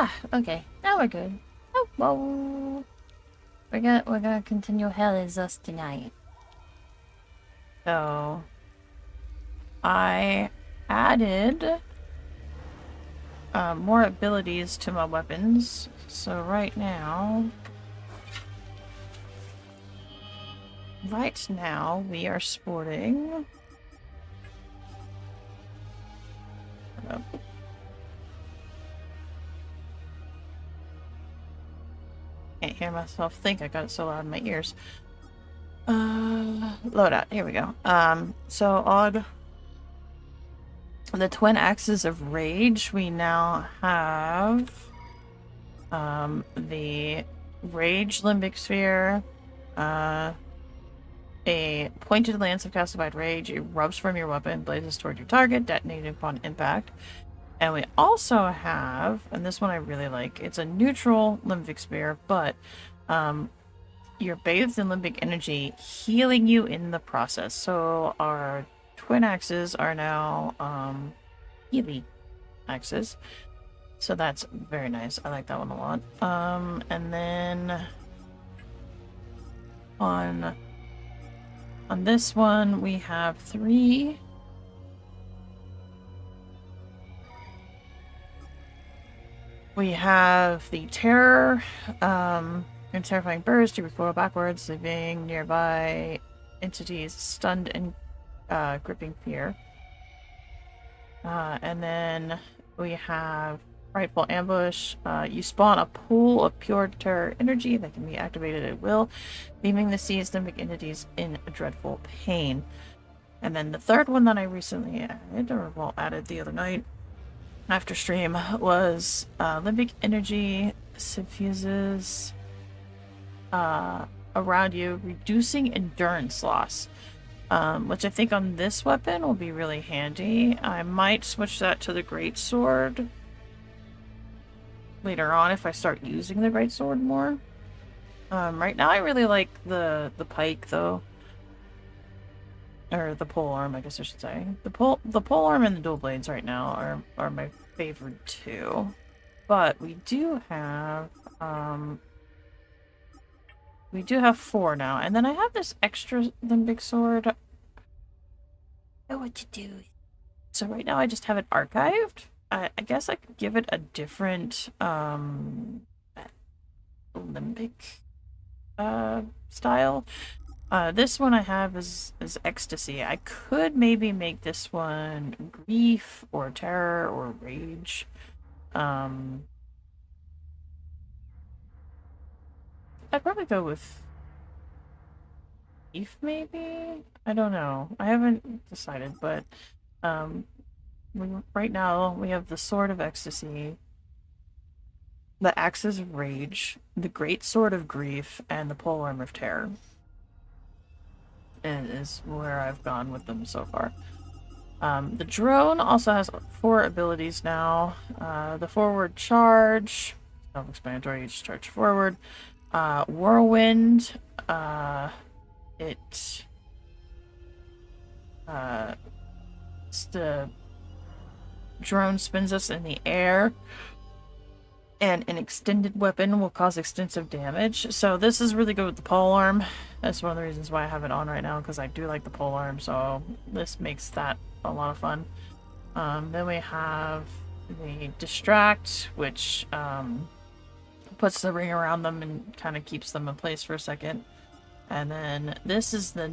Ah, okay. Now we're good. Oh, whoa. We're gonna continue Hell Is Us tonight. So I added more abilities to my weapons. So right now we are sporting. Oh. Can't hear myself think. I got it so loud in my ears. Load out. Here we go. So on the twin axes of rage, we now have the rage limbic sphere, a pointed lance of calcified rage. It rubs from your weapon, blazes toward your target, detonating upon impact. And we also have, and this one I really like, it's a neutral limbic sphere, but you're bathed in limbic energy, healing you in the process. So our twin axes are now healy axes. So that's very nice. I like that one a lot. And then on this one we have 3. We have the terror, and terrifying burst. You recoil backwards, leaving nearby entities stunned and gripping fear. And then we have frightful ambush. You spawn a pool of pure terror energy that can be activated at will, leaving the seized limbic entities in dreadful pain. And then the third one that I recently added, or well, added the other night after stream, was limbic energy suffuses around you, reducing endurance loss. Which I think on this weapon will be really handy. I might switch that to the greatsword later on if I start using the greatsword more. Right now I really like the pike though. Or the polearm, I guess I should say. The polearm and the dual blades right now are my favorite too. But we do have 4 now, and then I have this extra limbic sword. I know what to do. So right now I just have it archived. I guess I could give it a different limbic style. This one I have is ecstasy. I could maybe make this one grief or terror or rage. I'd probably go with grief, maybe? I don't know. I haven't decided, but right now we have the Sword of Ecstasy, the Axes of Rage, the Great Sword of Grief, and the Polearm of Terror. Is where I've gone with them so far. The drone also has 4 abilities now. The forward charge, self-explanatory, you just charge forward. Whirlwind, the drone spins us in the air, and an extended weapon will cause extensive damage. So this is really good with the polearm. That's one of the reasons why I have it on right now, because I do like the polearm, so this makes that a lot of fun. Then we have the distract, which puts the ring around them and kind of keeps them in place for a second. And then this is the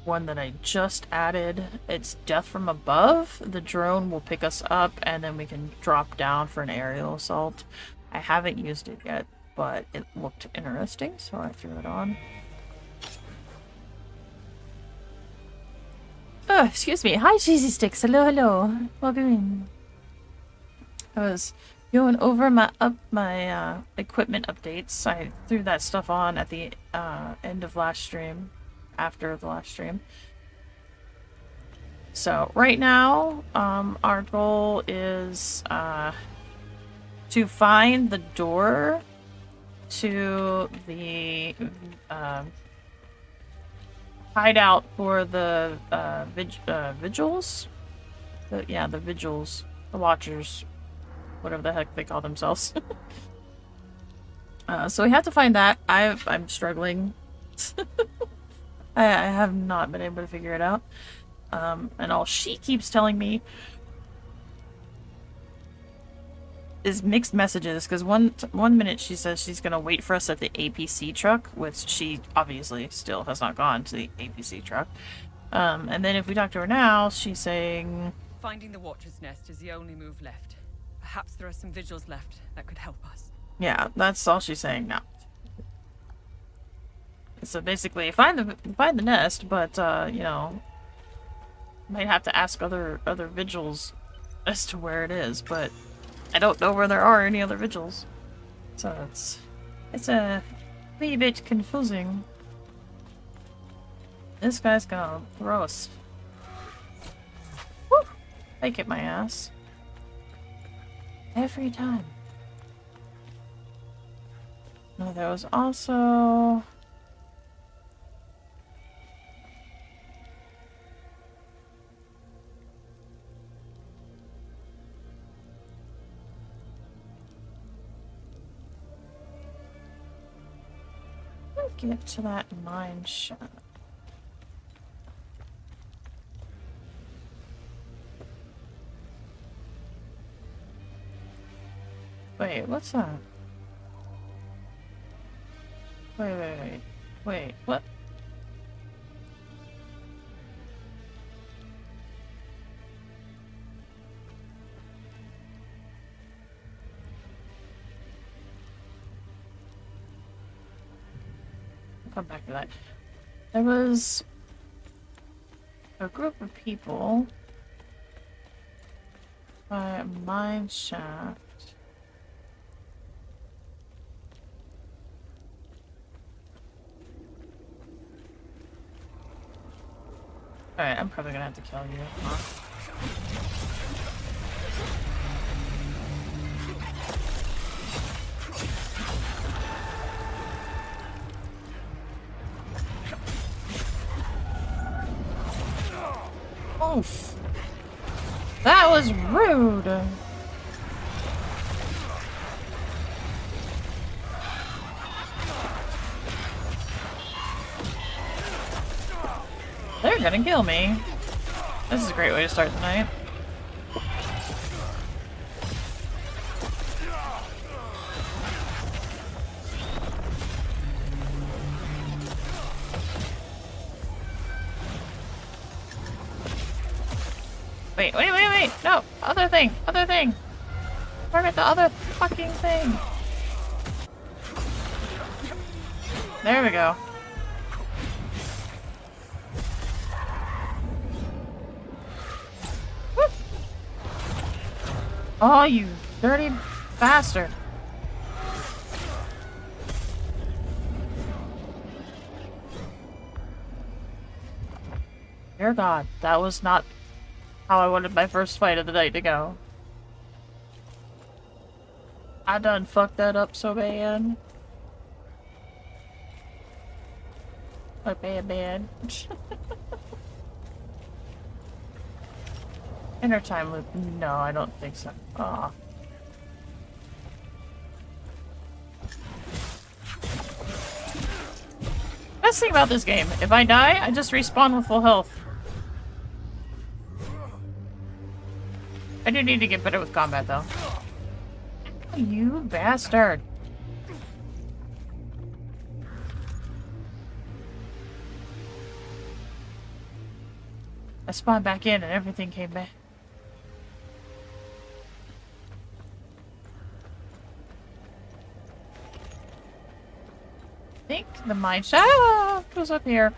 one that I just added. It's Death from Above. The drone will pick us up, and then we can drop down for an aerial assault. I haven't used it yet, but it looked interesting, so I threw it on. Oh, excuse me. Hi, Cheesy Sticks. Hello, hello. Welcome in. I was going over my equipment updates. I threw that stuff on at the end of last stream, after the last stream. So right now, our goal is to find the door to the hideout for the vigils. The vigils, the watchers. whatever the heck they call themselves. So we have to find that. I'm struggling. I have not been able to figure it out. And all she keeps telling me is mixed messages, because one minute she says she's gonna wait for us at the APC truck, which she obviously still has not gone to the APC truck. And then if we talk to her now, she's saying... Finding the Watcher's Nest is the only move left. Perhaps there are some vigils left that could help us. Yeah, that's all she's saying now. So basically, find the nest, but, you know... might have to ask other vigils as to where it is, but I don't know where there are any other vigils. So it's a wee bit confusing. This guy's gonna throw us. Woo! I kick my ass. Every time. No, there was also... get to that mine shaft. Wait, what's that? Wait, what? Come back to that. There was a group of people by a mine shaft. Alright, I'm probably gonna have to kill you. Huh? Oof. That was rude. They're gonna kill me. This is a great way to start the night. Wait. No, other thing. Target the other fucking thing. There we go. Woo. Oh, you dirty bastard. Dear God, that was not how I wanted my first fight of the night to go. I done fucked that up so bad. Like bad. Inner time loop? No, I don't think so. Aw. Best thing about this game, if I die, I just respawn with full health. I do need to get better with combat, though. You bastard. I spawned back in and everything came back. I think the mine shaft goes up here.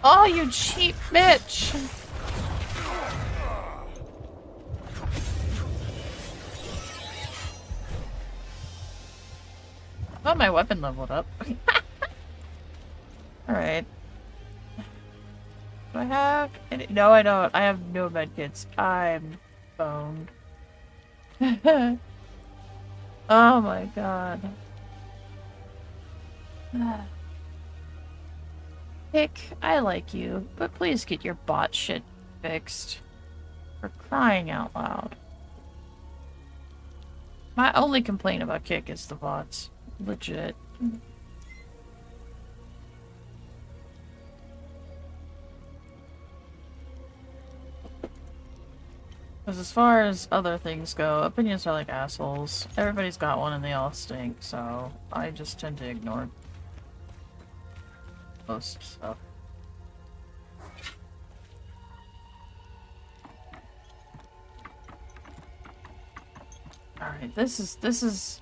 Oh, you cheap bitch! Oh, my weapon leveled up. Alright. Do I have any? No, I don't. I have no medkits. I'm boned. Oh my god. Hick, I like you, but please get your bot shit fixed. For crying out loud. My only complaint about Kick is the bots. Legit. Because as far as other things go, opinions are like assholes. Everybody's got one and they all stink, so I just tend to ignore most stuff. Alright, this is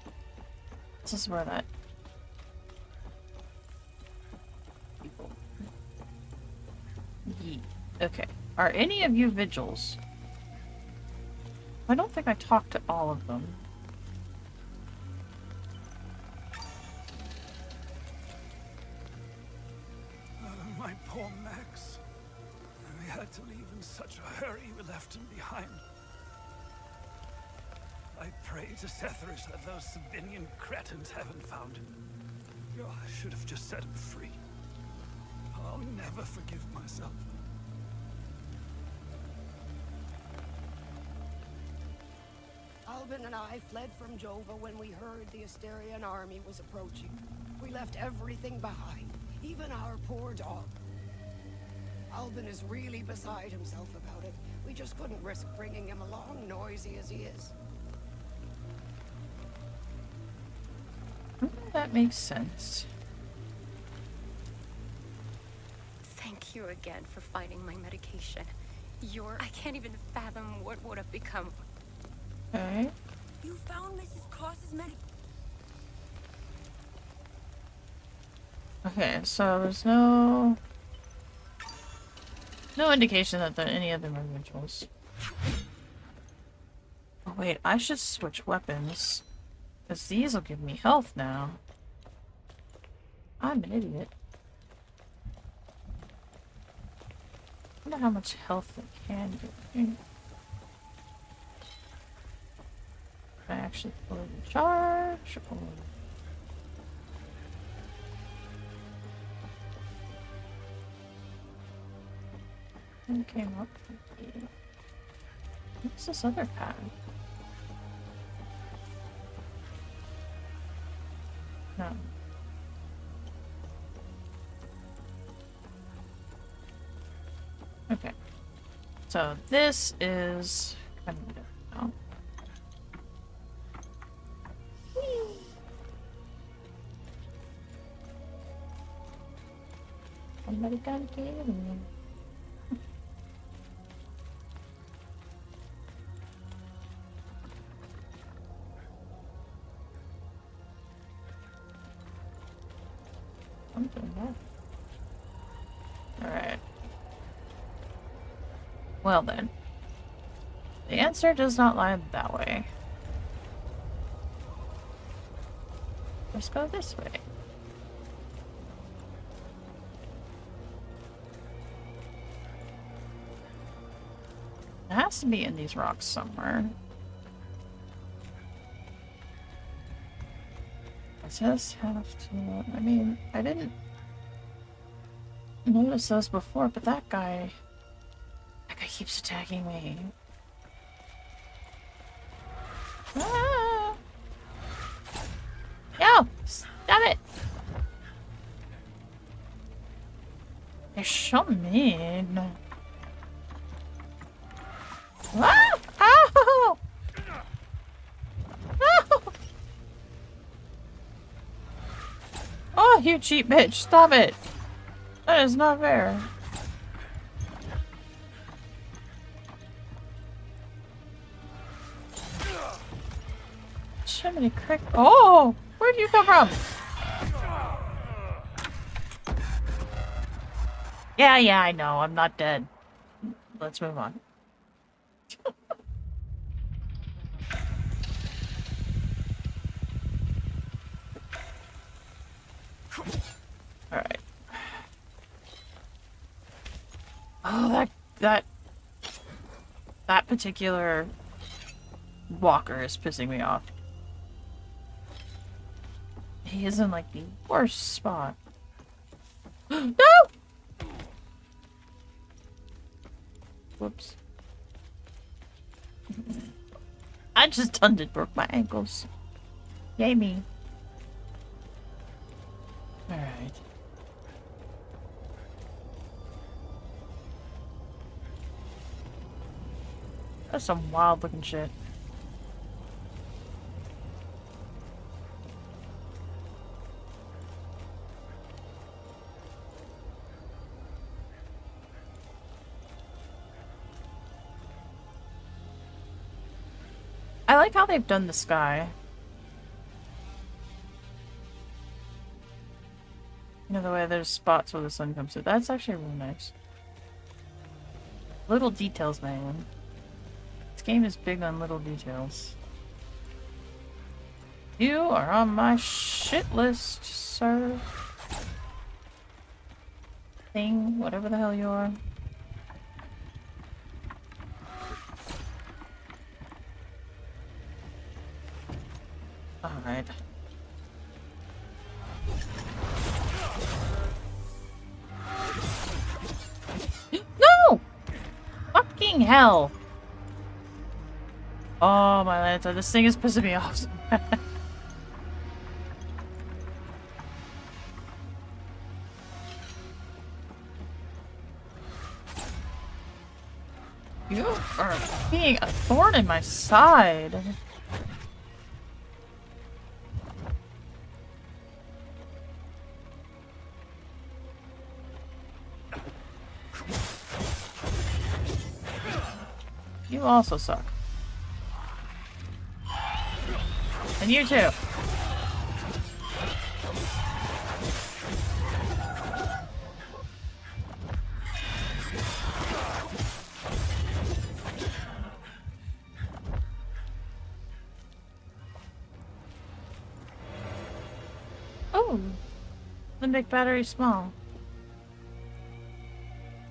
where that people. Yeet. Okay. Are any of you vigils? I don't think I talked to all of them. My poor Max. We had to leave in such a hurry we left him behind. I pray to Setherish that those Sabinian cretins haven't found him. Oh, I should have just set him free. I'll never forgive myself. Albin and I fled from Jova when we heard the Asterian army was approaching. We left everything behind, even our poor dog. Albin is really beside himself about it. We just couldn't risk bringing him along, noisy as he is. That makes sense. Thank you again for finding my medication. I can't even fathom what would have become. Okay. You found Mrs. Cross's Okay, so there's no indication that there are any other rituals. Oh wait, I should switch weapons. Because these will give me health now. I'm an idiot. I wonder how much health they can give me. Can I actually fully recharge? Or... Who came up with me? What's this other pattern? No. Okay. So this is kind of different now. Somebody gotta get me. Alright. Well then. The answer does not lie that way. Let's go this way. It has to be in these rocks somewhere. I just have to... I mean, I didn't notice those before, but that guy keeps attacking me. Ah! No! Stop it! They're so mean. Ah! Ow! No! Oh, you cheap bitch. Stop it. That is not fair. Jiminy Crick. Oh! Where do you come from? Yeah, I know. I'm not dead. Let's move on. Alright. Oh, that particular walker is pissing me off. He is in like the worst spot. No! Whoops. I just done it, broke my ankles. Yay me. Alright. That's some wild looking shit. I like how they've done the sky. You know, the way there's spots where the sun comes through. That's actually really nice. Little details, man. This game is big on little details. You are on my shit list, sir. Thing, whatever the hell you are. Alright. No! Fucking hell! Oh my Lanta, this thing is pissing me off so bad. You are being a thorn in my side. You also suck. And you too. Oh, limbic battery small.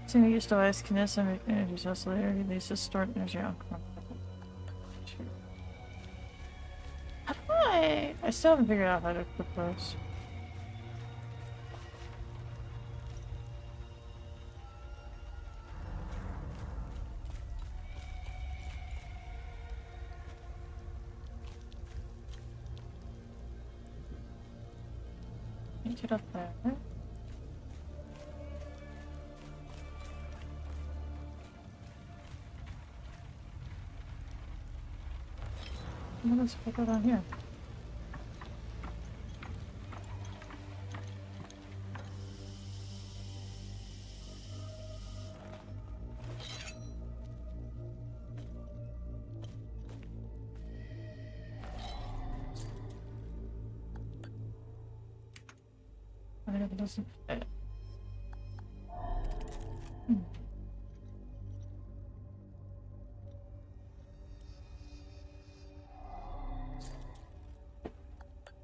Single use device can estimate energy source later. Releases stored energy on. How do I still haven't figured out how to equip those. Get up there. What is it down here? It doesn't fit.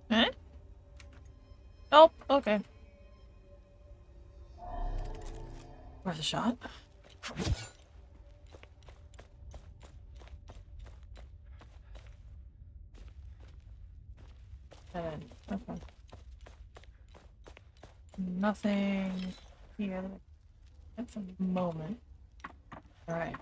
Eh? Oh, okay. Worth a shot. Okay. Nothing here at the moment. Alright.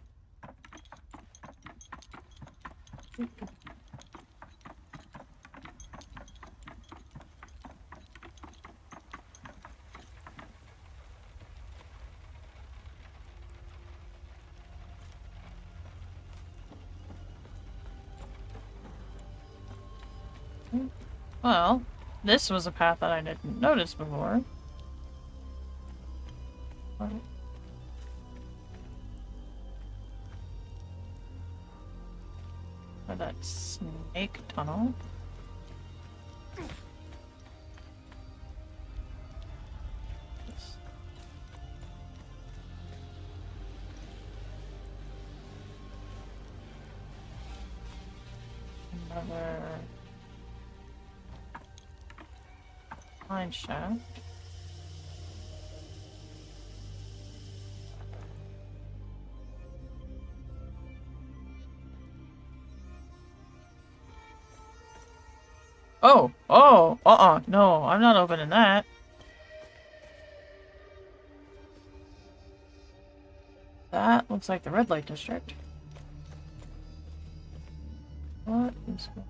Well, this was a path that I didn't notice before. What? Or that snake tunnel. Another mine shaft. No, I'm not opening that. That looks like the red light district. What this way.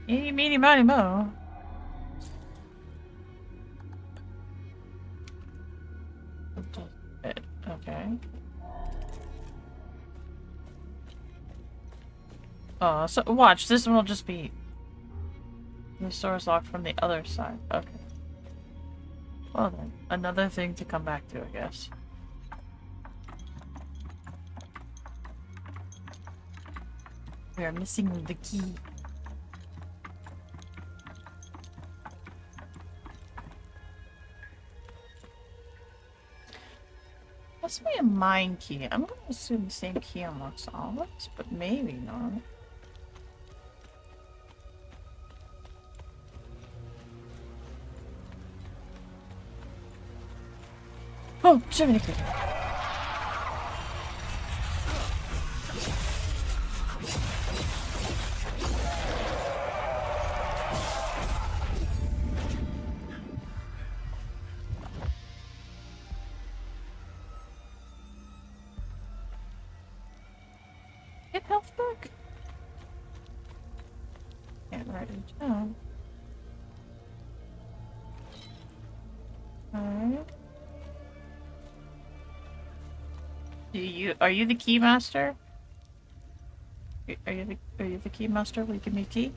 Eeny, meeny, miny, mo. Okay. Oh, so watch, this one will just be... The store is locked from the other side. Okay. Well then, another thing to come back to, I guess. We are missing the key. Must be a mine key. I'm gonna assume the same key unlocks all of us, but maybe not. Oh, Jiminy Cricket. Get health back? Can't write it down. Alright. Are you the key master? Are you the key master? Will you give me a key?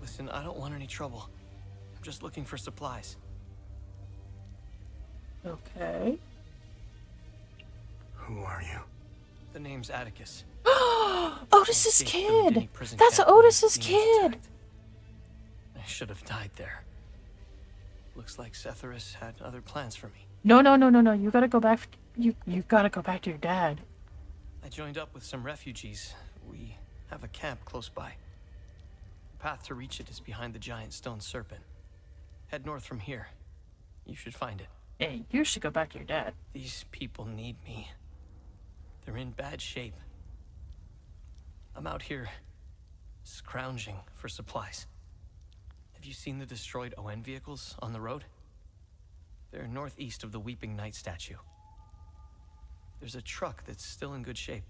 Listen, I don't want any trouble. I'm just looking for supplies. Okay. Who are you? The name's Atticus. Otis's Escaped from kid! Denny prison That's camp when Otis's the kid! attacked. I should have died there. Looks like Setharus had other plans for me. No. You gotta go back. You gotta go back to your dad. I joined up with some refugees. We have a camp close by. The path to reach it is behind the giant stone serpent. Head north from here. You should find it. Hey, you should go back to your dad. These people need me. They're in bad shape. I'm out here scrounging for supplies. Have you seen the destroyed ON vehicles on the road? They're northeast of the Weeping Knight statue. There's a truck that's still in good shape.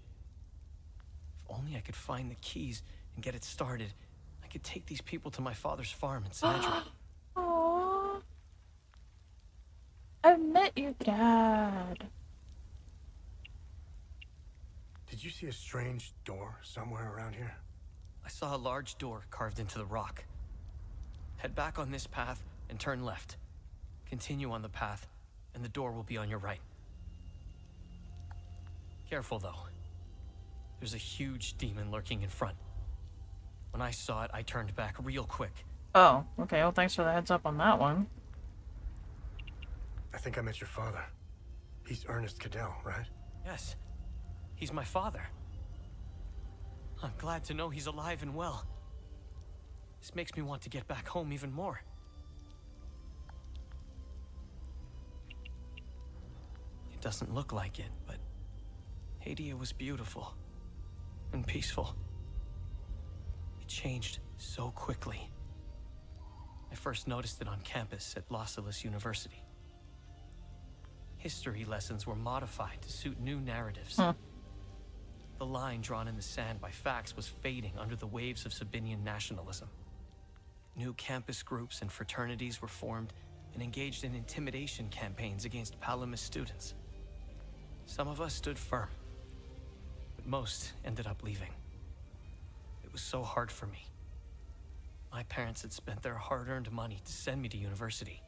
If only I could find the keys and get it started, I could take these people to my father's farm in Sinedra. Aww. I met your dad. Did you see a strange door somewhere around here? I saw a large door carved into the rock. Head back on this path and turn left. Continue on the path, and the door will be on your right. Careful, though. There's a huge demon lurking in front. When I saw it, I turned back real quick. Oh, okay. Well, thanks for the heads up on that one. I think I met your father. He's Ernest Cadell, right? Yes, he's my father. I'm glad to know he's alive and well. This makes me want to get back home even more. It doesn't look like it, but Hadia was beautiful and peaceful. It changed so quickly. I first noticed it on campus at Los Angeles University. History lessons were modified to suit new narratives. The line drawn in the sand by facts was fading under the waves of Sabinian nationalism. New campus groups and fraternities were formed and engaged in intimidation campaigns against Palamas students. Some of us stood firm, but most ended up leaving. It was so hard for me. My parents had spent their hard-earned money to send me to university.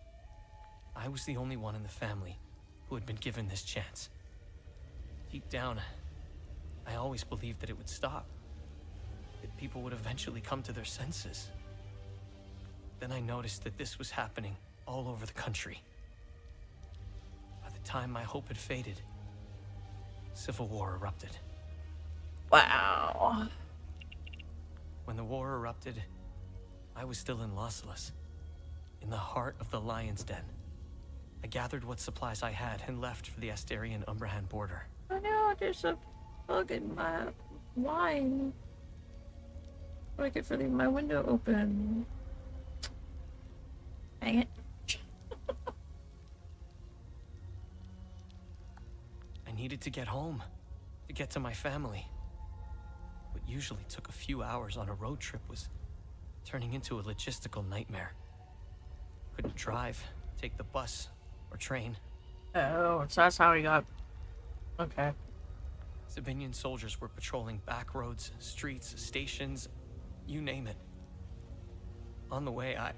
I was the only one in the family who had been given this chance. Deep down, I always believed that it would stop, that people would eventually come to their senses. Then I noticed that this was happening all over the country. By the time my hope had faded, civil war erupted. Wow. When the war erupted, I was still in Los Angeles, in the heart of the Lion's Den. I gathered what supplies I had and left for the Astarian-Umbrahan border. Oh no, there's a bug in my wine. I keep leaving my window open. to get home, to get to my family. What usually took a few hours on a road trip was turning into a logistical nightmare. Couldn't drive, take the bus, or train. Oh, so that's how he got... Okay. Sabinian soldiers were patrolling back roads, streets, stations, you name it. On the way, I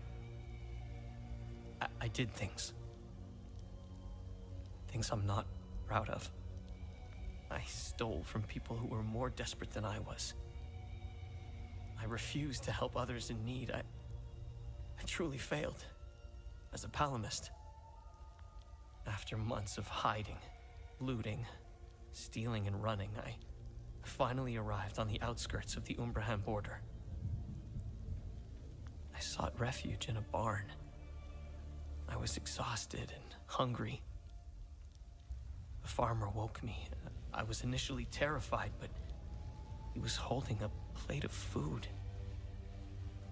did things. Things I'm not proud of. I stole from people who were more desperate than I was. I refused to help others in need. I truly failed as a Palamist. After months of hiding, looting, stealing, and running, I finally arrived on the outskirts of the Umbrahan border. I sought refuge in a barn. I was exhausted and hungry. The farmer woke me. I was initially terrified, but he was holding a plate of food.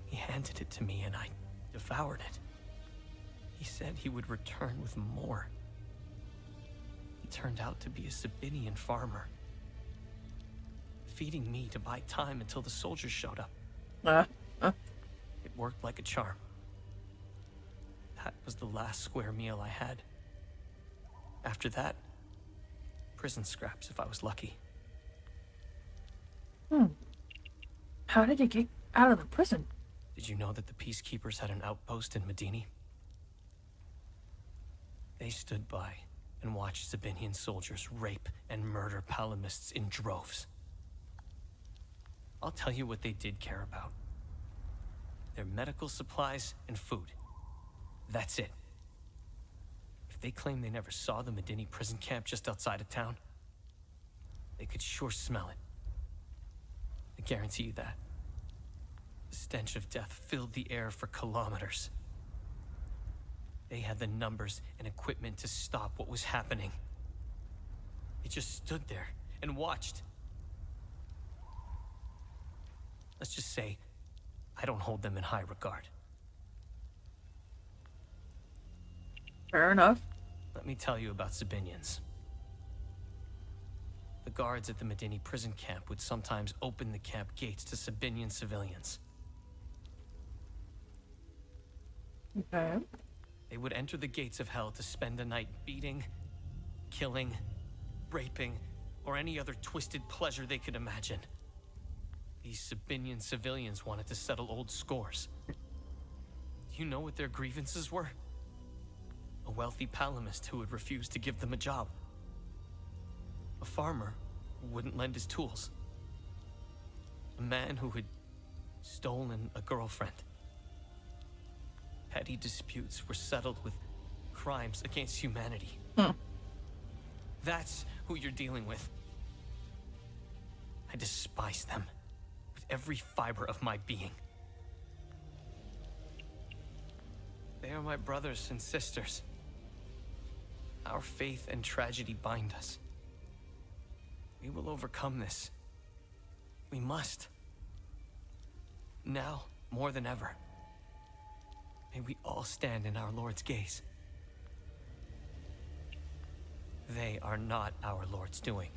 He handed it to me and I devoured it. He said he would return with more. He turned out to be a Sabinian farmer, feeding me to buy time until the soldiers showed up. It worked like a charm. That was the last square meal I had. After that, prison scraps if I was lucky. How did he get out of the prison? Did you know that the Peacekeepers had an outpost in Medini? They stood by and watched Sabinian soldiers rape and murder Palamists in droves. I'll tell you what they did care about. Their medical supplies and food. That's it. If they claim they never saw the Medini prison camp just outside of town, they could sure smell it. I guarantee you that. The stench of death filled the air for kilometers. They had the numbers and equipment to stop what was happening. They just stood there and watched. Let's just say, I don't hold them in high regard. Fair enough. Let me tell you about Sabinians. The guards at the Medini prison camp would sometimes open the camp gates to Sabinian civilians. Okay. They would enter the gates of hell to spend the night beating, killing, raping, or any other twisted pleasure they could imagine. These Sabinian civilians wanted to settle old scores. Do you know what their grievances were? A wealthy Palamist who would refuse to give them a job. A farmer who wouldn't lend his tools. A man who had stolen a girlfriend. Petty disputes were settled with crimes against humanity. That's who you're dealing with. I despise them with every fiber of my being. They are my brothers and sisters. Our faith and tragedy bind us. We will overcome this. We must. Now, more than ever. May we all stand in our Lord's gaze. They are not our Lord's doing.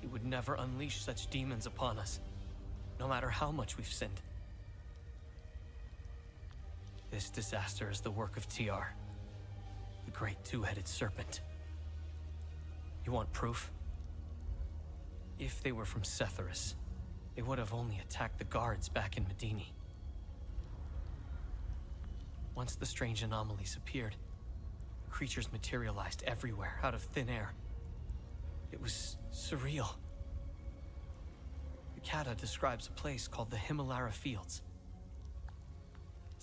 He would never unleash such demons upon us, no matter how much we've sinned. This disaster is the work of TR, the great two-headed serpent. You want proof? If they were from Setharis, they would have only attacked the guards back in Medini. Once the strange anomalies appeared, creatures materialized everywhere out of thin air. It was surreal. The Kata describes a place called the Himalara Fields.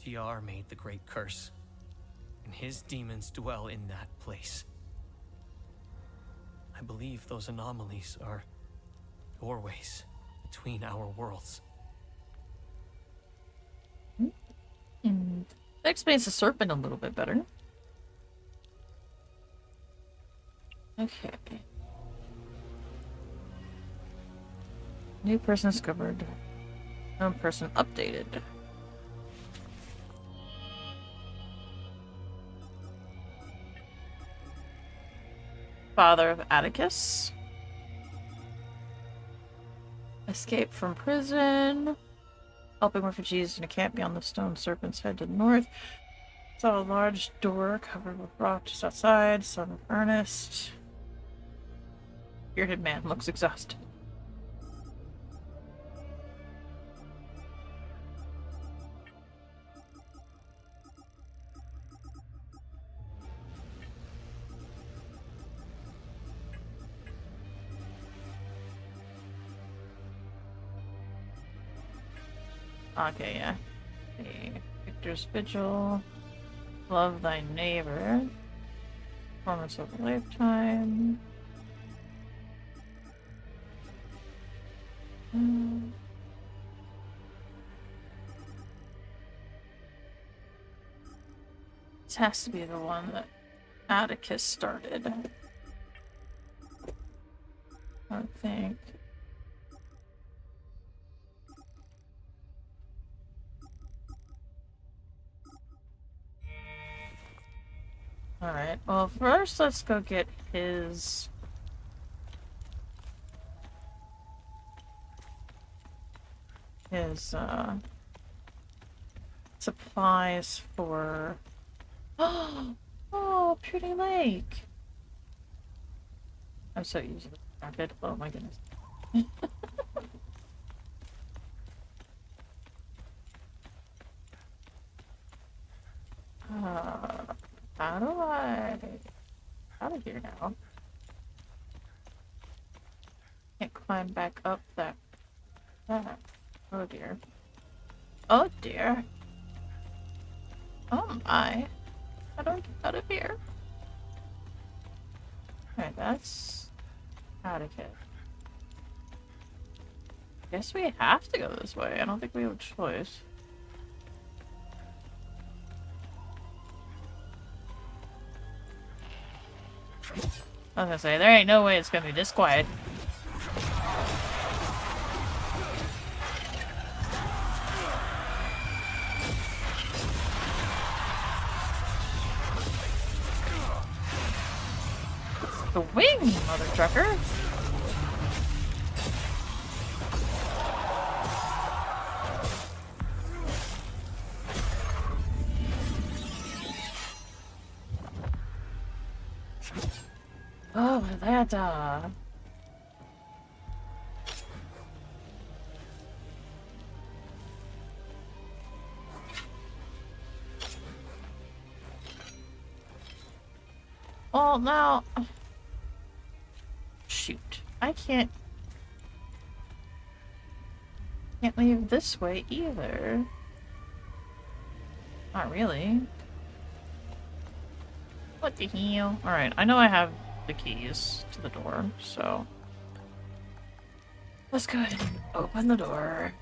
TR made the great curse, and his demons dwell in that place. I believe those anomalies are doorways between our worlds. That explains the serpent a little bit better. Okay. New person discovered. Known person updated. father of Atticus. Escape from prison. Helping refugees in a camp beyond the stone serpent's head to the north. Saw a large door covered with rock just outside. Son of Ernest. Bearded man looks exhausted. Okay, yeah. The Victor's Vigil. Love thy neighbor. Performance of a lifetime. This has to be the one that Atticus started. I think. Alright, well first let's go get his... supplies for... Oh, Pretty Lake! I'm so easily distracted. Oh my goodness. How do I... out of here now? Can't climb back up that... Oh dear. Oh dear. Oh my. How do I get out of here? Alright, that's... Atticus. Guess we have to go this way. I don't think we have a choice. I was gonna say, there ain't no way it's gonna be this quiet. The wing, mother trucker! Oh, that, Well, now... Shoot. I can't leave this way either. Not really. What the hell? Alright, I know I have the keys to the door, so... Let's go ahead and open the door.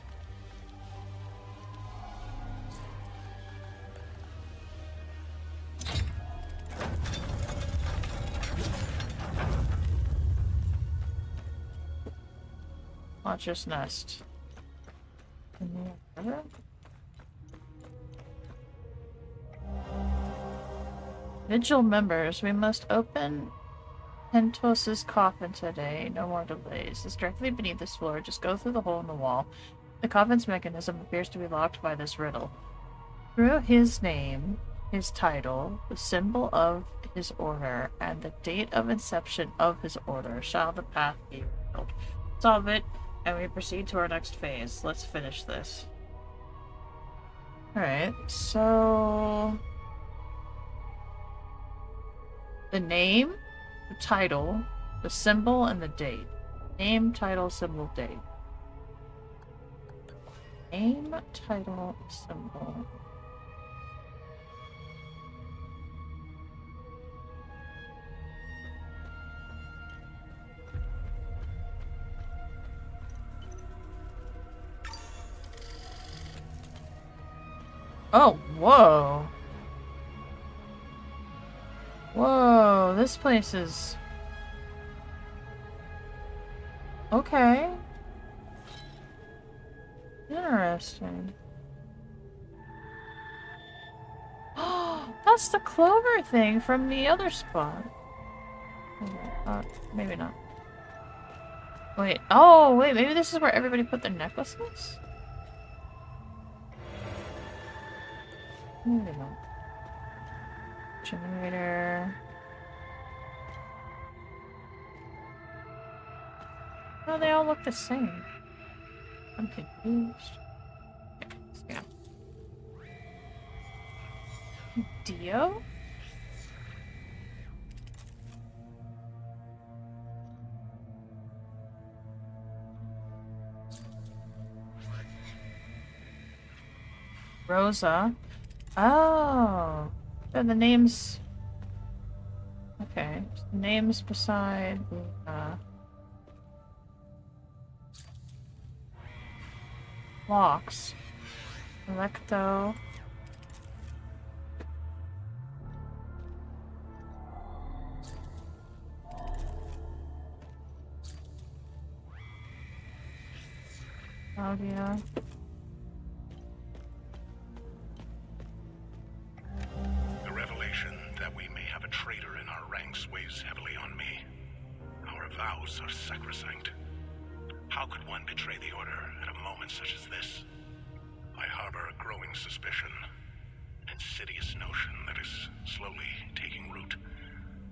Watcher's Nest. Vigil members, we must open Pentos's coffin today. No more delays. It's directly beneath this floor. Just go through the hole in the wall. The coffin's mechanism appears to be locked by this riddle. Through his name, his title, the symbol of his order, and the date of inception of his order shall the path be revealed. Solve it, and we proceed to our next phase. Let's finish this. Alright, so... the name, the title, the symbol, and the date. Name, title, symbol, date. Name, title, symbol. Oh, whoa. Whoa, this place is... okay. Interesting. Oh, that's the clover thing from the other spot. Okay. Maybe not. Wait. Oh, wait. Maybe this is where everybody put their necklaces? Maybe not. Generator. No, they all look the same. I'm confused. Yeah. Dio? Rosa. Oh. So the names. Okay. Names beside the locks. Electo. Claudia. The revelation that we may have a traitor in our ranks weighs heavily on me. Our vows are sacrosanct. How could one betray the Order at a moment such as this? I harbor a growing suspicion, an insidious notion that is slowly taking root.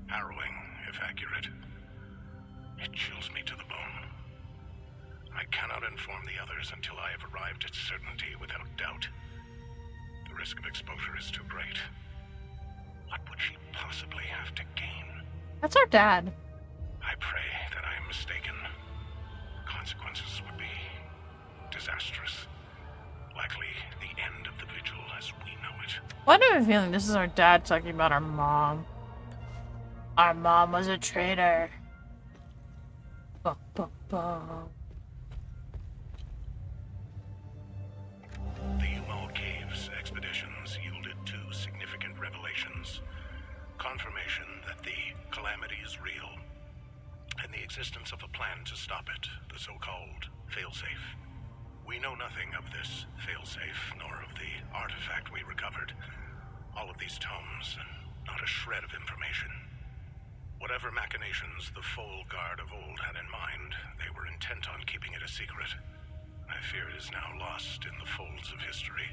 Harrowing, if accurate. It chills me to the bone. I cannot inform the others until I have arrived at certainty without doubt. The risk of exposure is too great. What would she possibly have to gain? That's our dad. I pray that I am mistaken. Consequences would be disastrous. Likely the end of the vigil as we know it. Why do I have a feeling this is our dad talking about our mom? Our mom was a traitor. Ba, ba, ba. The Umal Caves expeditions yielded two significant revelations. Confirmation that the calamity is real, and the existence of a plan to stop it, the so-called failsafe. We know nothing of this failsafe, nor of the artifact we recovered. All of these tomes, and not a shred of information. Whatever machinations the Foal Guard of old had in mind, they were intent on keeping it a secret. I fear it is now lost in the folds of history.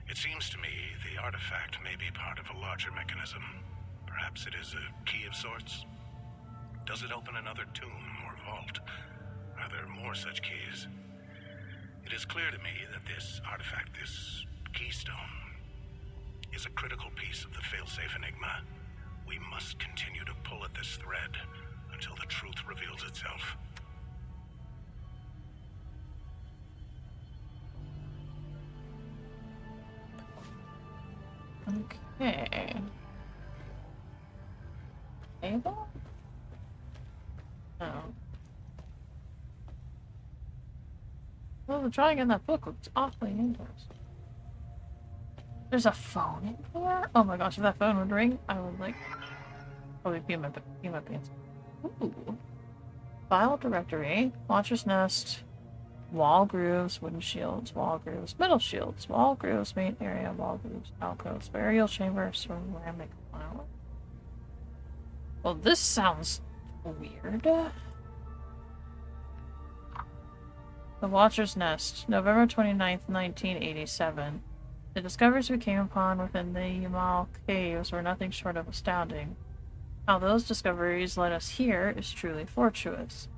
It seems to me the artifact may be part of a larger mechanism. Perhaps it is a key of sorts? Does it open another tomb or vault? Are there more such keys? It is clear to me that this artifact, this keystone, is a critical piece of the failsafe enigma. We must continue to pull at this thread until the truth reveals itself. Okay. Table? No. Well, the drawing in that book looks awfully interesting. There's a phone in here? Oh my gosh, if that phone would ring, I would like probably pee my pants. Ooh. File directory, Watcher's Nest, wall grooves, wooden shields, wall grooves, metal shields, wall grooves, main area, wall grooves, alcoves, burial chamber, ceramic flower. Well, this sounds weird. The Watcher's Nest, November 29th, 1987. The discoveries we came upon within the Umal Caves were nothing short of astounding. How those discoveries led us here is truly fortuitous.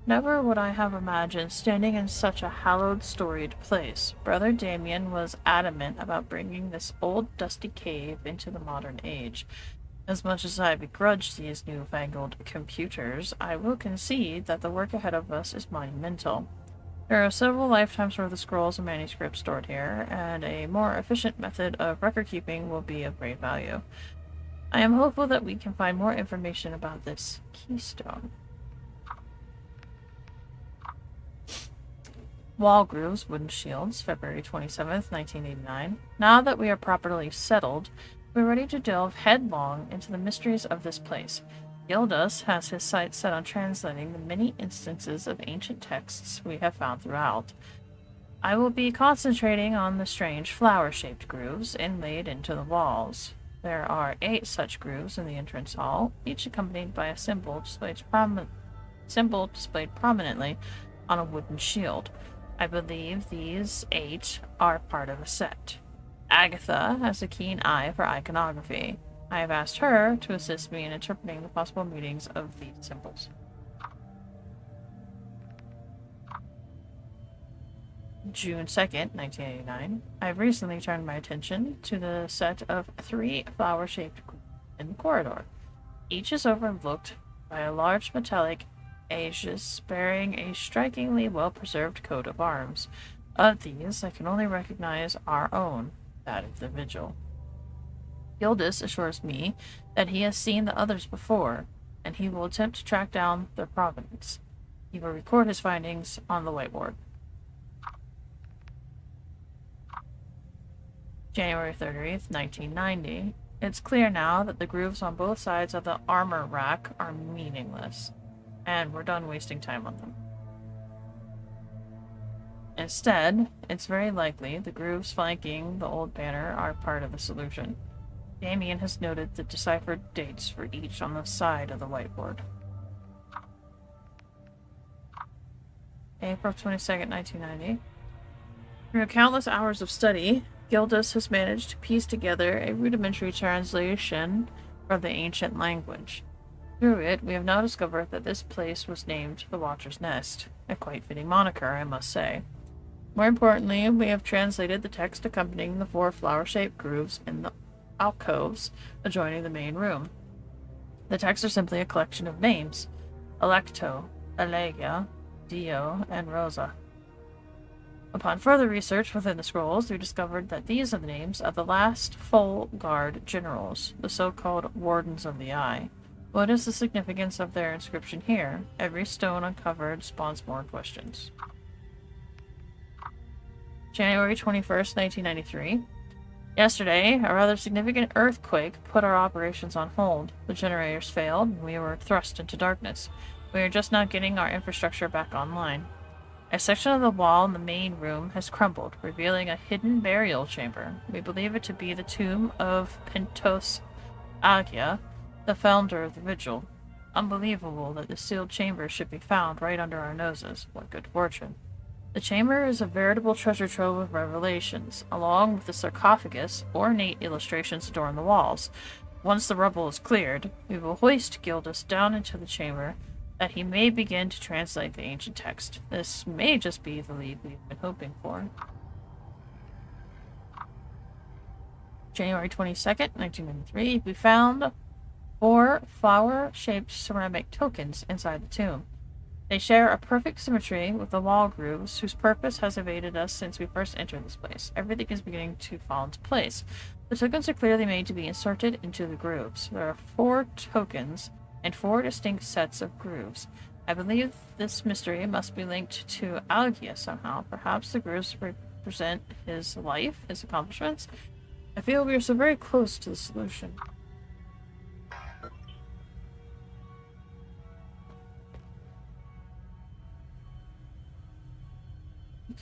Never would I have imagined standing in such a hallowed, storied place. Brother Damien was adamant about bringing this old, dusty cave into the modern age. As much as I begrudge these newfangled computers, I will concede that the work ahead of us is monumental. There are several lifetimes worth of scrolls and manuscripts stored here, and a more efficient method of record-keeping will be of great value. I am hopeful that we can find more information about this keystone. Wall grooves, wooden shields, February 27th, 1989. Now that we are properly settled, we're ready to delve headlong into the mysteries of this place. Gildas has his sights set on translating the many instances of ancient texts we have found throughout. I will be concentrating on the strange flower-shaped grooves inlaid into the walls. There are 8 such grooves in the entrance hall, each accompanied by a symbol displayed prominently on a wooden shield. I believe these 8 are part of a set. Agatha has a keen eye for iconography. I have asked her to assist me in interpreting the possible meanings of these symbols. June 2nd, 1989. I've recently turned my attention to the set of 3 flower-shaped grooves in the corridor. Each is overlooked by a large metallic aegis bearing a strikingly well-preserved coat of arms. Of these, I can only recognize our own, that of the Vigil. Gildas assures me that he has seen the others before, and he will attempt to track down their provenance. He will record his findings on the whiteboard. January 30th, 1990. It's clear now that the grooves on both sides of the armor rack are meaningless, and we're done wasting time on them. Instead, it's very likely the grooves flanking the old banner are part of the solution. Damien has noted the deciphered dates for each on the side of the whiteboard. April 22nd, 1990. Through countless hours of study, Gildas has managed to piece together a rudimentary translation from the ancient language. Through it, we have now discovered that this place was named the Watcher's Nest, a quite fitting moniker, I must say. More importantly, we have translated the text accompanying the 4 flower-shaped grooves in the alcoves adjoining the main room. The texts are simply a collection of names: Electo, Allegia, Dio, and Rosa. Upon further research within the scrolls, we discovered that these are the names of the last full guard generals, the so-called Wardens of the Eye. What is the significance of their inscription here? Every stone uncovered spawns more questions. January 21st, 1993. Yesterday, a rather significant earthquake put our operations on hold. The generators failed, and we were thrust into darkness. We are just now getting our infrastructure back online. A section of the wall in the main room has crumbled, revealing a hidden burial chamber. We believe it to be the tomb of Pentos Agia, the founder of the Vigil. Unbelievable that the sealed chamber should be found right under our noses. What good fortune. The chamber is a veritable treasure trove of revelations. Along with the sarcophagus, ornate illustrations adorn the walls. Once the rubble is cleared, we will hoist Gildas down into the chamber, that he may begin to translate the ancient text. This may just be the lead we've been hoping for. January 22nd, 1993, we found 4 flower-shaped ceramic tokens inside the tomb. They share a perfect symmetry with the wall grooves, whose purpose has evaded us since we first entered this place. Everything is beginning to fall into place. The tokens are clearly made to be inserted into the grooves. There are 4 tokens and 4 distinct sets of grooves. I believe this mystery must be linked to Allegia somehow. Perhaps the grooves represent his life, his accomplishments. I feel we are so very close to the solution.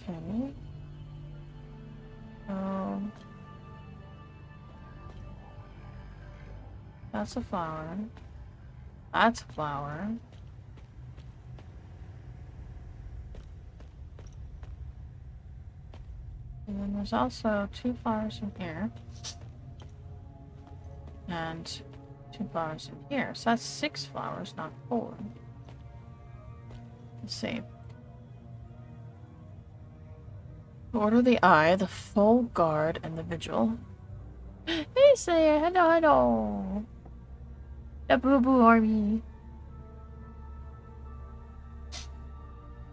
Okay. That's a flower. That's a flower. And then there's also 2 flowers in here. And 2 flowers in here. So that's 6 flowers, not 4. Let's see. The Order of the Eye, the Full Guard, and the Vigil. Hey Slayer, hello, hello. The Boo Boo Army.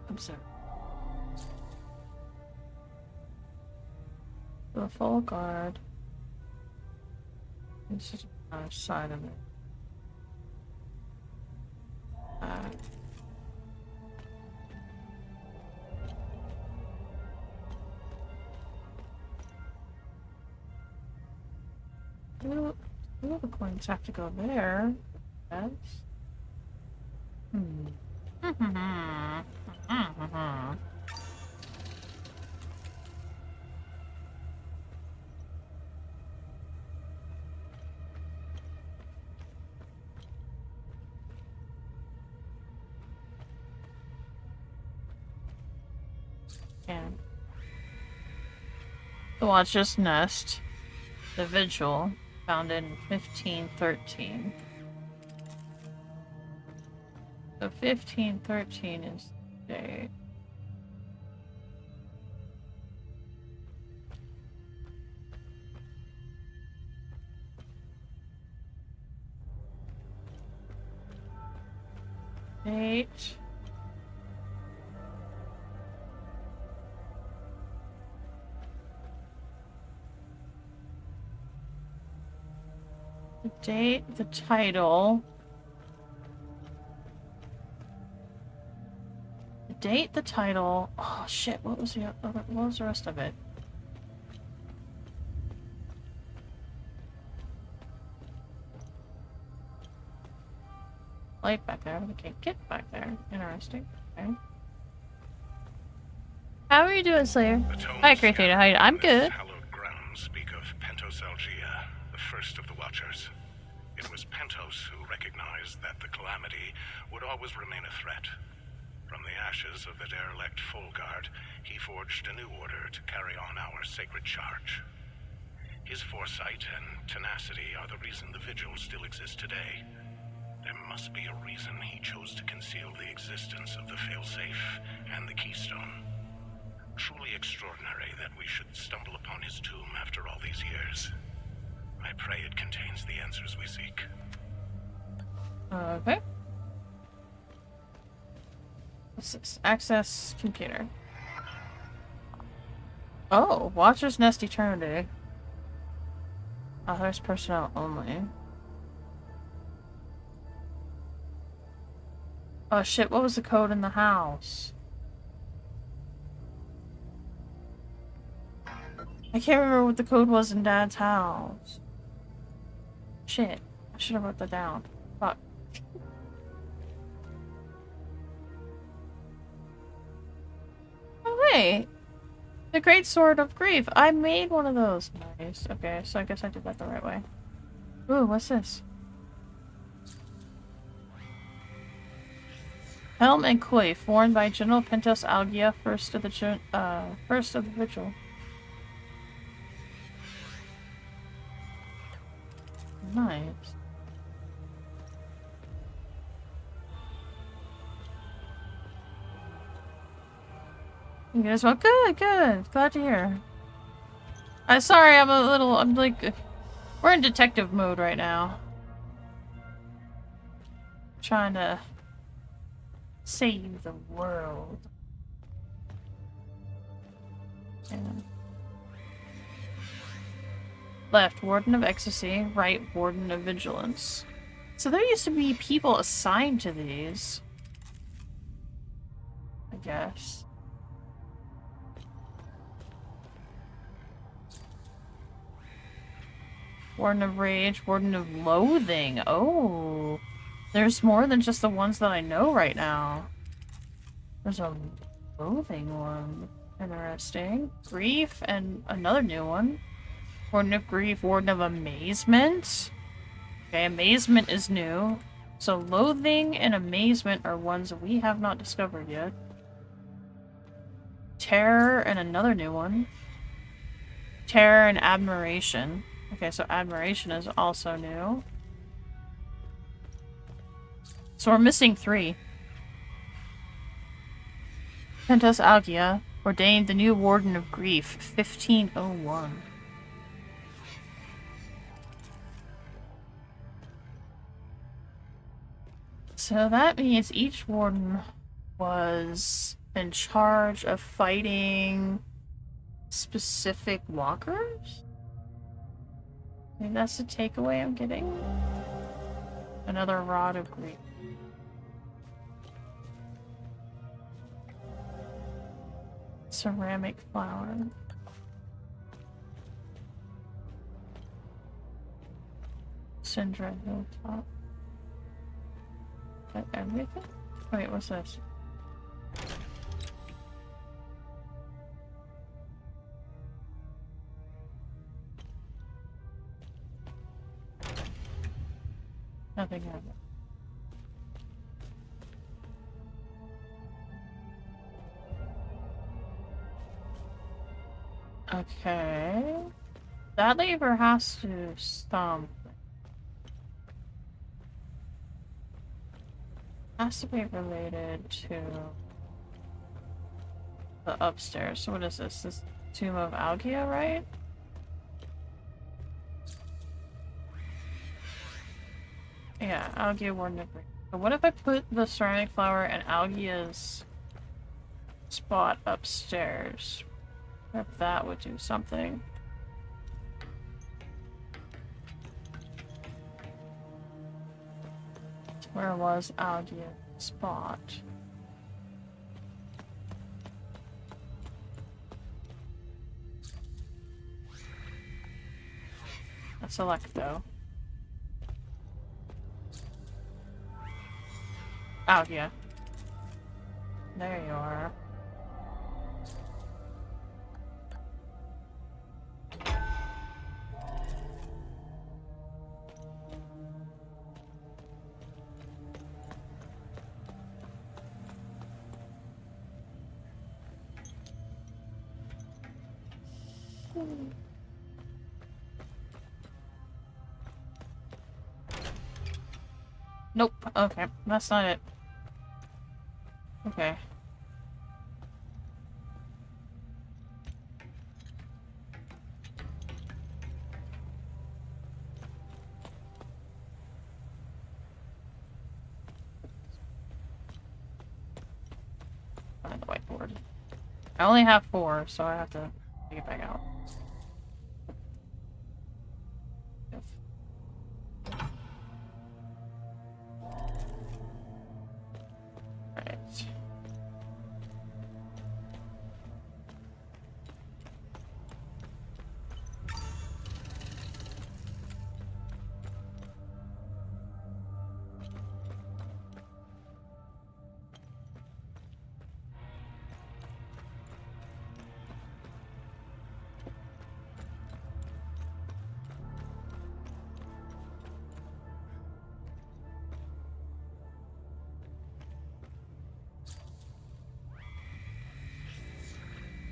I'm sorry. The Full Guard. This is the other side of it. The coins have to go there. Yes. can. The Watcher's Nest. The Vigil. Found in 1513. So 1513 is the date. Date. The date, the title. The date, the title. Oh shit, what was the other, what was the rest of it? Light back there. Okay, get back there. Interesting. Okay. How are you doing, Slayer? Hi, Great Theta. How are you? I'm good. Hallowed grounds speak of Pentos Algia, the first of the Watchers. It was Pentos who recognized that the Calamity would always remain a threat. From the ashes of the derelict Folgard, he forged a new order to carry on our sacred charge. His foresight and tenacity are the reason the Vigil still exists today. There must be a reason he chose to conceal the existence of the Failsafe and the Keystone. Truly extraordinary that we should stumble upon his tomb after all these years. I pray it contains the answers we seek. Okay. What's this? Access computer. Oh, Watcher's Nest Eternity. Authorized personnel only. Oh shit, what was the code in the house? I can't remember what the code was in Dad's house. Shit. I should have wrote that down. Fuck. Oh hey! The Great Sword of Grief. I made one of those. Nice. Okay, so I guess I did that the right way. Ooh, what's this? Helm and coif, worn by General Pentos Algia, first of the Vigil. Nice. You guys well? Good, good. Glad to hear. Sorry, I'm like, we're in detective mode right now. Trying to save the world. And left, Warden of Ecstasy. Right, Warden of Vigilance. So there used to be people assigned to these. I guess. Warden of Rage, Warden of Loathing. Oh. There's more than just the ones that I know right now. There's a Loathing one. Interesting. Grief and another new one. Warden of Grief, Warden of Amazement. Okay, Amazement is new. So Loathing and Amazement are ones that we have not discovered yet. Terror and another new one. Terror and Admiration. Okay, so Admiration is also new. So we're missing 3. Pentos Algia, ordained the new Warden of Grief, 1501. So that means each warden was in charge of fighting specific walkers? I think that's the takeaway I'm getting. Another Rod of Grief. Ceramic flower. Syndra Hilltop. Is that everything? Wait, what's this? Nothing happened. Okay. That lever has to do something. Has to be related to the upstairs. So what is this? This Tomb of Algia, right? Yeah, Algia Warden of Green. So what if I put the ceramic flower in Algia's spot upstairs? If that would do something. Where was Algia's spot? Let's select though. Algia. There you are. Nope. Okay, that's not it. Okay. Find the whiteboard. I only have 4, so I have to take it back out. Right.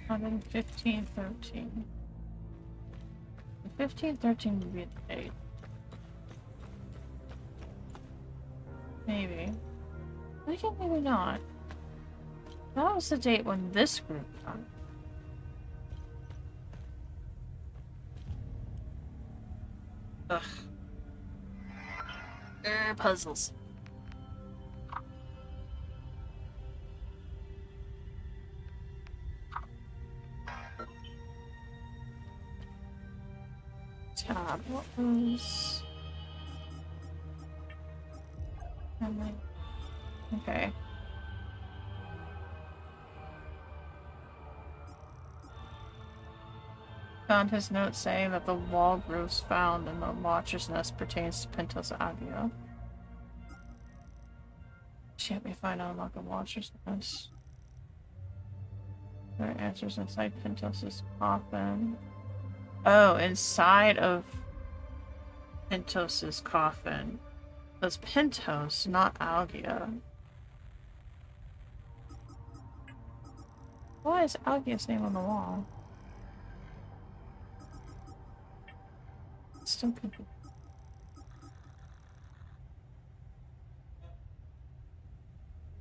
And then 15, 13. 15, 13 would be an 8. Maybe. I think maybe not. That was the date when this group found. Ugh. Puzzles. Tab. What was... Okay. Found his note saying that the wall grooves found in the Watcher's Nest pertains to Pentos Agia. Can't we find out about the Watcher's Nest? There are answers inside Pentos's coffin. Oh, inside of Pentos's coffin. That's Pentos, not Algia. Why is Algia's name on the wall? Still confused.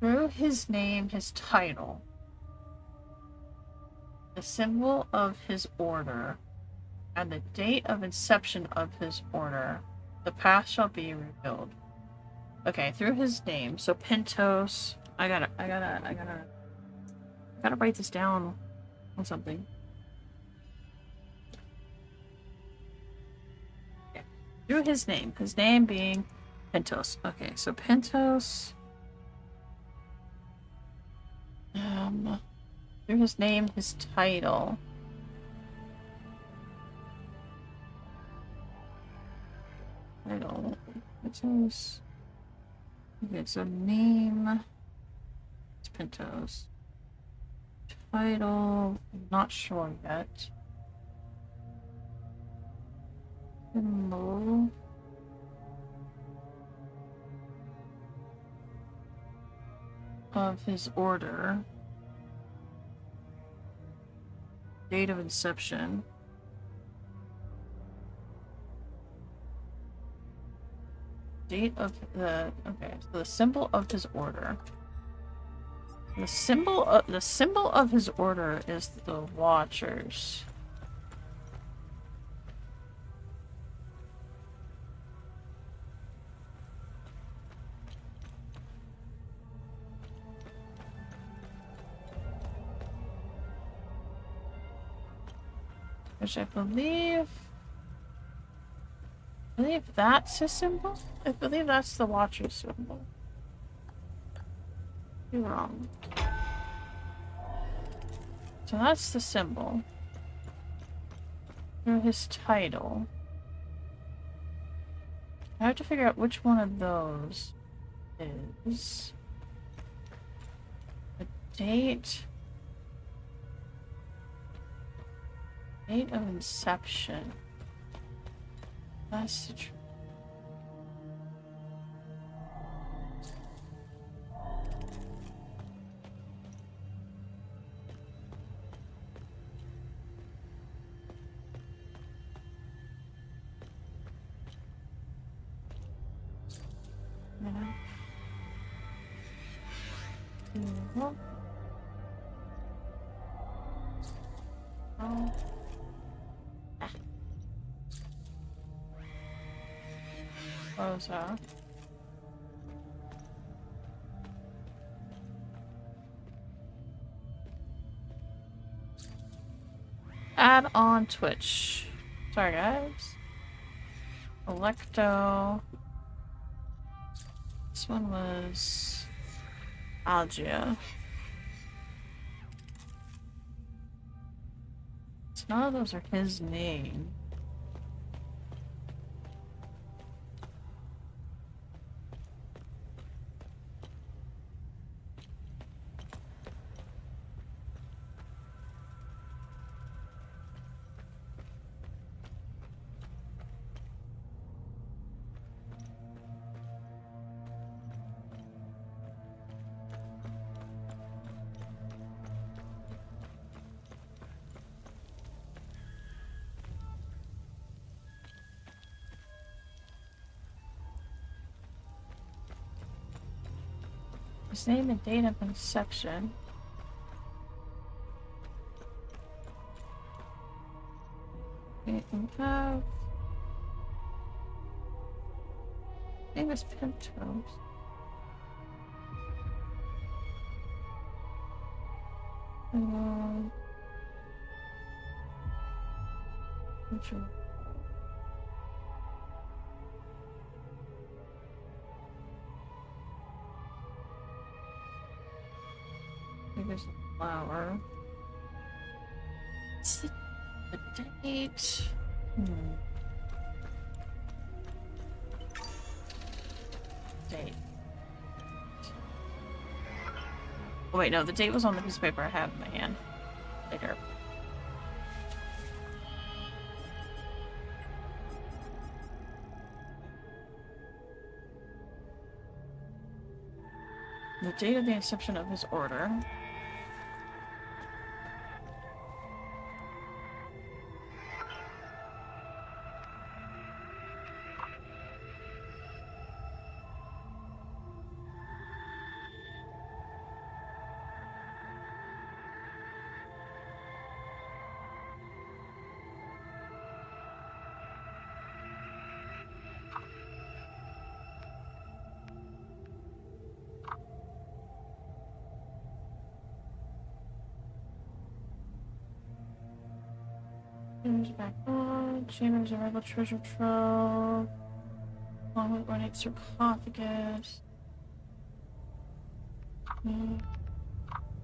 Through his name, his title, the symbol of his order, and the date of inception of his order, the path shall be revealed. Okay, through his name. So Pentos. I gotta write this down on something. Yeah. Through his name being Pentos. Okay, so Pentos. Through his name, his title. Pentos. Okay, so name. It's Pentos. Title. Not sure yet. Symbol. Of his order. Date of inception. Date of the okay, so the symbol of his order. The symbol of his order is the Watchers. Which I believe that's his symbol? I believe that's the Watcher symbol. You're wrong. So that's the symbol. Or his title. I have to figure out which one of those is the date. Date of inception. That's the truth. Oh. Close off. Add on Twitch. Sorry, guys. Electo. This one was Algia. So none of those are his name. His name and date of inception. We have... name is Pentos. There's a flower. What's the date? Date. Oh wait, no, the date was on the piece of paper I had in my hand. Later. The date of the inception of his order. Chambers back on. Chambers of Rebel Treasure Trove. Along with ornate sarcophagus.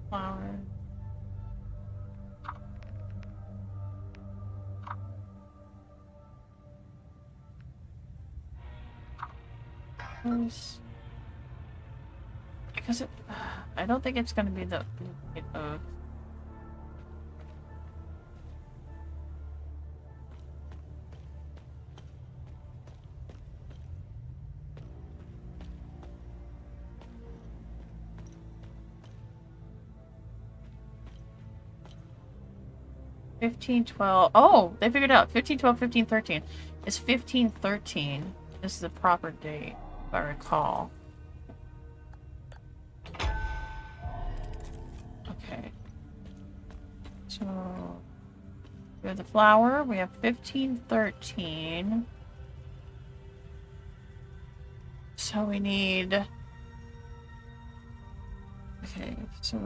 Flower. Because it, I don't think it's going to be the of. 1512. Oh, they figured it out. 1512, 1513. It's 1513. This is the proper date, if I recall. Okay. So we have the flower. We have 1513. So we need. Okay, so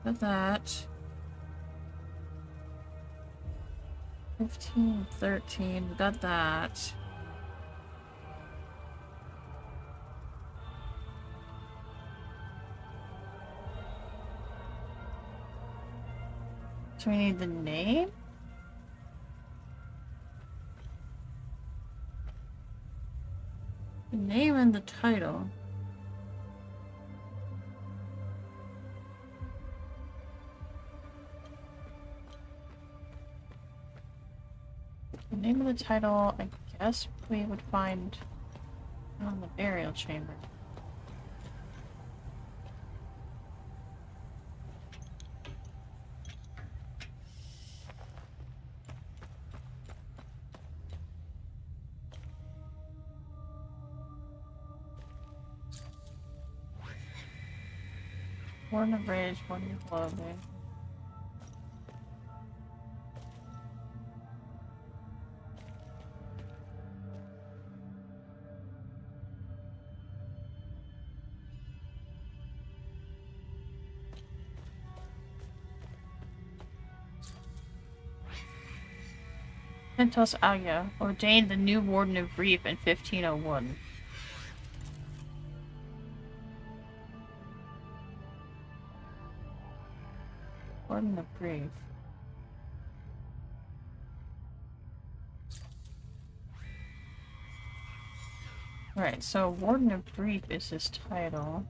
got that. 1513. We got that. So we need the name? The name and the title. The name of the title, I guess we would find on the burial chamber. Warden of Rage, Warden of Clothing. Pentos Agya ordained the new Warden of Reef in 1501. Warden of Reef. Right, so Warden of Reef is his title.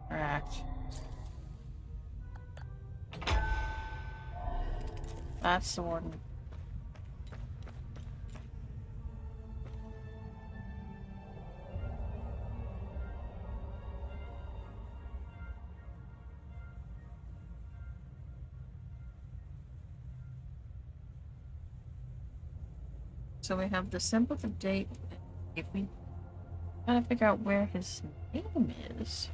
Correct. That's the warden. So we have the symbol, the date. If we gotta figure out where his name is.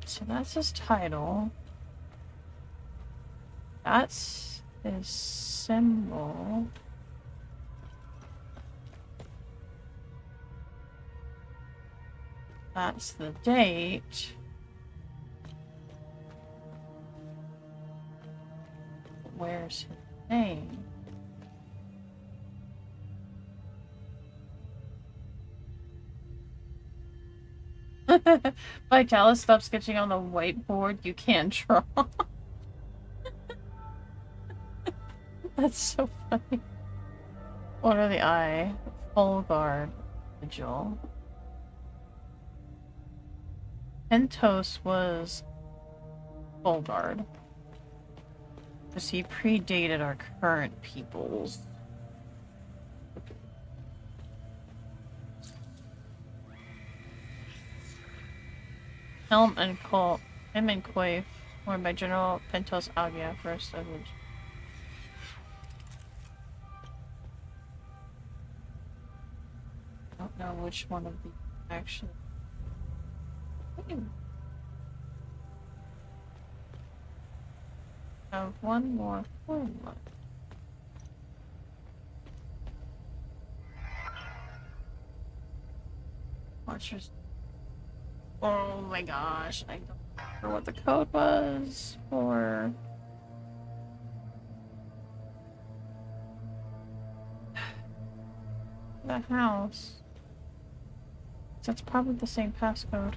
So that's his title. That's his symbol. That's the date. Where's his name? Vitalis, stop sketching on the whiteboard. You can't draw. That's so funny. What are the eye? Full guard. Vigil. Pentos was full guard. Because he predated our current peoples. Helm and Coif, worn by General Pentos Agya, first of which. I don't know which one of these actually. I have one more coin left. Watchers. Oh my gosh, I don't remember what the code was for the house. That's probably the same passcode.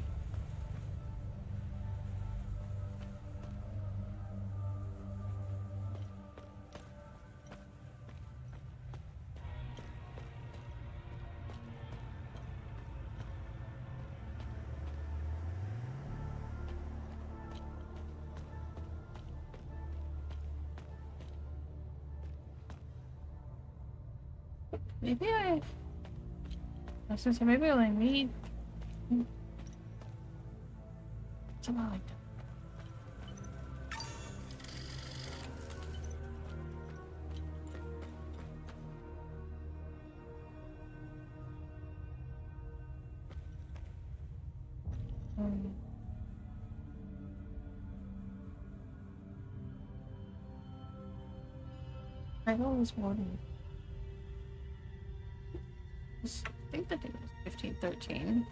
Maybe I was gonna say, maybe I only need something like that. I always wanted. I think the date was 1513.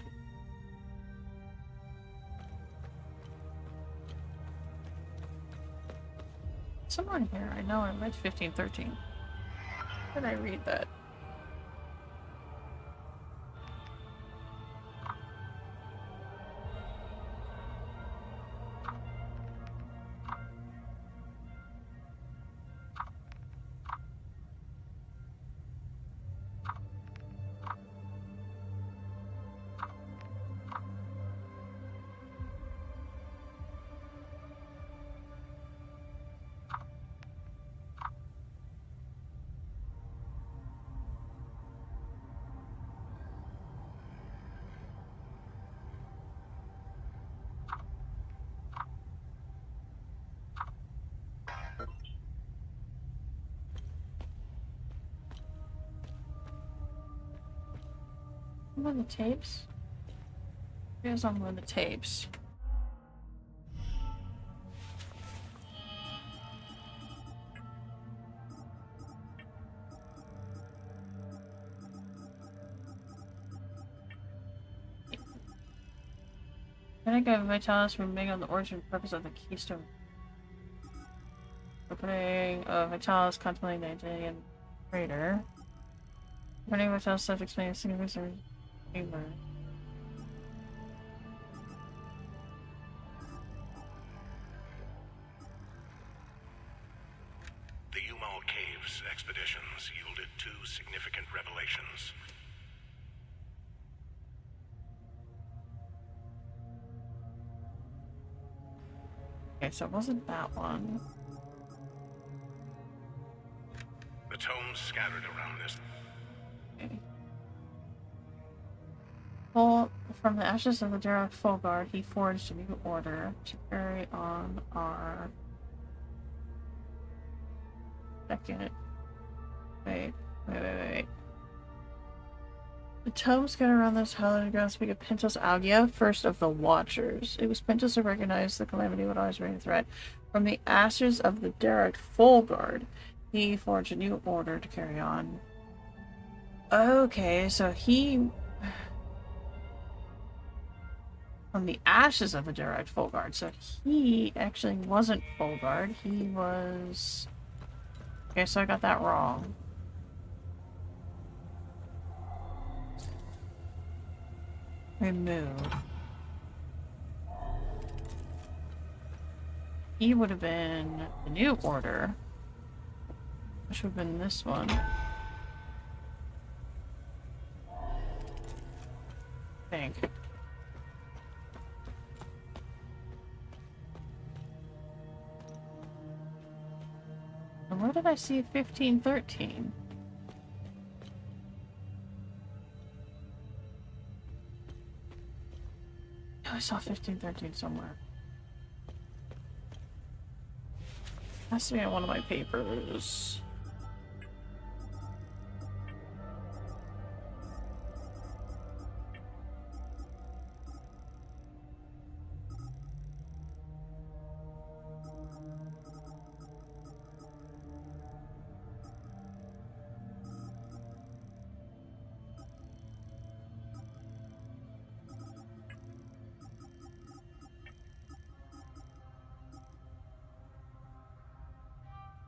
Somewhere in here, I know I read 1513. How did I read that? One of the tapes? Here's on one of the tapes. Seneca Vitalis remain on the origin and purpose of the Keystone. Opening of Vitalis contemplating the Italian crater. Opening of Vitalis self-explaining the significance of humor. The Umal Caves expeditions yielded 2 significant revelations. Okay, so it wasn't that one. The tomes scattered around this. Okay. Well, from the ashes of the Derek Fulgard, he forged a new order to carry on our second. Wait. The tomes scattered around this hallowed ground speak of Pentos Algia, first of the Watchers. It was Pentos who recognized the calamity would always bring a threat. From the ashes of the Derek Fulgard, he forged a new order to carry on. Okay, so he... From the ashes of the Derek Fulgard, so he actually wasn't Fulgard, he was... Okay, so I got that wrong. Remove. He would have been the new order, which would have been this one. I think. And where did I see 1513? I saw 1513 somewhere. Has to be in one of my papers.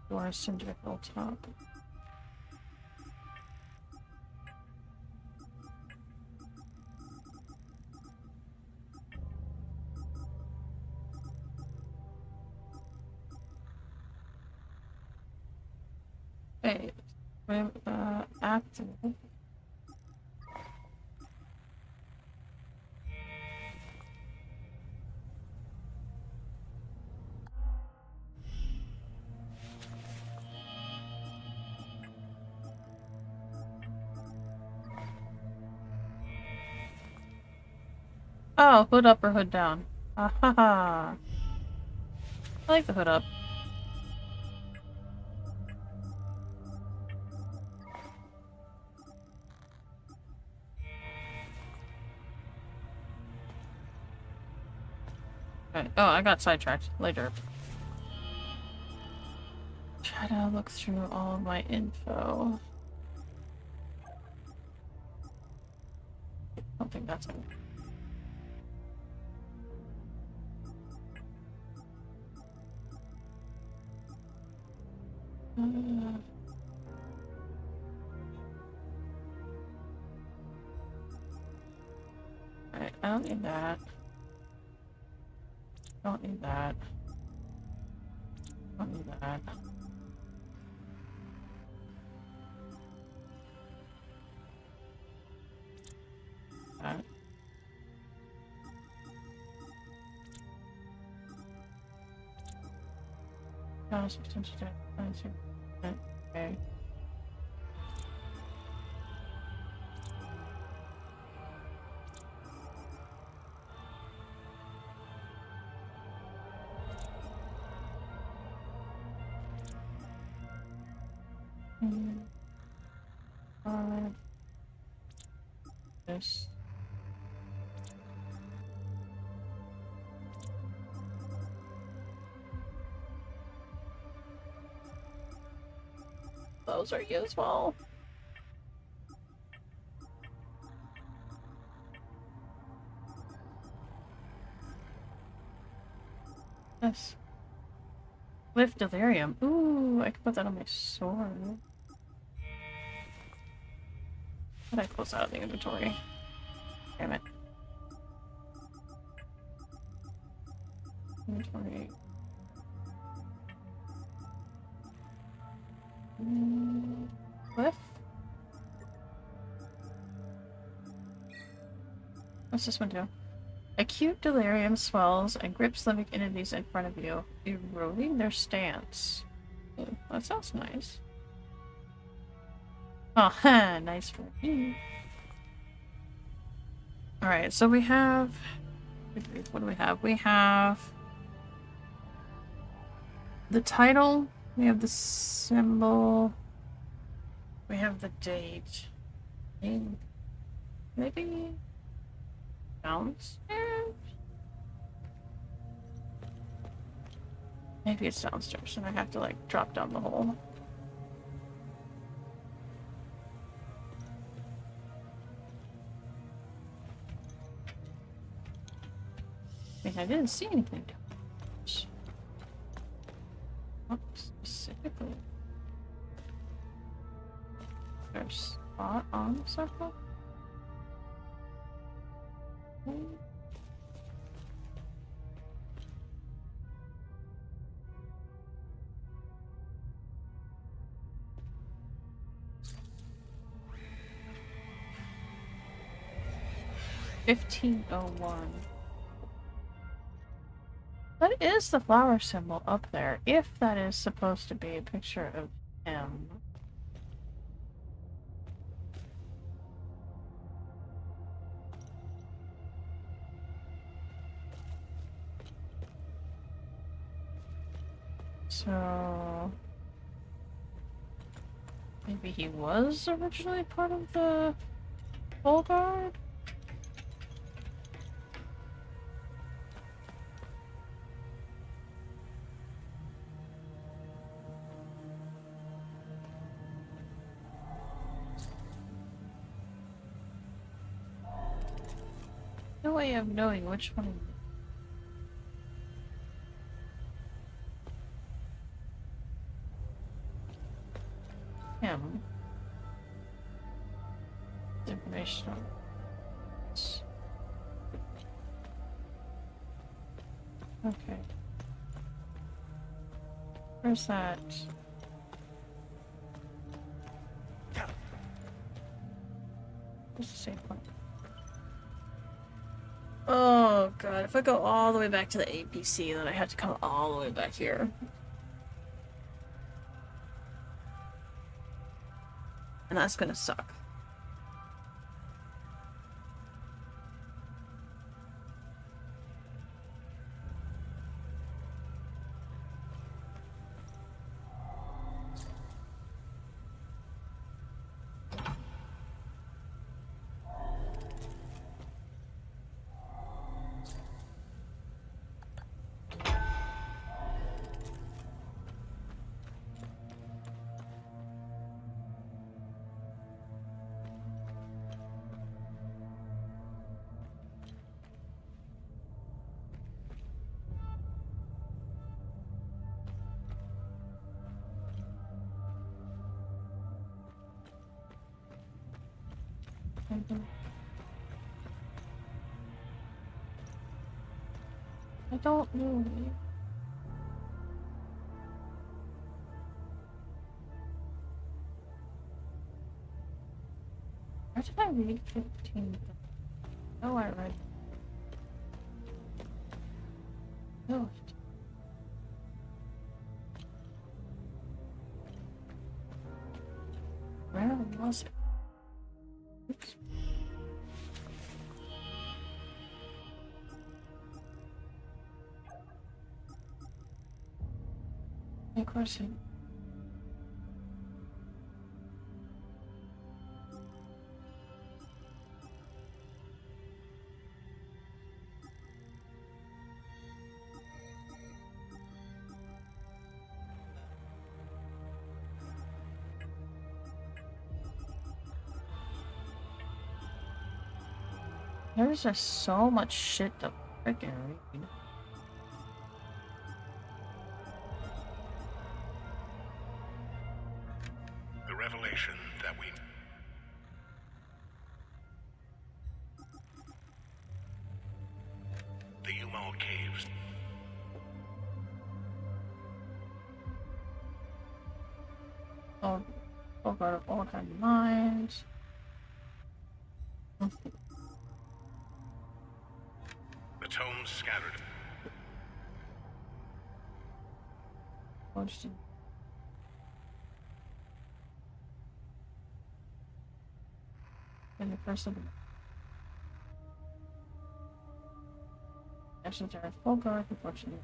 Or Cinder Hilltop. Hey, active. Oh, hood up or hood down. Ah ha ha. I like the hood up. Okay. Oh, I got sidetracked later. Try to look through all of my info. I don't think that's it. Alright, I don't need that. Don't need that. Don't need that. That. Potential to okay. This. Those are useful. Yes. Lift delirium. Ooh, I can put that on my sword. How did I close out of the inventory? Damn it. Inventory. Cliff? What's this one do? Acute delirium swells and grips living entities in front of you, eroding their stance. Ooh, that sounds nice. Oh, nice for me. Alright, so we have... What do we have? We have... the title. We have the symbol. We have the date. Maybe... downstairs? Maybe it's downstairs and I have to like drop down the hole. I mean, I didn't see anything downstairs. Not specifically. There's a spot on the circle? $15.01. What is the flower symbol up there? If that is supposed to be a picture of him. So maybe he was originally part of the Full Guard? No way of knowing which one. Him. Information on this. Okay. Where's that? Where's the save point? Oh god, if I go all the way back to the APC, then I have to come all the way back here. And that's gonna suck. I don't know. Where did I read 15? Oh, I read. Oh. Where was it? Oops. Of course it. There's just so much shit to freaking read. The revelation that we... The Umal Caves. Oh, God of all kinds of minds. The tomes scattered. Interesting. In the first of the actions are full guard, unfortunately.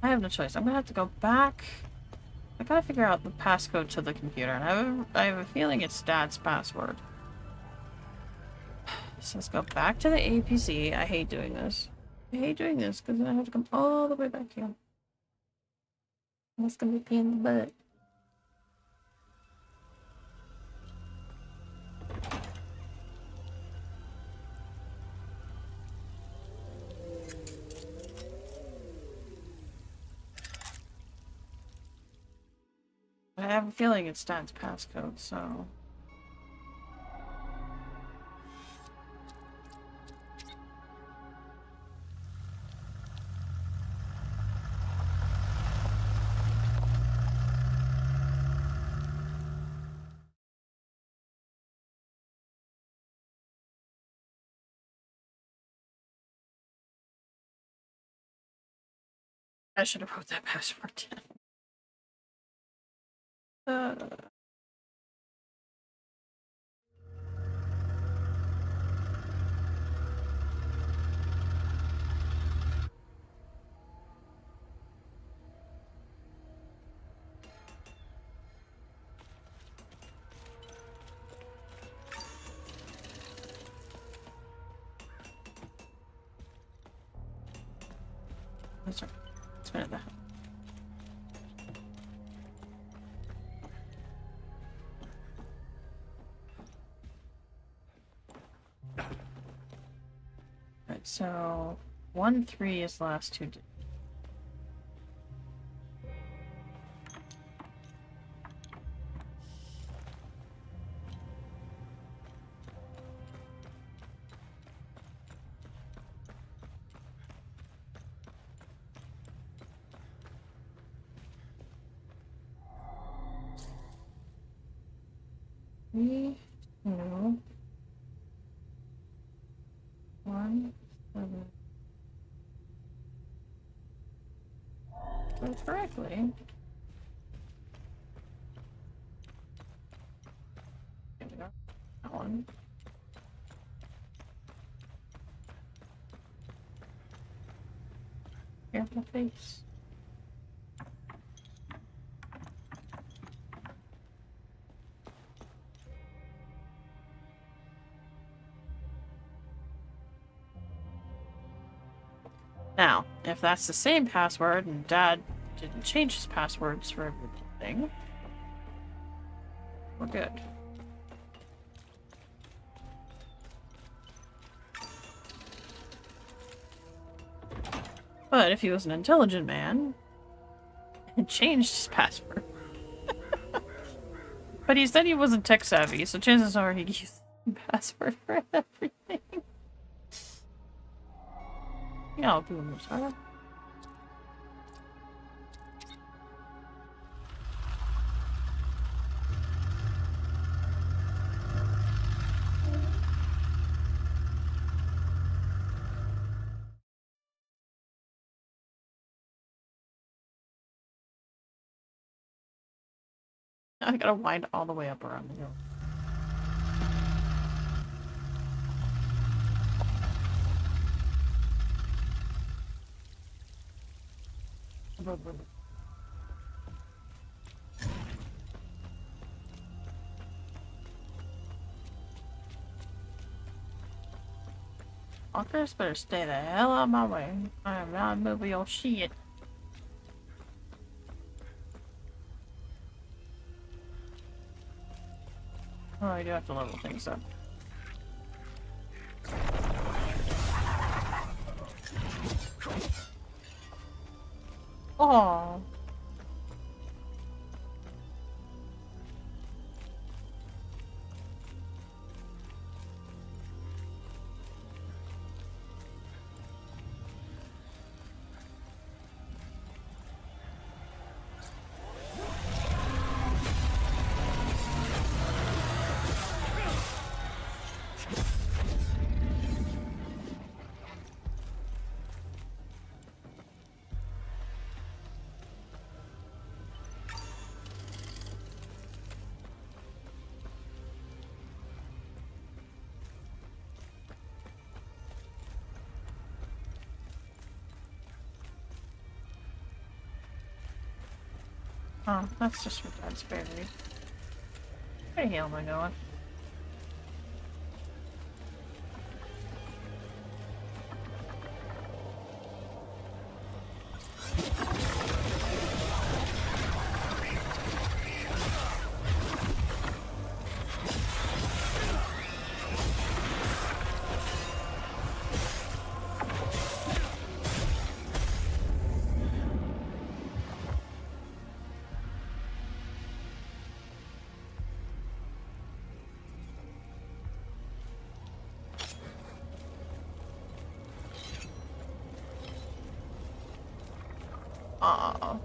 I have no choice. I'm gonna have to go back. I gotta figure out the passcode to the computer, and I have a feeling it's Dad's password. So let's go back to the APC. I hate doing this. I hate doing this because then I have to come all the way back here. That's gonna be a pain in the butt. I have a feeling it's Dad's passcode, so... I should have wrote that password down. That's right. Let's minute that. Right, so 1-3 is the last two. Three, 2, 1, 7. Go correctly. There we go. That one. Here's my face. Now, if that's the same password and Dad didn't change his passwords for everything, we're good. But if he was an intelligent man and changed his password. But he said he wasn't tech savvy, so chances are he used the password for everything. Yeah, I'll do him sorry. I gotta wind all the way up around the hill. Walkers better stay the hell out of my way. I am not moving your shit. Oh, I do have to level things up. Oh. Oh, that's just where Dad's buried. Where the hell am I going? Aww.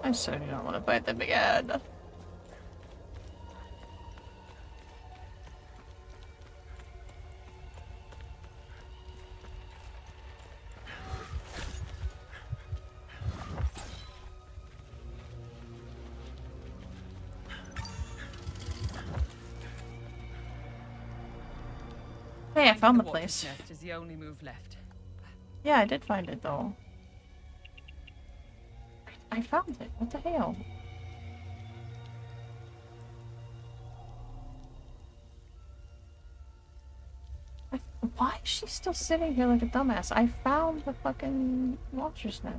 I certainly don't want to fight them again. Hey, I found the place. Nest is the only move left. Yeah, I did find it though. I found it. What the hell? Why is she still sitting here like a dumbass? I found the fucking Watcher's Nest.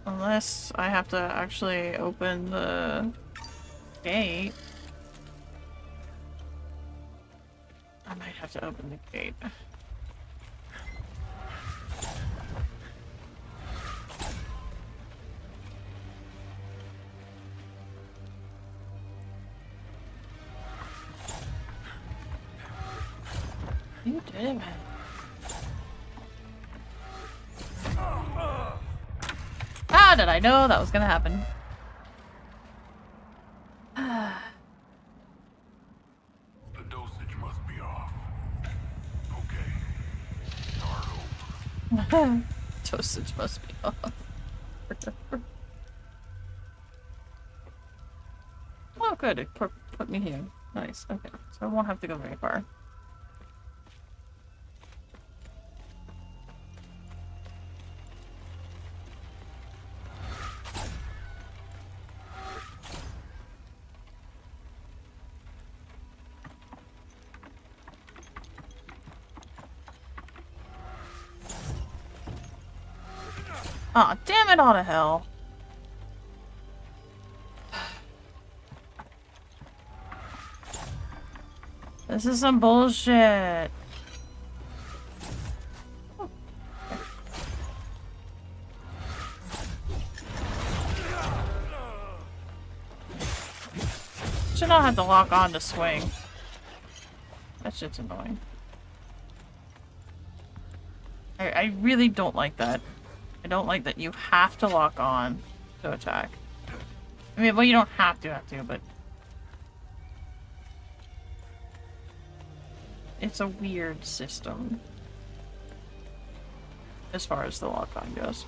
Unless I have to actually open the gate. I might have to open the gate. You did it, man. How did I know that was gonna happen? The dosage must be off. Okay. Start over. Dosage must be off. Oh, good. It put me here. Nice. Okay. So I won't have to go very far. Aw, damn it all to hell. This is some bullshit. Should not have to lock on to swing. That shit's annoying. I really don't like that. I don't like that you have to lock on to attack. I mean, well, you don't have to, but... It's a weird system. As far as the lock on goes.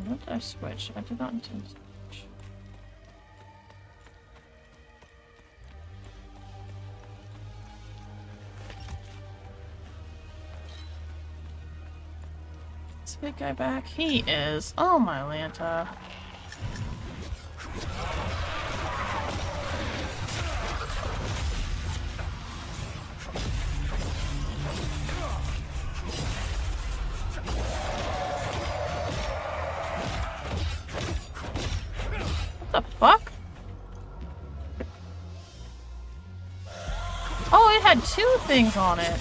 What did I switch? I did not intend to switch. Is the big guy back? He is. Oh my Lanta. What the fuck? Oh, it had two things on it.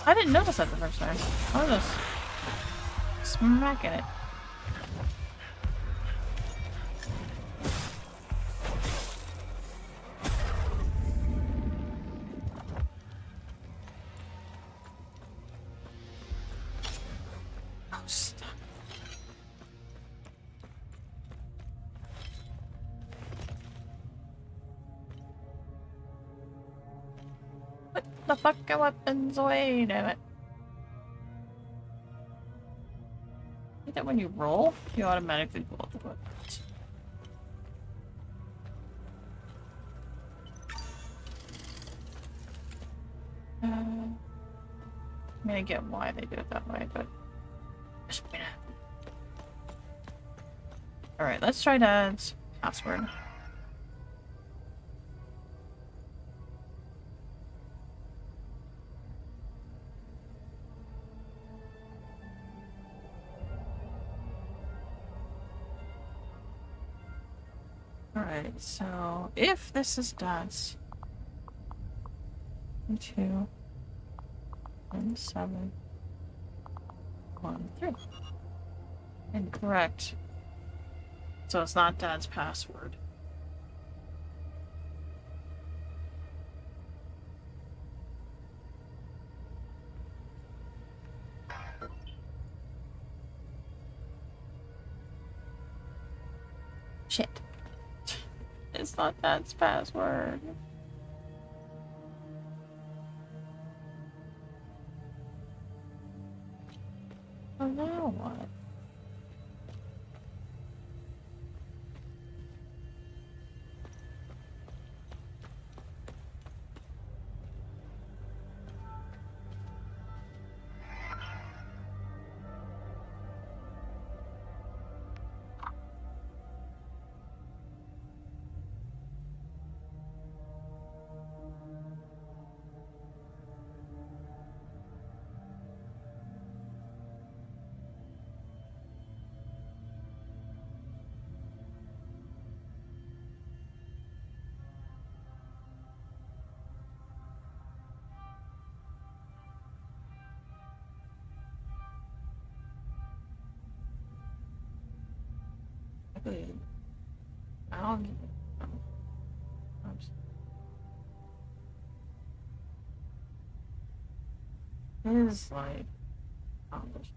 I didn't notice that the first time. I was just smacking it. Oh, stop. What the fuck are weapons away? Damn it. I think that when you roll, you automatically pull out the weapons. I mean, I get why they do it that way, but... Alright, let's try Dad's password. Alright, so if this is Dad's 2 1 7 1 3. Incorrect. So it's not Dad's password. Shit. It's not Dad's password. Oh, now what? I'll give it. Is like accomplished.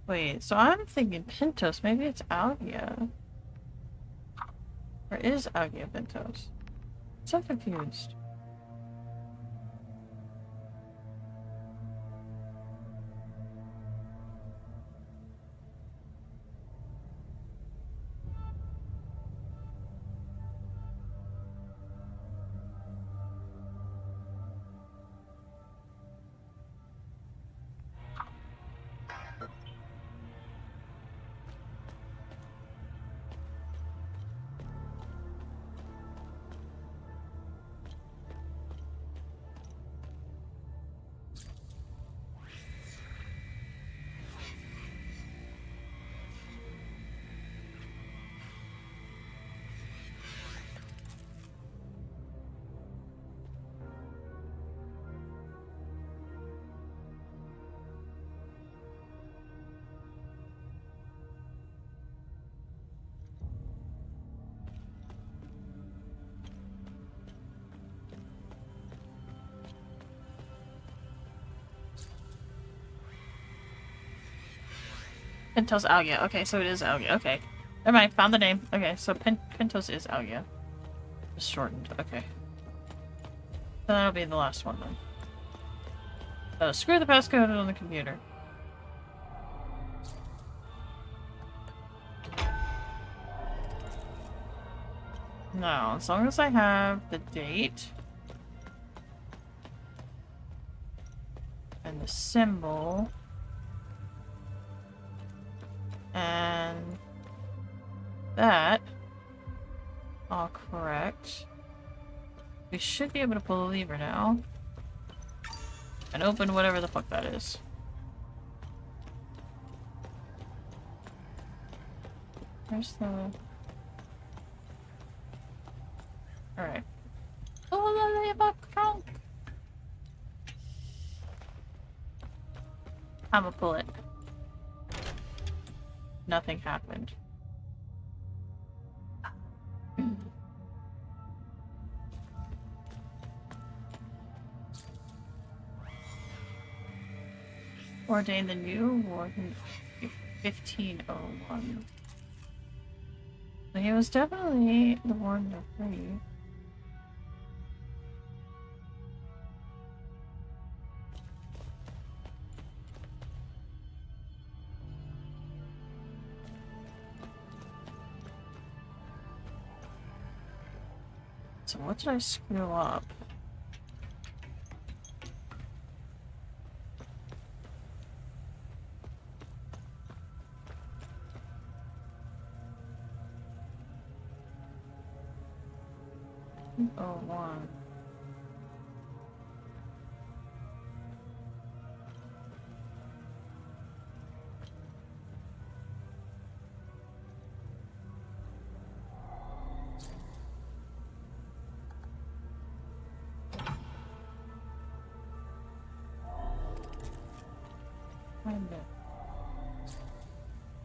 Wait, so I'm thinking Pentos. Maybe it's Algia. Or is Algia Pentos? I'm so confused. Pentos Algia. Okay, so it is Algia. Okay. Never mind, found the name. Okay, so Pentos is Algia. Just shortened. Okay. So that'll be the last one then. Screw the passcode on the computer. Now, as long as I have the date and the symbol and that all correct, we should be able to pull the lever now and open whatever the fuck that is. Where's the... Alright. Pull the lever, Kronk! I'ma pull it. Nothing happened. Ordain the new warden 1501. So he was definitely the warden of Free. So what did I screw up? Oh, one.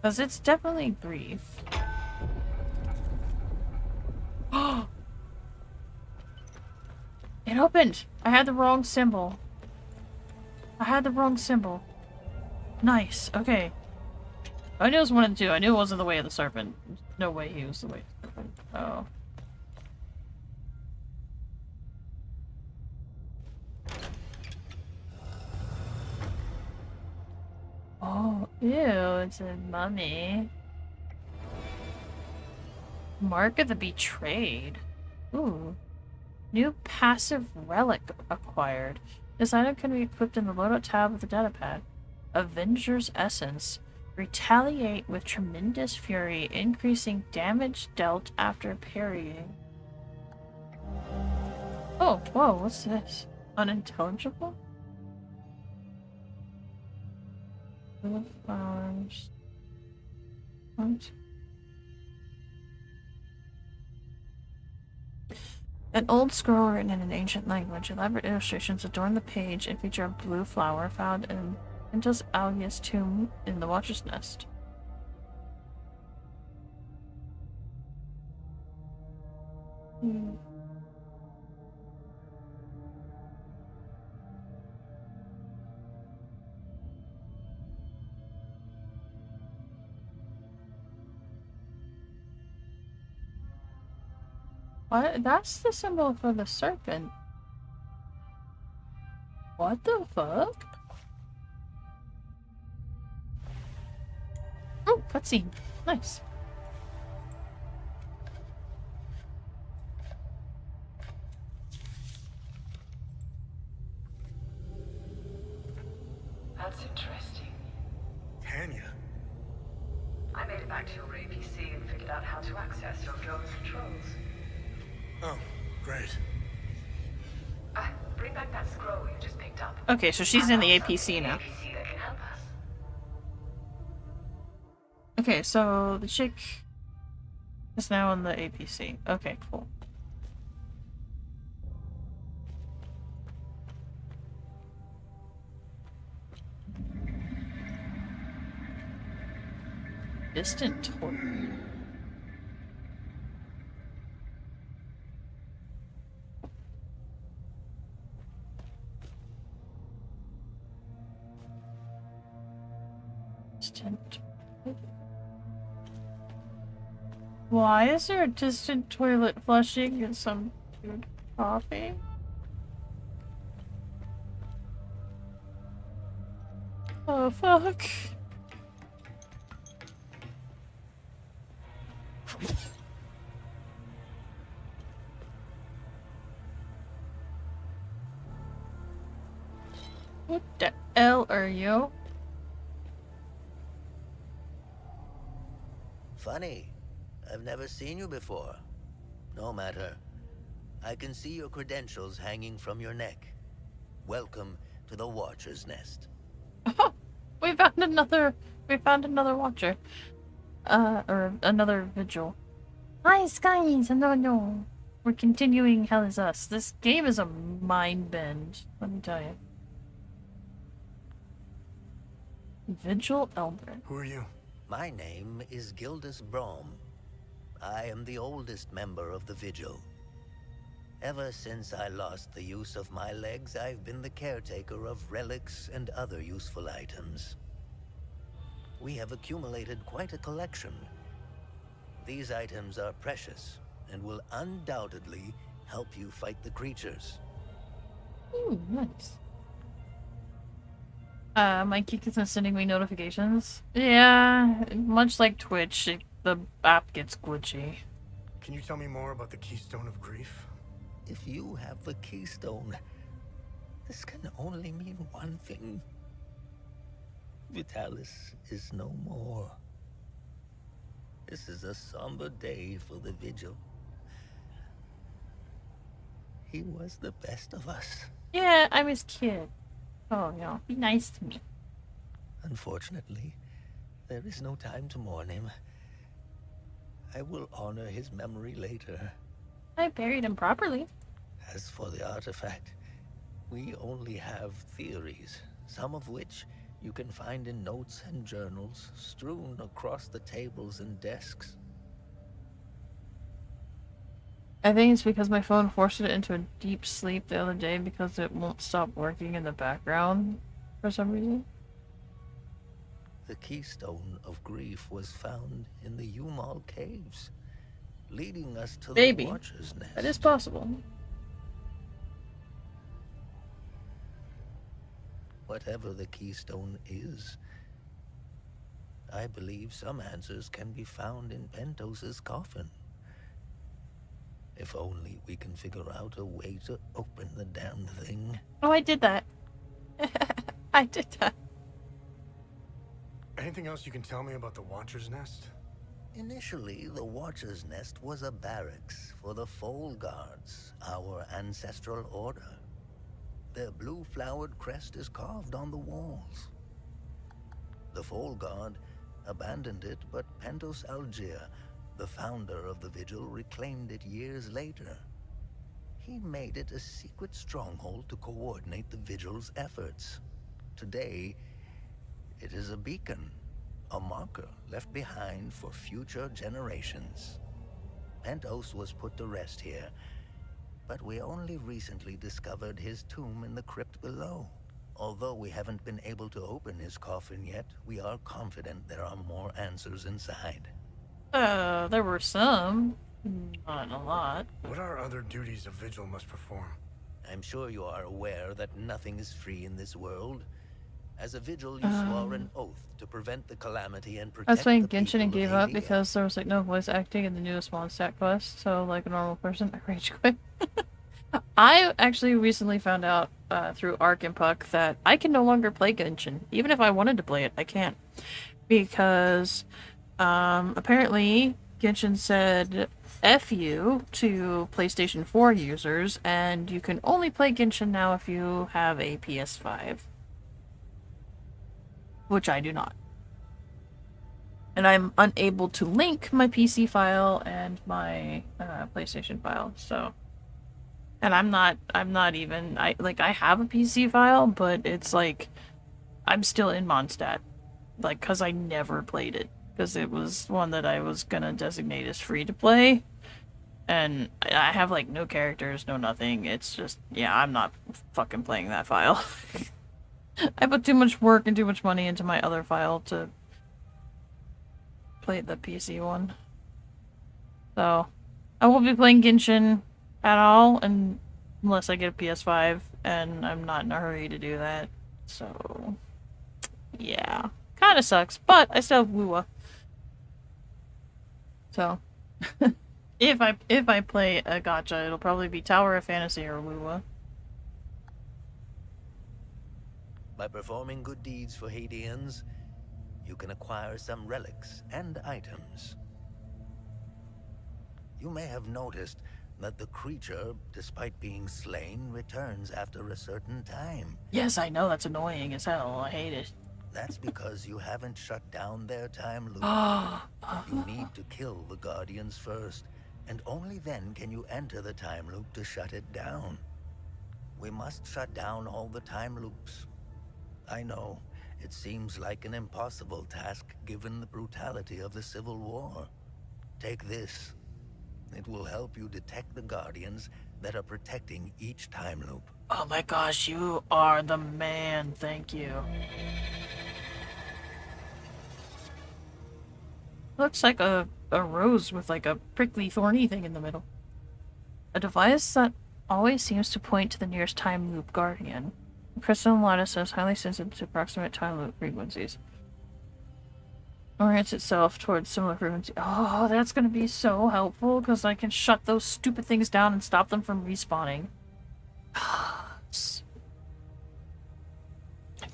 Because it's definitely brief. Oh! It opened! I had the wrong symbol. I had the wrong symbol. Nice. Okay. I knew it was one of the two. I knew it wasn't the way of the serpent. No way he was the way of the serpent. Oh. Oh, ew, it's a mummy. Mark of the Betrayed. Ooh. New passive relic acquired. This item can be equipped in the loadout tab of the datapad. Avenger's Essence. Retaliate with tremendous fury, increasing damage dealt after parrying. Oh, whoa, what's this? Unintelligible? The flowers. What? An old scroll written in an ancient language. Elaborate illustrations adorn the page and feature a blue flower found in Pentos Algia's tomb in the Watcher's Nest. What? That's the symbol for the serpent. What the fuck? Oh, cutscene. Nice. That's interesting. Tanya? I made it back to your APC and figured out how to access your drone's controls. Oh, great. Bring back that scroll you just picked up. Okay, so she's in the APC now. APC that can help us. Okay, so the chick is now in the APC. Okay, cool. Distant torque. Distant Why is there a distant toilet flushing and some dude coughing? Oh, fuck. What the hell are you? Funny. I've never seen you before. No matter. I can see your credentials hanging from your neck. Welcome to the Watcher's Nest. We found another watcher. Or another vigil. Hi, Skies! No. We're continuing Hell Is Us. This game is a mind bend, let me tell you. Vigil Elder. Who are you? My name is Gildas Brom. I am the oldest member of the Vigil. Ever since I lost the use of my legs, I've been the caretaker of relics and other useful items. We have accumulated quite a collection. These items are precious and will undoubtedly help you fight the creatures. Ooh, nice. Mikey isn't sending me notifications. Yeah, much like Twitch, the app gets glitchy. Can you tell me more about the Keystone of Grief? If you have the Keystone, this can only mean one thing. Vitalis is no more. This is a somber day for the Vigil. He was the best of us. Yeah, I'm his kid. Oh, yeah. Be nice to me. Unfortunately, there is no time to mourn him. I will honor his memory later. I buried him properly. As for the artifact, we only have theories, some of which you can find in notes and journals strewn across the tables and desks. I think it's because my phone forced it into a deep sleep the other day because it won't stop working in the background for some reason. The Keystone of Grief was found in the Umal Caves, leading us to the Watcher's Nest. That is possible. Whatever the Keystone is, I believe some answers can be found in Pentos's coffin. If only we can figure out a way to open the damn thing. Oh, I did that. I did that. Anything else you can tell me about the Watcher's Nest? Initially, the Watcher's Nest was a barracks for the Foal Guards, our ancestral order. Their blue-flowered crest is carved on the walls. The Foal Guard abandoned it, but Pentos Algier, the founder of the Vigil, reclaimed it years later. He made it a secret stronghold to coordinate the Vigil's efforts. Today, it is a beacon, a marker left behind for future generations. Pentos was put to rest here, but we only recently discovered his tomb in the crypt below. Although we haven't been able to open his coffin yet, we are confident there are more answers inside. There were some. Not a lot. What are other duties a Vigil must perform? I'm sure you are aware that nothing is free in this world. As a Vigil, you swore an oath to prevent the calamity and protect I was playing the Genshin and people gave of up Halia. because there was like no voice acting in the newest Mondstadt quest, so like a normal person, I rage quit. I actually recently found out through Ark and Puck that I can no longer play Genshin. Even if I wanted to play it, I can't. Because apparently Genshin said F you to PlayStation 4 users, and you can only play Genshin now if you have a PS5. Which I do not. And I'm unable to link my PC file and my PlayStation file, so... And I'm not even... I have a PC file, but it's like... I'm still in Mondstadt. Like, because I never played it. Because it was one that I was gonna designate as free to play. And I have, like, no characters, no nothing. It's just... Yeah, I'm not fucking playing that file. I put too much work and too much money into my other file to played the PC one. So, I won't be playing Genshin at all unless I get a PS5, and I'm not in a hurry to do that. So, yeah. Kinda sucks, but I still have Wuwa. So, if I play a gacha, it'll probably be Tower of Fantasy or Wuwa. By performing good deeds for Hadeans, you can acquire some relics and items. You may have noticed that the creature, despite being slain, returns after a certain time. Yes, I know, that's annoying as hell. I hate it. That's because you haven't shut down their time loop. You need to kill the Guardians first, and only then can you enter the time loop to shut it down. We must shut down all the time loops. I know, it seems like an impossible task given the brutality of the Civil War. Take this. It will help you detect the Guardians that are protecting each time loop. Oh my gosh, you are the man. Thank you. Looks like a rose with like a prickly thorny thing in the middle. A device that always seems to point to the nearest time loop guardian. The crystal lattice is highly sensitive to approximate time loop frequencies. Orients itself towards similar frequency. Oh, that's gonna be so helpful because I can shut those stupid things down and stop them from respawning.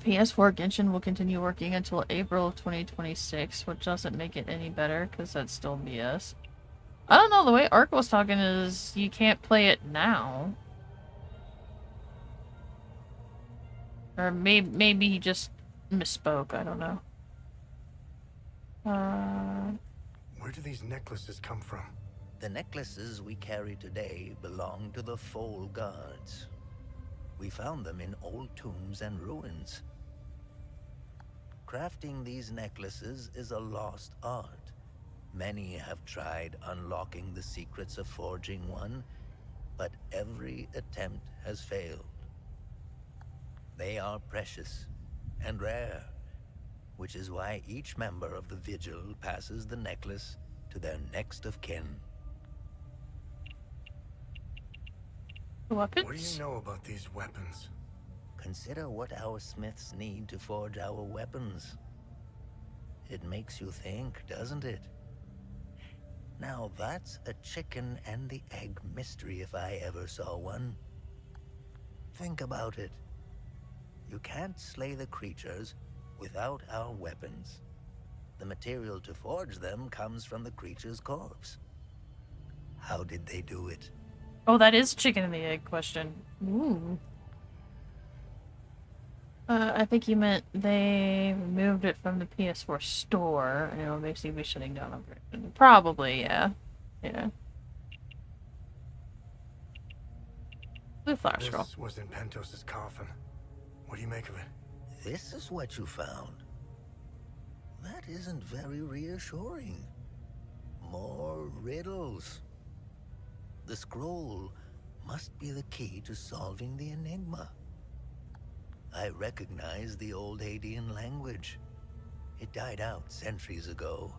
PS4 Genshin will continue working until April of 2026, which doesn't make it any better because that's still BS. I don't know, the way Ark was talking is you can't play it now. Or maybe he just misspoke, I don't know. Where do these necklaces come from? The necklaces we carry today belong to the Foal Guards. We found them in old tombs and ruins. Crafting these necklaces is a lost art. Many have tried unlocking the secrets of forging one, but every attempt has failed. They are precious and rare, which is why each member of the Vigil passes the necklace to their next of kin. Weapons? What do you know about these weapons? Consider what our smiths need to forge our weapons. It makes you think, doesn't it? Now that's a chicken and the egg mystery if I ever saw one. Think about it. You can't slay the creatures without our weapons. The material to forge them comes from the creature's corpse. How did they do it? Oh, that is chicken and the egg question. Ooh. I think you meant they removed it from the PS4 store, and it'll basically be shutting down operation. Probably, yeah. Yeah. Blue flower scroll. This was in Pentos' coffin. What do you make of it? This is what you found. That isn't very reassuring. More riddles. The scroll must be the key to solving the enigma. I recognize the old Hadean language. It died out centuries ago.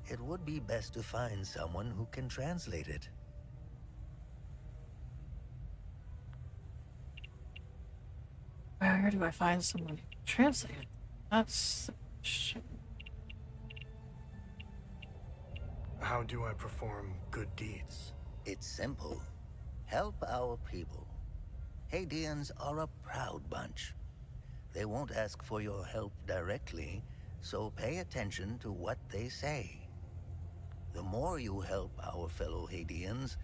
It would be best to find someone who can translate it. Where do I find someone who can translate it? That's... shit. How do I perform good deeds? It's simple. Help our people. Hadeans are a proud bunch. They won't ask for your help directly, so pay attention to what they say. The more you help our fellow Hadeans,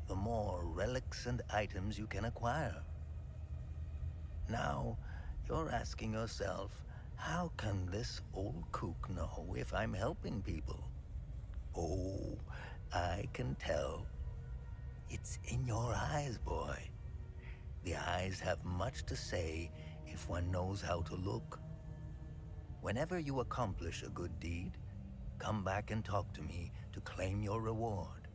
the more relics and items you can acquire. Now, you're asking yourself, how can this old kook know if I'm helping people? Oh, I can tell. It's in your eyes, boy. The eyes have much to say if one knows how to look. Whenever you accomplish a good deed, come back and talk to me to claim your reward.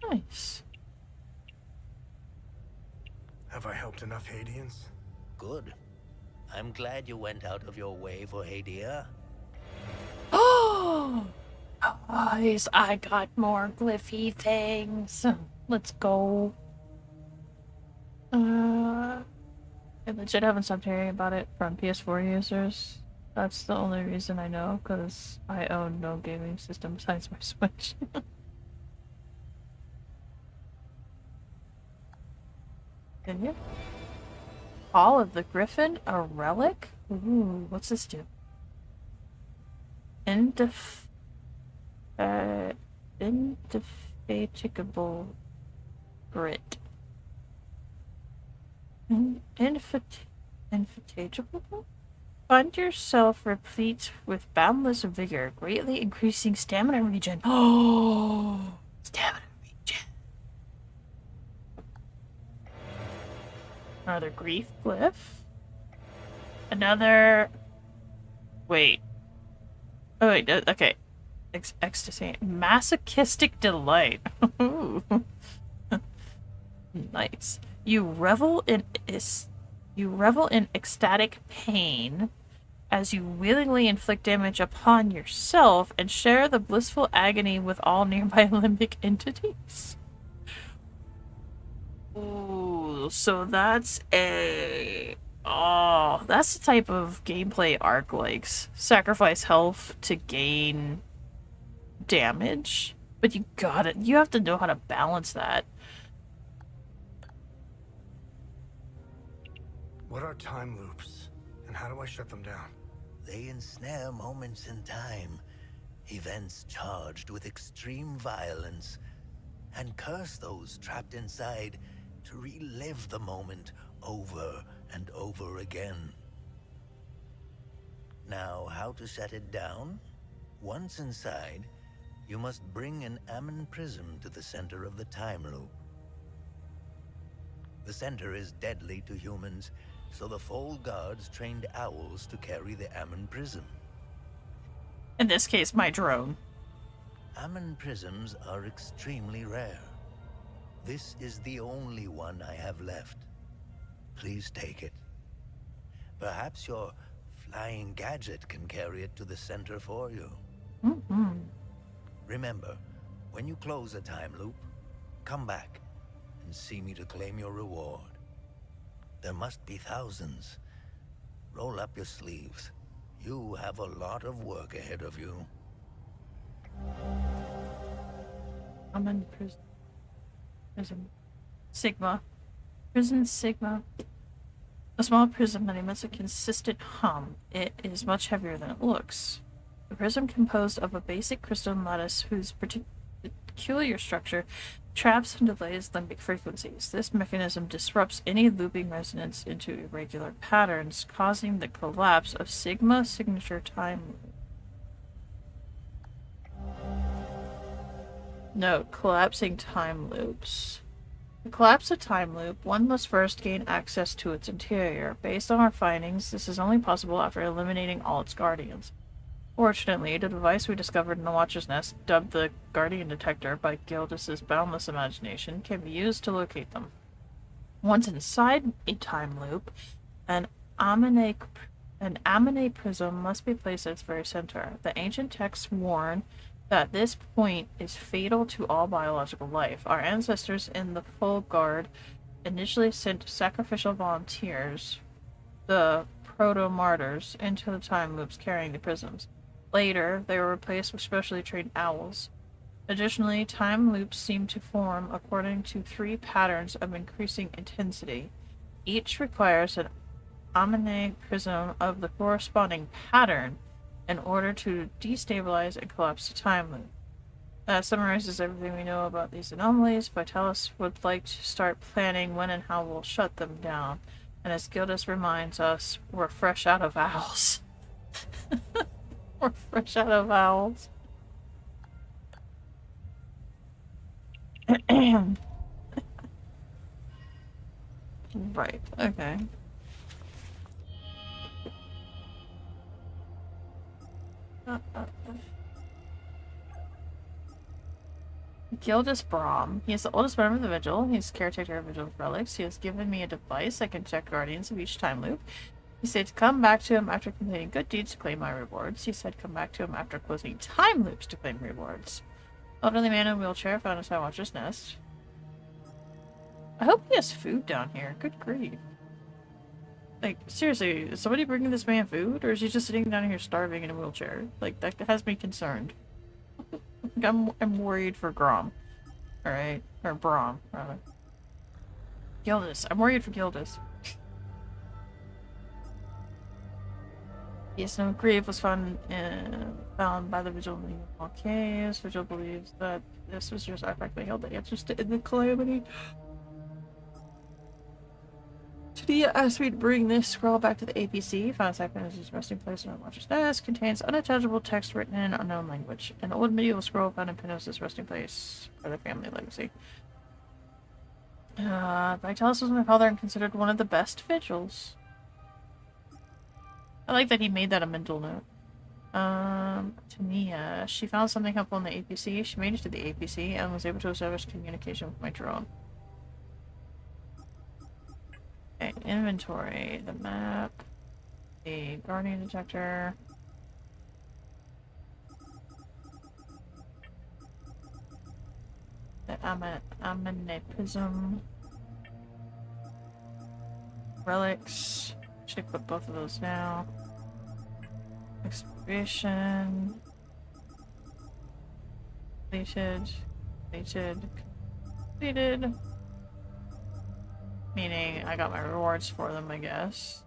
Nice. Have I helped enough Hadeans? Good. I'm glad you went out of your way for Hadia. Oh, guys, I got more glyphy things. Let's go. I legit haven't stopped hearing about it from PS4 users. That's the only reason I know, because I own no gaming system besides my Switch. Continue. Hall of the Griffin, a relic? Ooh, what's this do? Indefatigable grit. Indefatigable? Find yourself replete with boundless vigor, greatly increasing stamina regen. Oh, stamina regen. Another grief glyph. Another. Wait. Oh wait. Okay. Ecstasy. Masochistic delight. Nice. You revel in ecstatic pain as you willingly inflict damage upon yourself and share the blissful agony with all nearby limbic entities. Ooh, so that's that's the type of gameplay arc likes. Sacrifice health to gain damage, but you have to know how to balance that. What are time loops, and how do I shut them down? They ensnare moments in time, events charged with extreme violence, and curse those trapped inside to relive the moment over and over again. Now, how to shut it down? Once inside, you must bring an Ammon prism to the center of the time loop. The center is deadly to humans, so the Fold Guards trained owls to carry the Ammon prism. In this case, my drone. Ammon prisms are extremely rare. This is the only one I have left. Please take it. Perhaps your flying gadget can carry it to the center for you. Mm-hmm. Remember, when you close a time loop, come back and see me to claim your reward. There must be thousands. Roll up your sleeves. You have a lot of work ahead of you. I'm in prison. Sigma. Prison Sigma. A small prism that emits a consistent hum. It is much heavier than it looks. The prism composed of a basic crystalline lattice whose peculiar structure traps and delays limbic frequencies. This mechanism disrupts any looping resonance into irregular patterns, causing the collapse of Sigma signature time loop. Note, collapsing time loops. To collapse a time loop, one must first gain access to its interior. Based on our findings, this is only possible after eliminating all its guardians. Fortunately, the device we discovered in the Watcher's Nest, dubbed the Guardian Detector by Gildas's boundless imagination, can be used to locate them. Once inside a time loop, an Amane prism must be placed at its very center. The ancient texts warn that this point is fatal to all biological life. Our ancestors in the Fold Guard initially sent sacrificial volunteers, the proto-martyrs, into the time loops carrying the prisms. Later, they were replaced with specially trained owls. Additionally, time loops seem to form according to 3 patterns of increasing intensity. Each requires an Amane prism of the corresponding pattern in order to destabilize and collapse the time loop. That summarizes everything we know about these anomalies. Vitalis would like to start planning when and how we'll shut them down. And as Gildas reminds us, we're fresh out of owls. We're fresh out of owls. Right, okay. Gildas Brahm. He is the oldest member of the Vigil. He's caretaker of Vigil's relics. He has given me a device I can check guardians of each time loop. He said to come back to him after completing good deeds to claim my rewards. He said come back to him after closing time loops to claim rewards. Elderly man in a wheelchair found inside Watcher's Nest. I hope he has food down here. Good grief. Like, seriously, is somebody bringing this man food? Or is he just sitting down here starving in a wheelchair? Like, that has me concerned. I'm worried for Grom. Alright? Or Brom, rather. Gildas. I'm worried for Gildas. Yes, no grave was found by the Vigil in the caves. Vigil believes that this was just artifact that held the answers to the calamity. Tadia asked me to bring this scroll back to the APC. Found Cypher's resting place in Watcher's Nest. Contains unintelligible text written in an unknown language. An old medieval scroll found in Penos' resting place for the family legacy. Vitalis was my father and considered one of the best vigils. I like that he made that a mental note. Tania, she found something helpful in the APC. She made it to the APC and was able to establish communication with my drone. Okay, inventory, the map, the guardian detector. The ammoneprism. Relics. Should equip both of those now. Exploration. Completed. Completed. Meaning I got my rewards for them, I guess.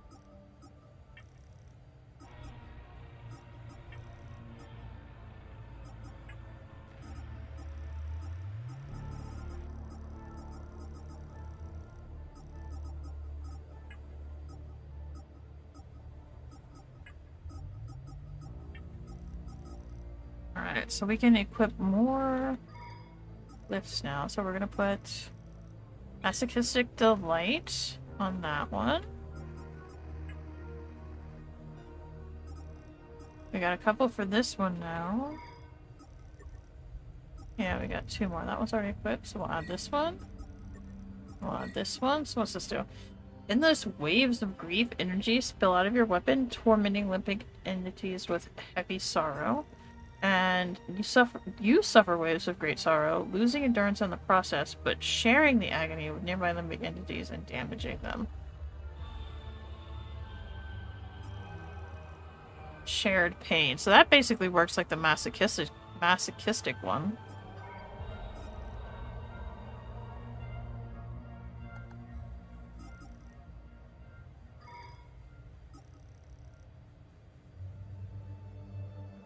Alright, so we can equip more lifts now. So we're gonna put Masochistic Delight on that one. We got a couple for this one now. Yeah, we got 2 more. That one's already equipped, so we'll add this one. We'll add this one. So what's this do? Endless waves of grief energy spill out of your weapon, tormenting limping entities with heavy sorrow. And you suffer waves of great sorrow, losing endurance in the process, but sharing the agony with nearby limbic entities and damaging them. Shared pain. So that basically works like the masochistic one.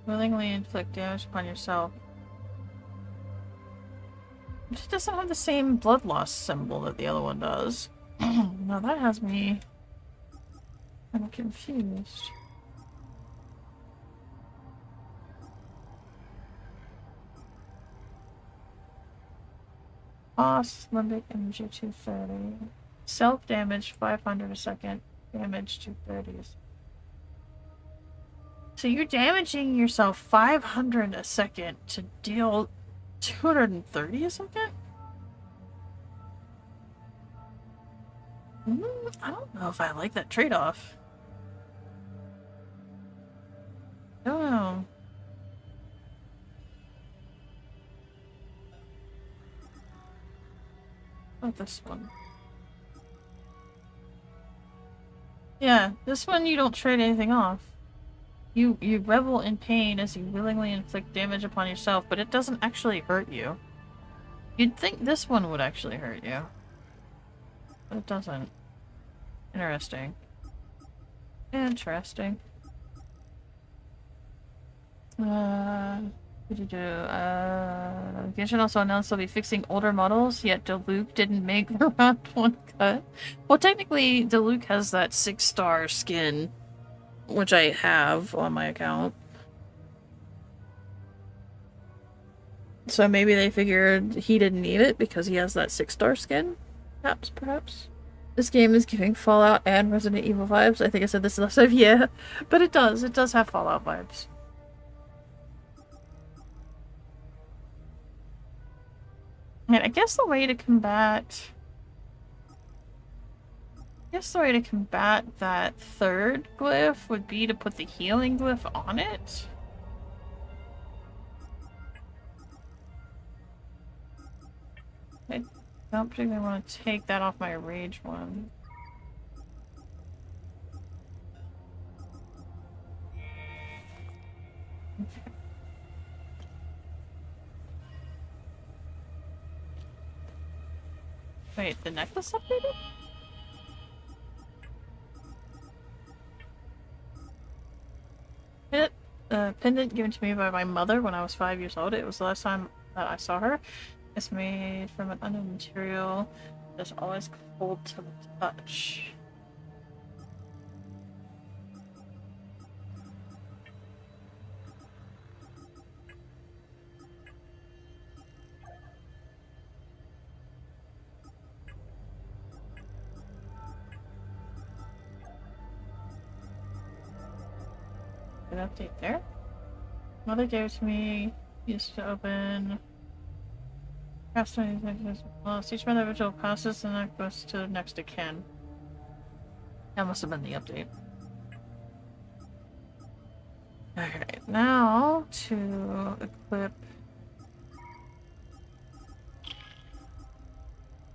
Willingly inflict damage upon yourself. It doesn't have the same blood loss symbol that the other one does. No, that has me... I'm confused. Boss, limbic energy 230. Self-damage 500 a second. Damage 230. So you're damaging yourself 500 a second to deal 230 a second? I don't know if I like that trade-off. I don't know. What about this one? Yeah, this one you don't trade anything off. You revel in pain as you willingly inflict damage upon yourself, but it doesn't actually hurt you. You'd think this one would actually hurt you. But it doesn't. Interesting. Interesting. Genshin also announced they'll be fixing older models, yet Diluc didn't make the round 1 cut. Well, technically, Diluc has that 6-star skin, which I have on my account. So maybe they figured he didn't need it because he has that 6-star skin? Perhaps. This game is giving Fallout and Resident Evil vibes. I think I said this last time, yeah. But it does. It does have Fallout vibes. And I guess the way to combat guess the way to combat that third glyph would be to put the healing glyph on it. I don't particularly want to take that off my rage one. Okay. Wait, the necklace updated? Pendant given to me by my mother when I was 5 years old. It was the last time that I saw her. It's made from an unknown material that's always cold to the touch. An update there. Mother gave it to me. Used to open. Cast on these necklaces. Well, each mother individual passes the necklace to the next of kin. That must have been the update. Okay, now to equip.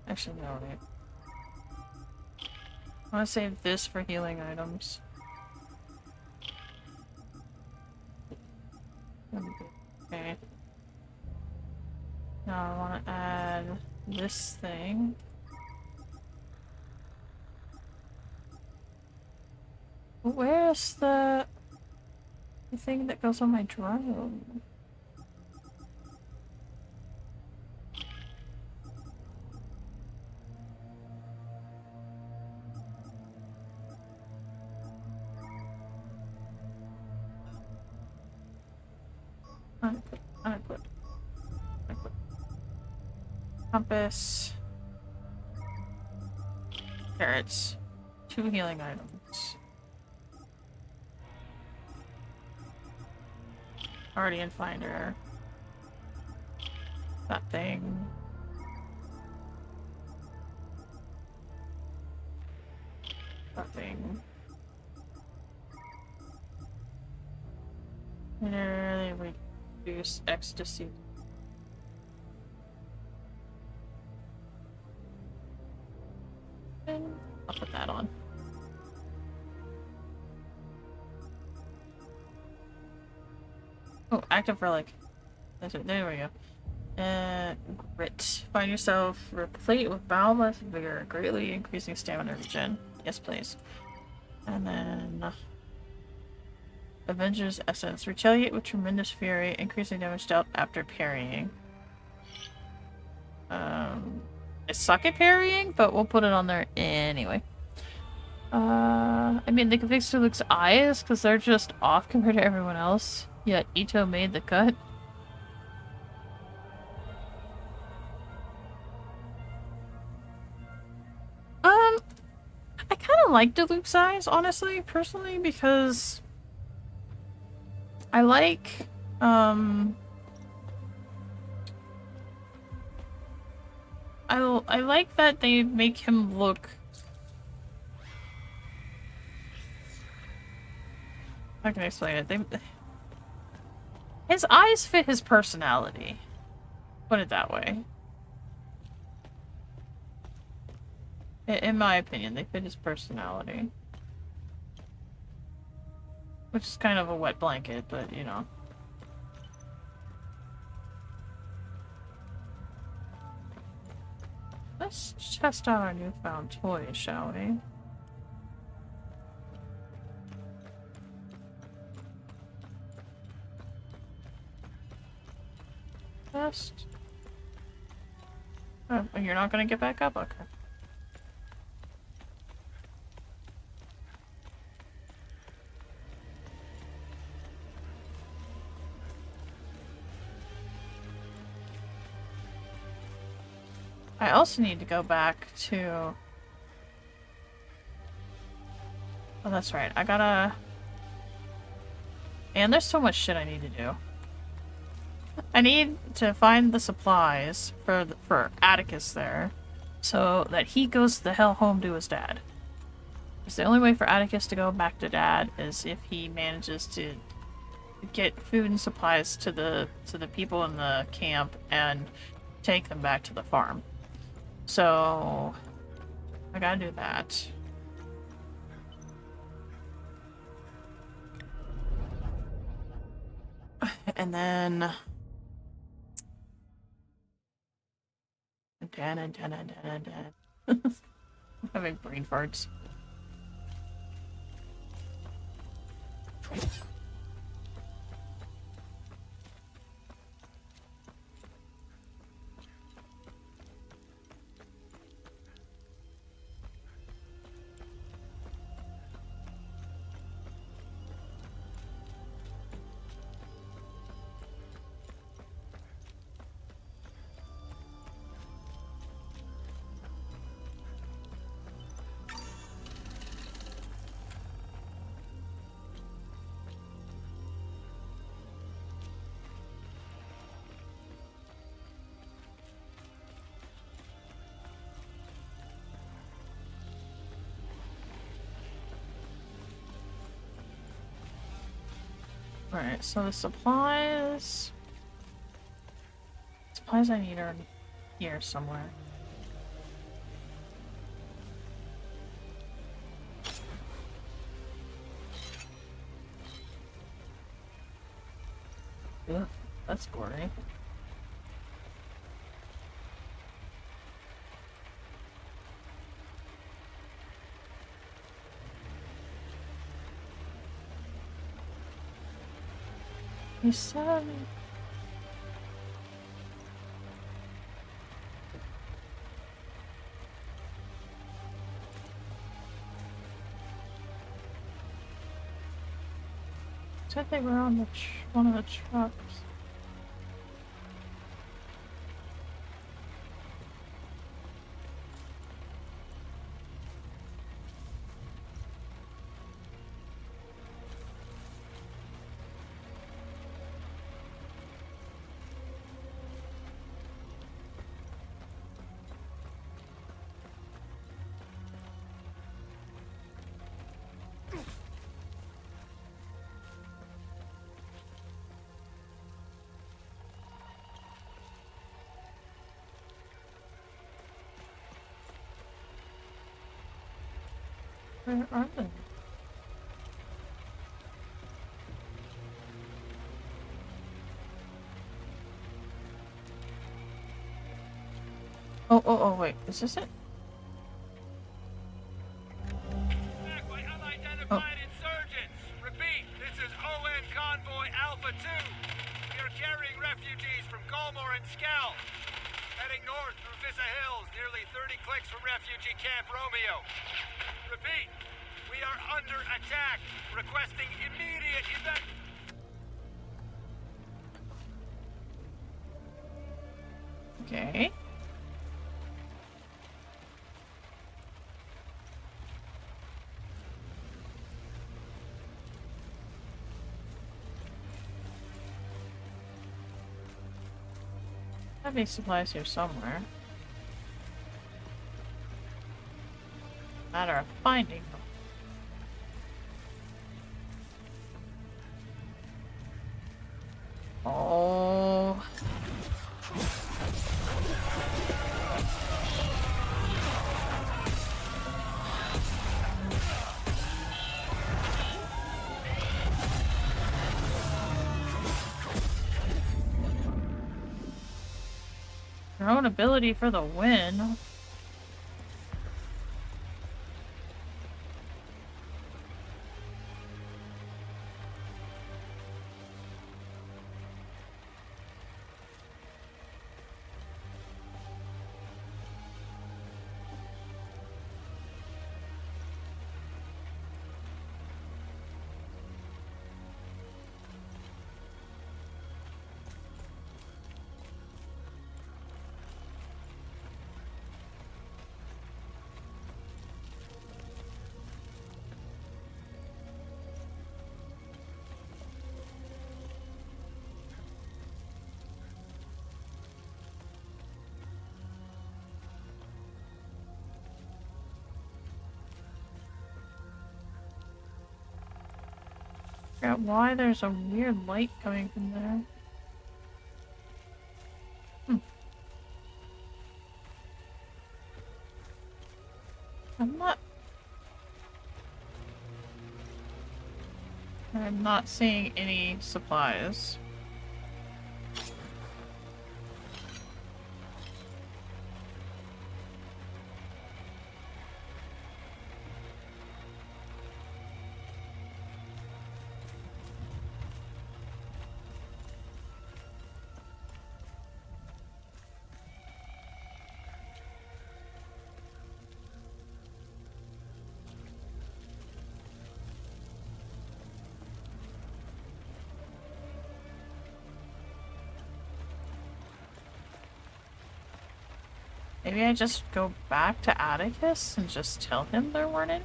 Actually, no, wait. I want to save this for healing items. Okay. Now I want to add this thing. Where's the thing that goes on my drone? Unequip. Compass. Carrots. 2 healing items. Guardian Finder. That thing. That thing. Literally reduce ecstasy. And I'll put that on. Oh, active relic. That's it. There we go. Grit. Find yourself replete with boundless vigor, greatly increasing stamina regen. Yes, please. And then Avenger's Essence. Retaliate with tremendous fury, increasing damage dealt after parrying. I suck at parrying, but we'll put it on there anyway. I mean, they can fix Luke's eyes because they're just off compared to everyone else. Yet Ito made the cut. I kind of like Luke's eyes, honestly, personally, because I like, I like that they make him look. How can I explain it? His eyes fit his personality. Put it that way. In my opinion, they fit his personality. Which is kind of a wet blanket, but you know. Let's test out our newfound toy, shall we? Test. Oh, you're not gonna get back up? Okay. I also need to go back to... Oh, that's right. I gotta... Man, there's so much shit I need to do. I need to find the supplies for Atticus there, so that he goes the hell home to his dad. Because the only way for Atticus to go back to Dad is if he manages to get food and supplies to the people in the camp and take them back to the farm. So I gotta do that. And then I'm having brain farts. Alright, so the supplies I need are here somewhere. Ugh, that's gory. He said... said they were on the one of the trucks. Where are they? Oh, wait. Is this it? Back by unidentified insurgents. Repeat, this is ON Convoy Alpha 2. We are carrying refugees from Galmor and Skell. Heading north through Vissa Hills, nearly 30 clicks from refugee camp Romeo. Repeat, we are under attack. Requesting immediate evac... Okay. Have these supplies here somewhere. Matter of finding them. Oh. Your own ability for the win. figure out why there's a weird light coming from there. I'm not seeing any supplies. Maybe I just go back to Atticus and just tell him there weren't any?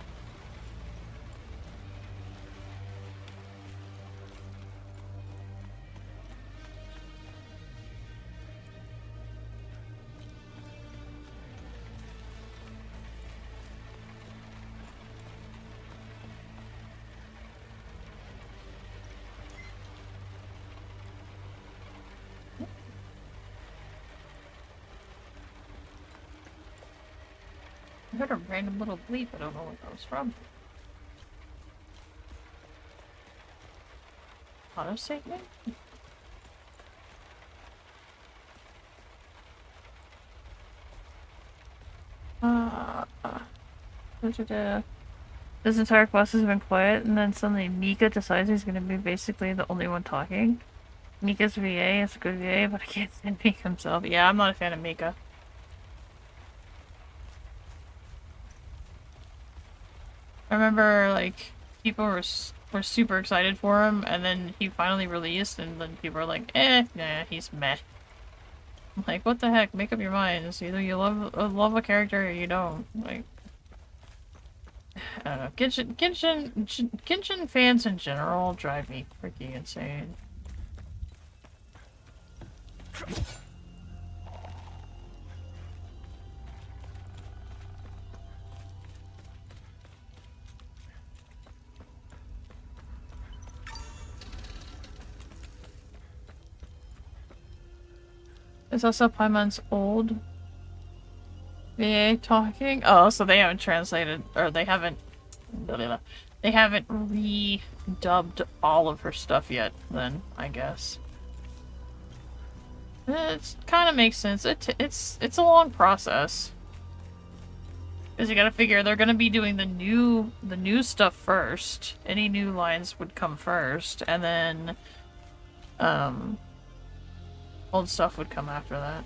I heard a random little bleep, I don't know where that was from. Autosave me? This entire class has been quiet, and then suddenly Mika decides he's gonna be basically the only one talking. Mika's VA is a good VA, but I can't stand Mika himself. Yeah, I'm not a fan of Mika. I remember, like, people were super excited for him, and then he finally released, and then people were like, nah, he's meh. I'm like, what the heck? Make up your minds. Either you love a character or you don't. Like, I don't know. Genshin fans in general drive me freaking insane. There's also Paimon's old VA talking. Oh, so they haven't translated, or they haven't redubbed all of her stuff yet, then, I guess. It kind of makes sense. It's a long process. Because you gotta figure they're gonna be doing the new stuff first. Any new lines would come first, and then, old stuff would come after that.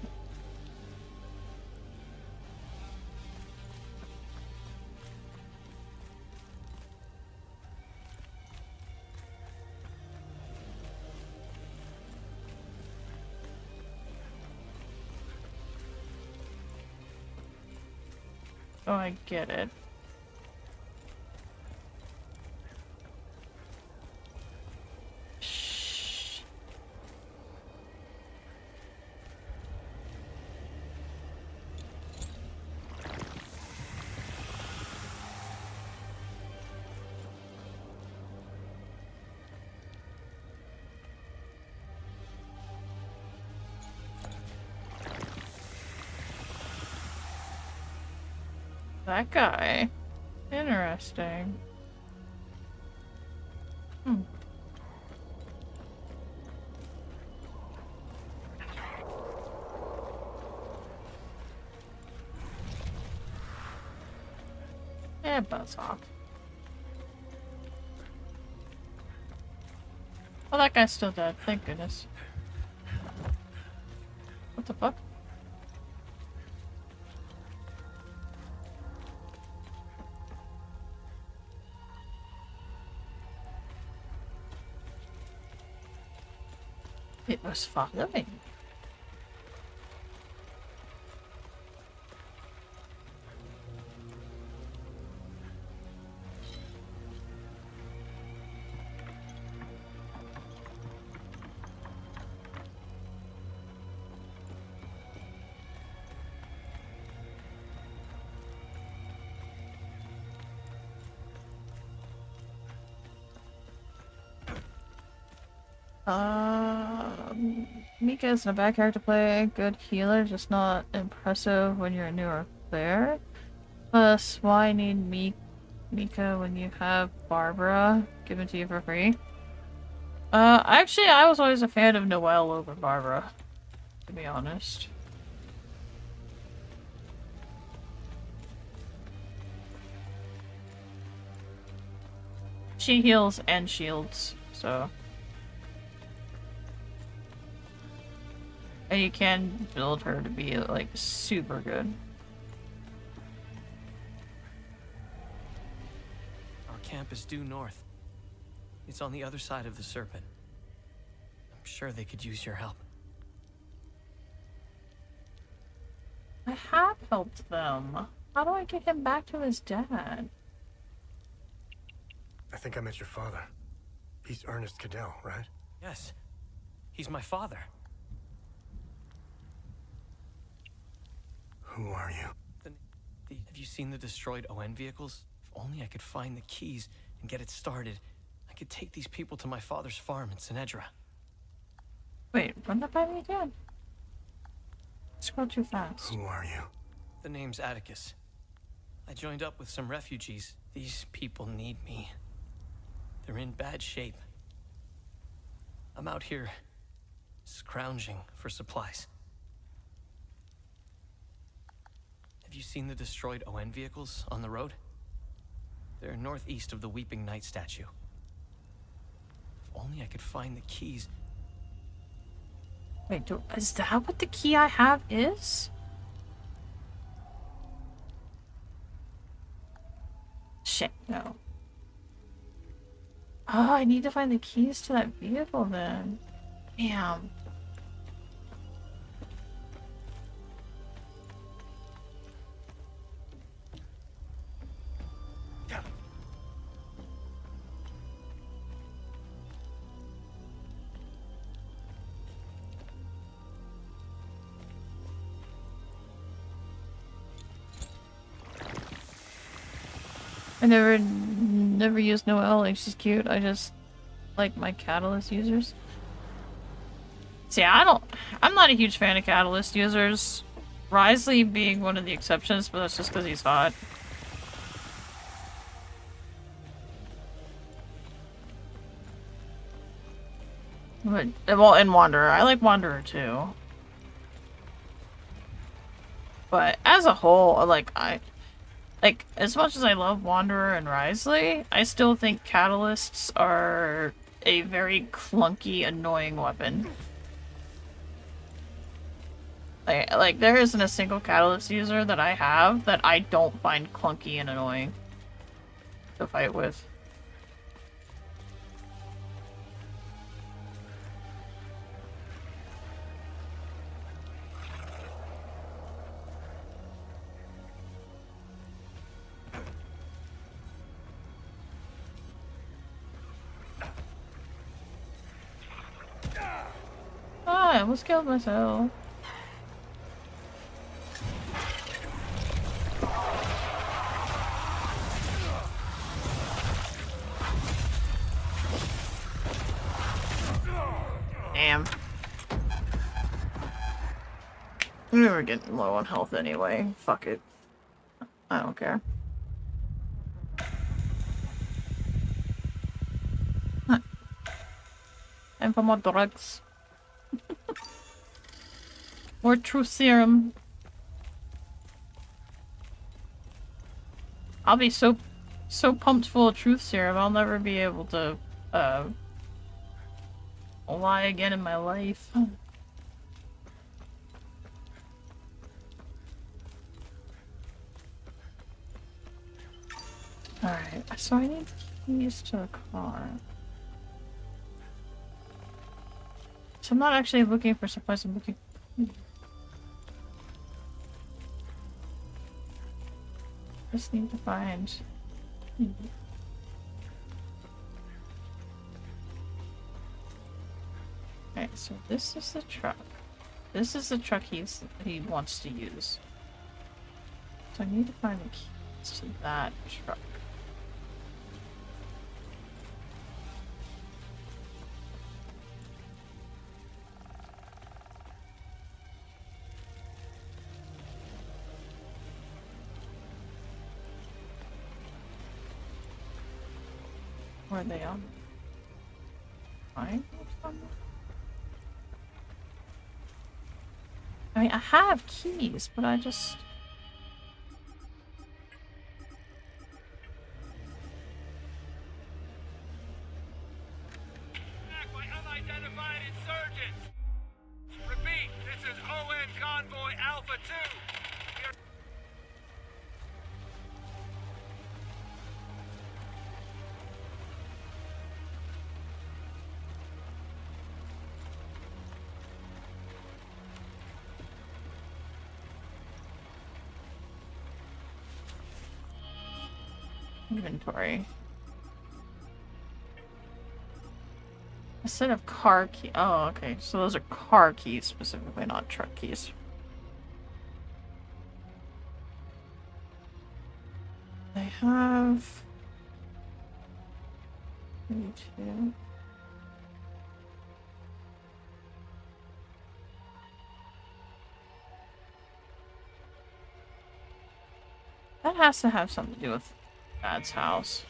Oh, I get it. That guy. Interesting. Yeah, buzz off. Oh, that guy's still dead. Thank goodness. What the fuck? It was following. Mika isn't a bad character to play. Good healer, just not impressive when you're a newer player. Plus, why need Mika when you have Barbara given to you for free? Actually, I was always a fan of Noelle over Barbara, to be honest. She heals and shields, so... And you can build her to be, like, super good. Our camp is due north. It's on the other side of the Serpent. I'm sure they could use your help. I have helped them. How do I get him back to his dad? I think I met your father. He's Ernest Cadell, right? Yes. He's my father. Who are you? Have you seen the destroyed ON vehicles? If only I could find the keys and get it started, I could take these people to my father's farm in Sinedra. Wait, run that by me again. Scroll too fast. Who are you? The name's Atticus. I joined up with some refugees. These people need me. They're in bad shape. I'm out here scrounging for supplies. Have you seen the destroyed ON vehicles on the road? They're northeast of the Weeping Knight statue. If only I could find the keys. Wait, is that what the key I have is? Shit, no. Oh, I need to find the keys to that vehicle then. Damn. I never used Noelle, like she's cute. I just like my Catalyst users. See, I'm not a huge fan of Catalyst users. Wriothesley being one of the exceptions, but that's just because he's hot. But, well, and Wanderer. I like Wanderer too. But as a whole, like, as much as I love Wanderer and Wriothesley, I still think Catalysts are a very clunky, annoying weapon. Like, there isn't a single Catalyst user that I have that I don't find clunky and annoying to fight with. I almost killed myself. Damn. We were getting low on health anyway. Fuck it. I don't care. Huh. And for more drugs. More truth serum. I'll be so pumped full of truth serum, I'll never be able to, lie again in my life. Alright, so I need keys to the car. So I'm not actually looking for supplies, I'm looking... Just need to find... Okay, so this is the truck. This is the truck he wants to use. So I need to find the keys to that truck. Were they on? Fine. I mean, I have keys, but I just... Attack by unidentified insurgents! Repeat, this is ON Convoy Alpha 2. We are... Inventory. A set of car keys. Oh, okay. So those are car keys specifically, not truck keys. I have... 32. That has to have something to do with Dad's house.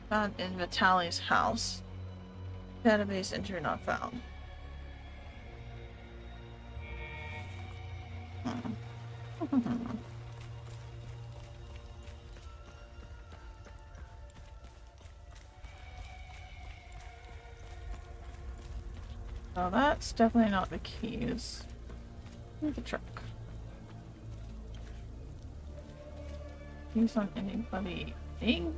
Found in Vitaly's house. Database entry not found. Oh, that's definitely not the keys. The truck. Keys on anybody thing?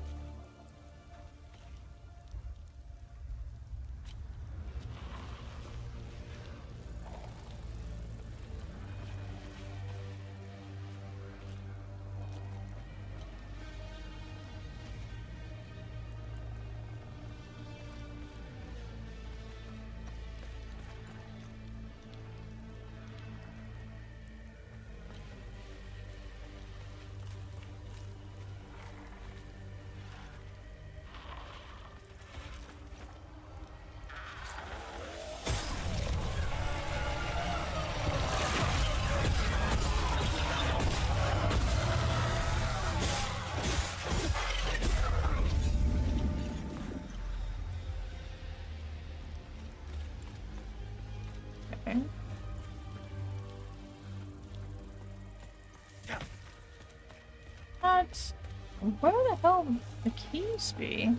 What? Where the hell would the keys be?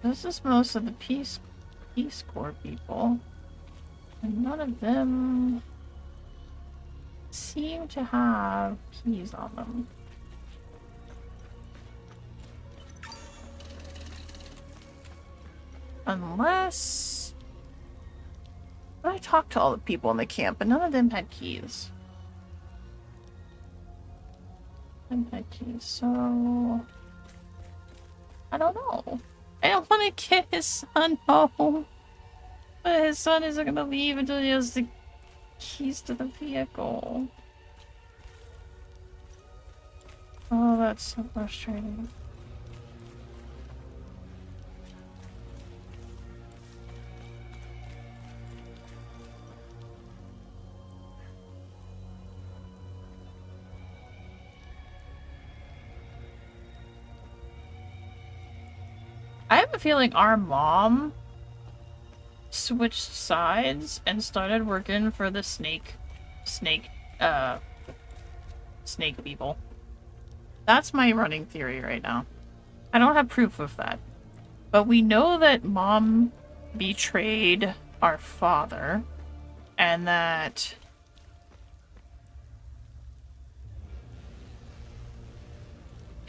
This is most of the Peace Corps people. And none of them seem to have keys on them. Unless... I talked to all the people in the camp, but none of them had keys. So... I don't know. I don't want to get his son home. But his son isn't going to leave until he has the keys to the vehicle. Oh, that's so frustrating. I have a feeling our mom switched sides and started working for the snake people. That's my running theory right now. I don't have proof of that. But we know that Mom betrayed our father and that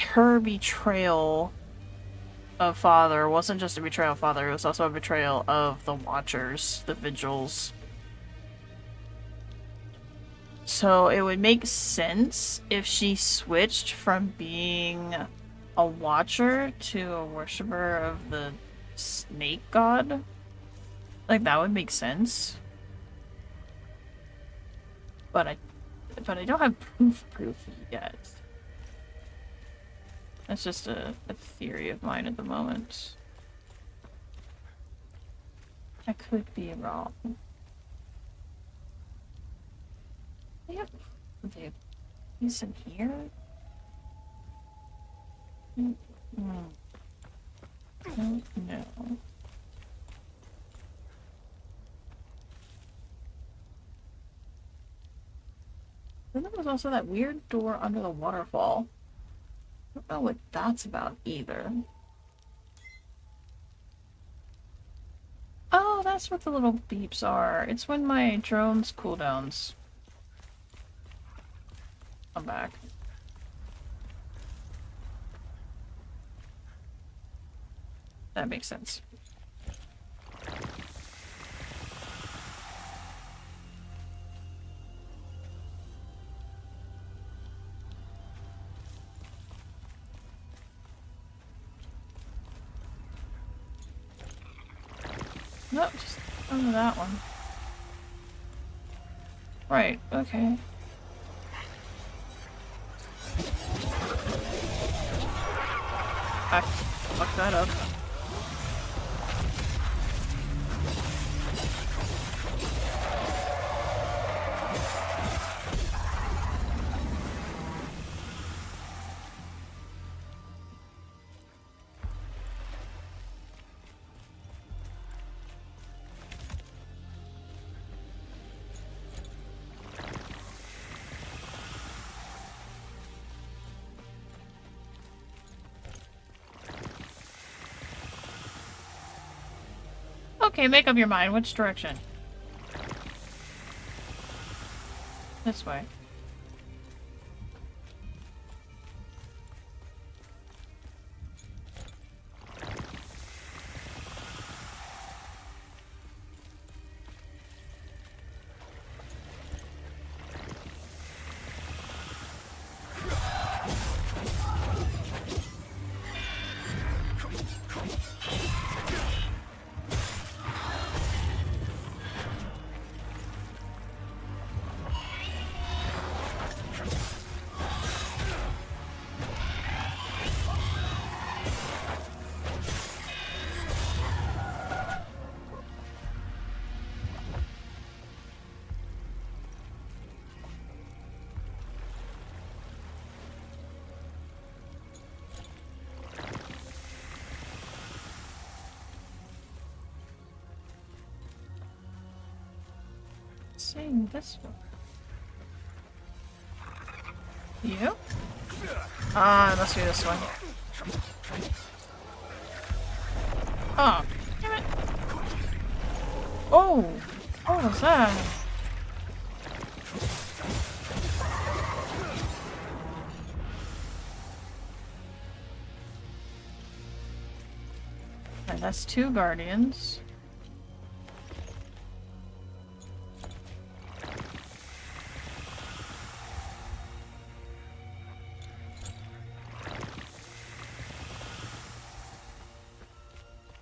her betrayal of father wasn't just a betrayal of father, it was also a betrayal of the Watchers, the Vigils. So it would make sense if she switched from being a Watcher to a worshiper of the snake god. Like, that would make sense. But I don't have proof yet. That's just a theory of mine at the moment. I could be wrong. Yep. He's in here? Don't know. Then there was also that weird door under the waterfall. I don't know what that's about either. Oh, that's what the little beeps are. It's when my drone's cooldowns come back. That makes sense. Nope, just under that one. Right, okay. I fucked that up. Okay, make up your mind. Which direction? This way. Saying this one. You? Ah, it must be this one. Oh, damn it. Oh! What was that? Okay, that's 2 guardians.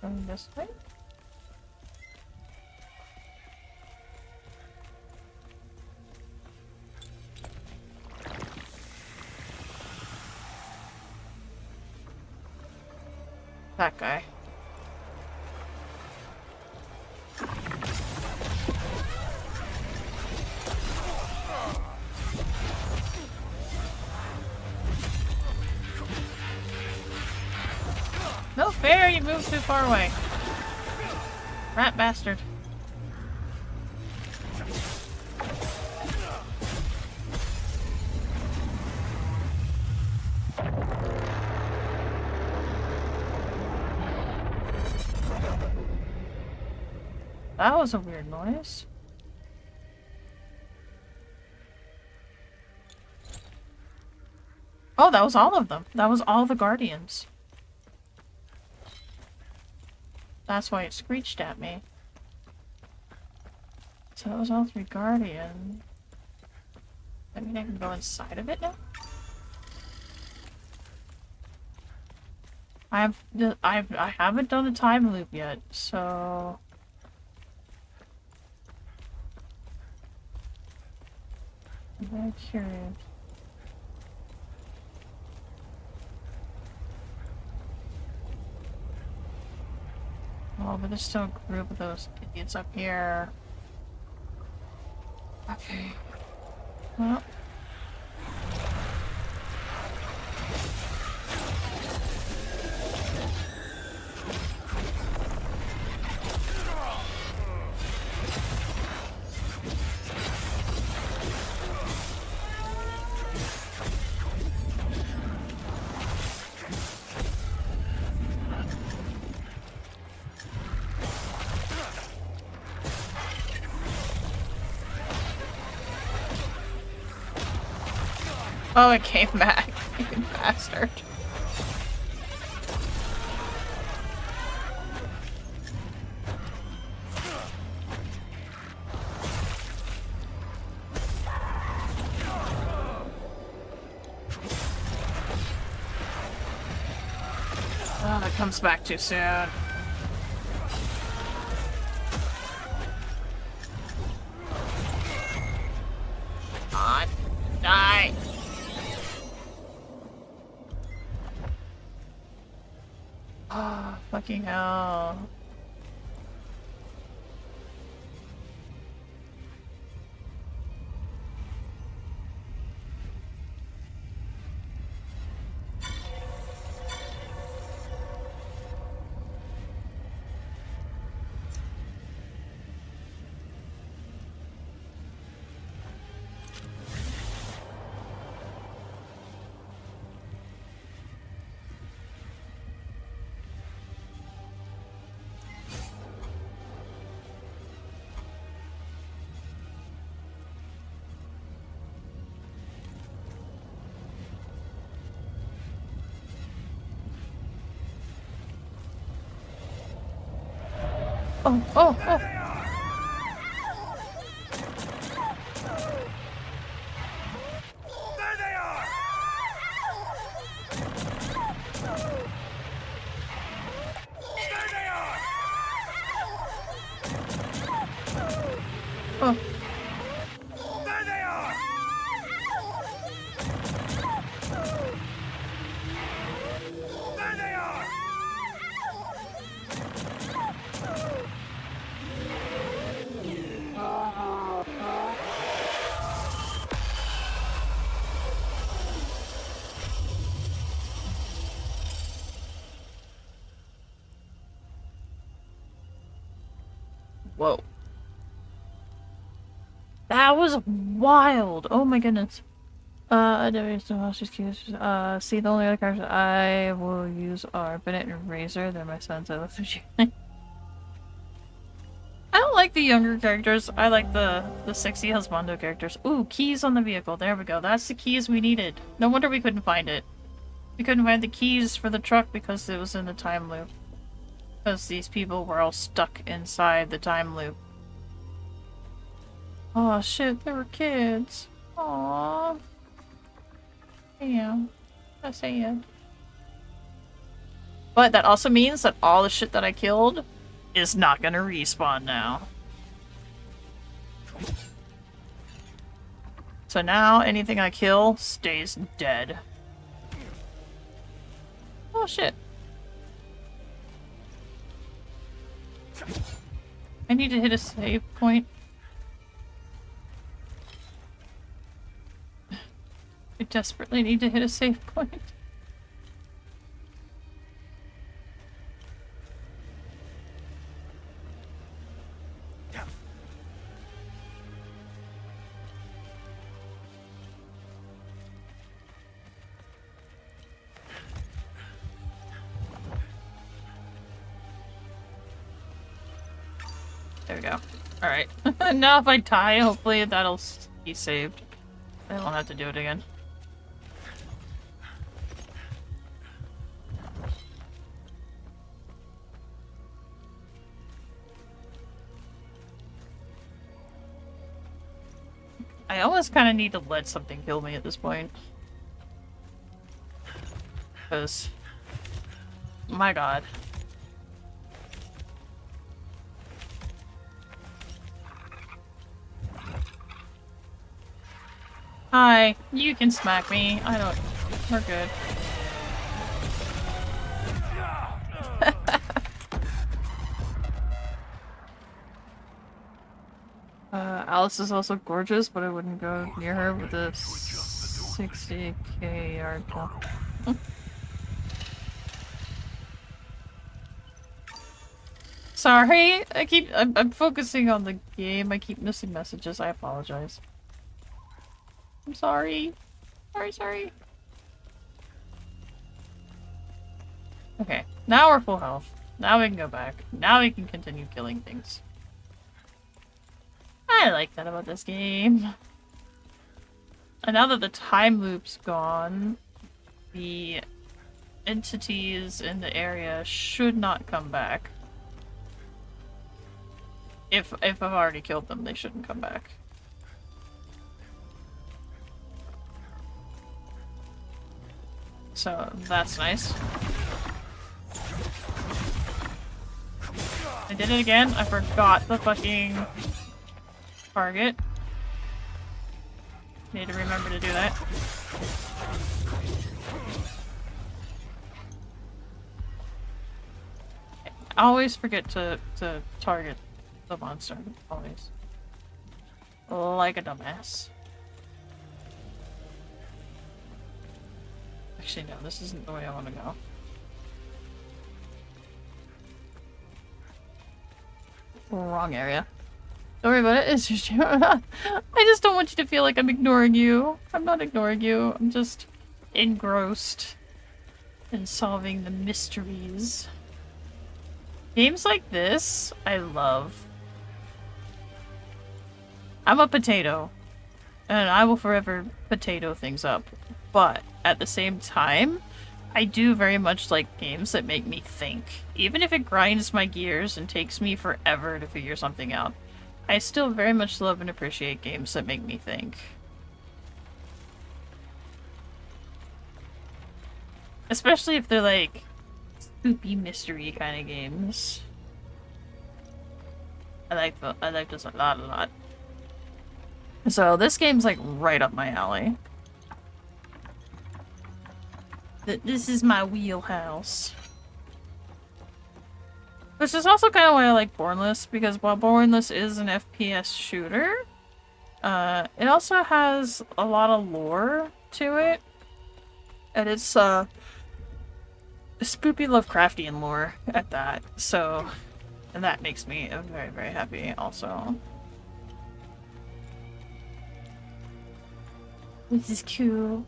Going this way? That guy. No fair, you moved too far away. Rat bastard. That was a weird noise. Oh, that was all of them. That was all the guardians. That's why it screeched at me. So that was all 3 guardians. I mean, I can go inside of it now? I haven't done the time loop yet, so... I'm very curious. Oh, but there's still a group of those idiots up here. Okay. Well. Oh, it came back. You bastard. Oh, it comes back too soon. On. Die. Oh, fucking hell. Oh, oh, oh. There they are! There they are! Oh. There they are! There they are! Whoa. That was wild. Oh my goodness. See, the only other characters I will use are Bennett and Razor. They're my sons. I love their I don't like the younger characters. I like the sexy husbando characters. Ooh, keys on the vehicle. There we go. That's the keys we needed. No wonder we couldn't find it. We couldn't find the keys for the truck because it was in the time loop. Because these people were all stuck inside the time loop. Oh shit, they were kids. Aww. Damn. That's sad. But that also means that all the shit that I killed is not gonna respawn now. So now anything I kill stays dead. Oh shit. I need to hit a save point. I desperately need to hit a save point. There we go. Alright. Now if I die, hopefully that'll be saved. I won't have to do it again. I almost kind of need to let something kill me at this point. Because... my god. Hi, you can smack me. I don't... we're good. Alice is also gorgeous, but I wouldn't go near her with a 60k yard kill. Sorry, I'm focusing on the game. I keep missing messages. I apologize. I'm sorry. Sorry. Okay, now we're full health. Now we can go back. Now we can continue killing things. I like that about this game. And now that the time loop's gone, the entities in the area should not come back. If I've already killed them, they shouldn't come back. So that's nice. I did it again. I forgot the fucking target. Need to remember to do that. I always forget to target the monster. Always. Like a dumbass. Actually, no, this isn't the way I want to go. Wrong area. Don't worry about it. It's just I just don't want you to feel like I'm ignoring you. I'm not ignoring you. I'm just engrossed in solving the mysteries. Games like this, I love. I'm a potato, and I will forever potato things up. But at the same time, I do very much like games that make me think. Even if it grinds my gears and takes me forever to figure something out, I still very much love and appreciate games that make me think. Especially if they're like spoopy mystery kind of games. I like this a lot. So this game's like right up my alley. This is my wheelhouse. Which is also kind of why I like Bornless, because while Bornless is an FPS shooter, it also has a lot of lore to it. And it's spoopy Lovecraftian lore at that. So, and that makes me very, very happy also. This is cool.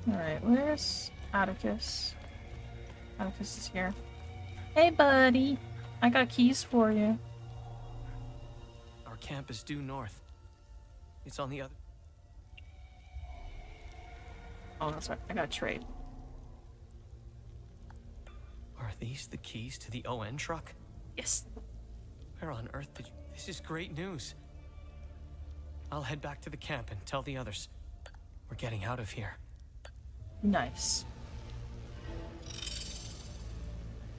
Alright, where's Atticus? Atticus is here. Hey, buddy. I got keys for you. Our camp is due north. It's on the other... Oh, that's right. I got a trade. Are these the keys to the ON truck? Yes. Where on earth did you... This is great news. I'll head back to the camp and tell the others. We're getting out of here. Nice.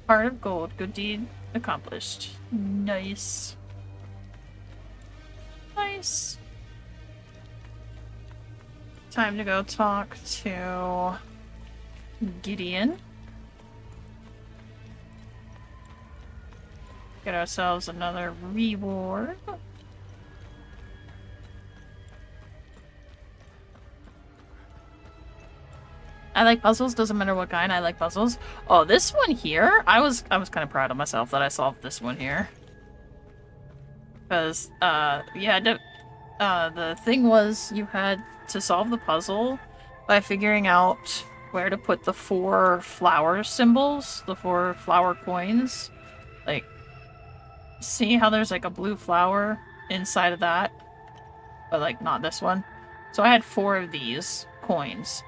Heart of gold. Good deed accomplished. Nice. Nice. Time to go talk to Gideon. Get ourselves another reward. I like puzzles, doesn't matter what kind, I like puzzles. Oh, this one here, I was kind of proud of myself that I solved this one here. Because, the thing was you had to solve the puzzle by figuring out where to put the 4 flower symbols, the 4 flower coins. Like, see how there's like a blue flower inside of that? But like, not this one. So I had 4 of these coins.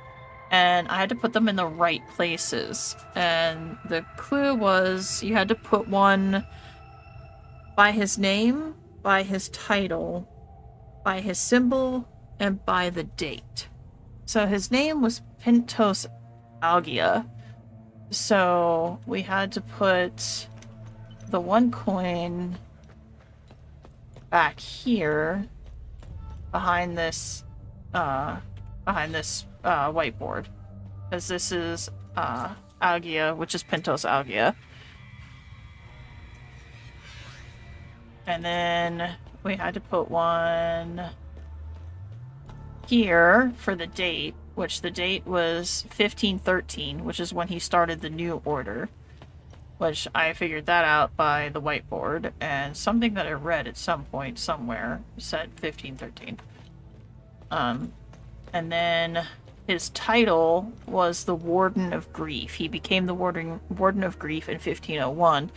And I had to put them in the right places. And the clue was you had to put one by his name, by his title, by his symbol, and by the date. So his name was Pentos Algia. So we had to put the 1 coin back here behind this whiteboard, because this is Algia, which is Pentos Algia. And then we had to put one here for the date, which the date was 1513, which is when he started the new order. Which I figured that out by the whiteboard, and something that I read at some point somewhere said 1513. And then his title was the Warden of Grief. He became the Warden of Grief in 1501,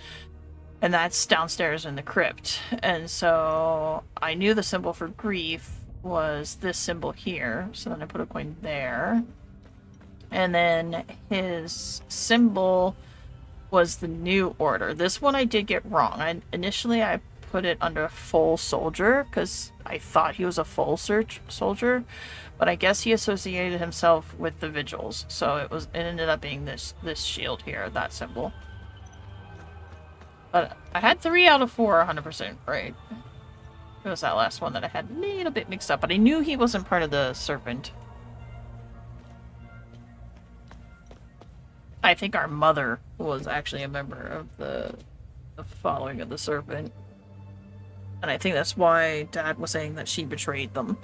and that's downstairs in the crypt. And so I knew the symbol for grief was this symbol here, so then I put a coin there. And then his symbol was the new order. This one I did get wrong. Initially I put it under full soldier because I thought he was a full soldier, but I guess he associated himself with the vigils, so it ended up being this shield here, that symbol. But I had 3 out of 4 100% right. It was that last one that I had a little bit mixed up, but I knew he wasn't part of the serpent. I think our mother was actually a member of the following of the serpent. And I think that's why Dad was saying that she betrayed them.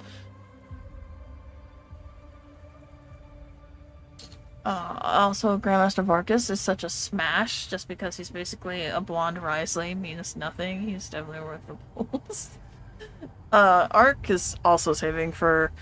Also, Grandmaster Varkas is such a smash just because he's basically a blonde Risley, means nothing. He's definitely worth the pulls. Ark is also saving for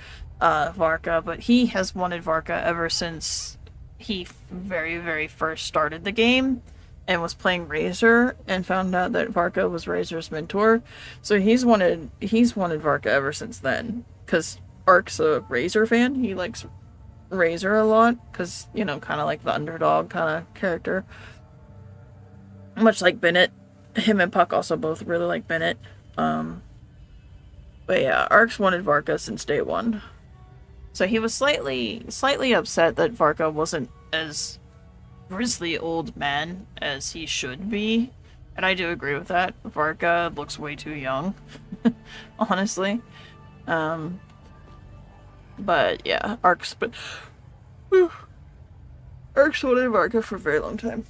Varka, but he has wanted Varka ever since he very, very first started the game and was playing Razor and found out that Varka was Razor's mentor. So he's wanted Varka ever since then, because Ark's a Razor fan. He likes Razor a lot because, you know, kind of like the underdog kind of character, much like Bennett. Him and Puck also both really like Bennett. But yeah, Ark's wanted Varka since day one. So he was slightly upset that Varka wasn't as grizzly old man as he should be. And I do agree with that. Varka looks way too young, honestly. But yeah, Ark's wanted Varka for a very long time.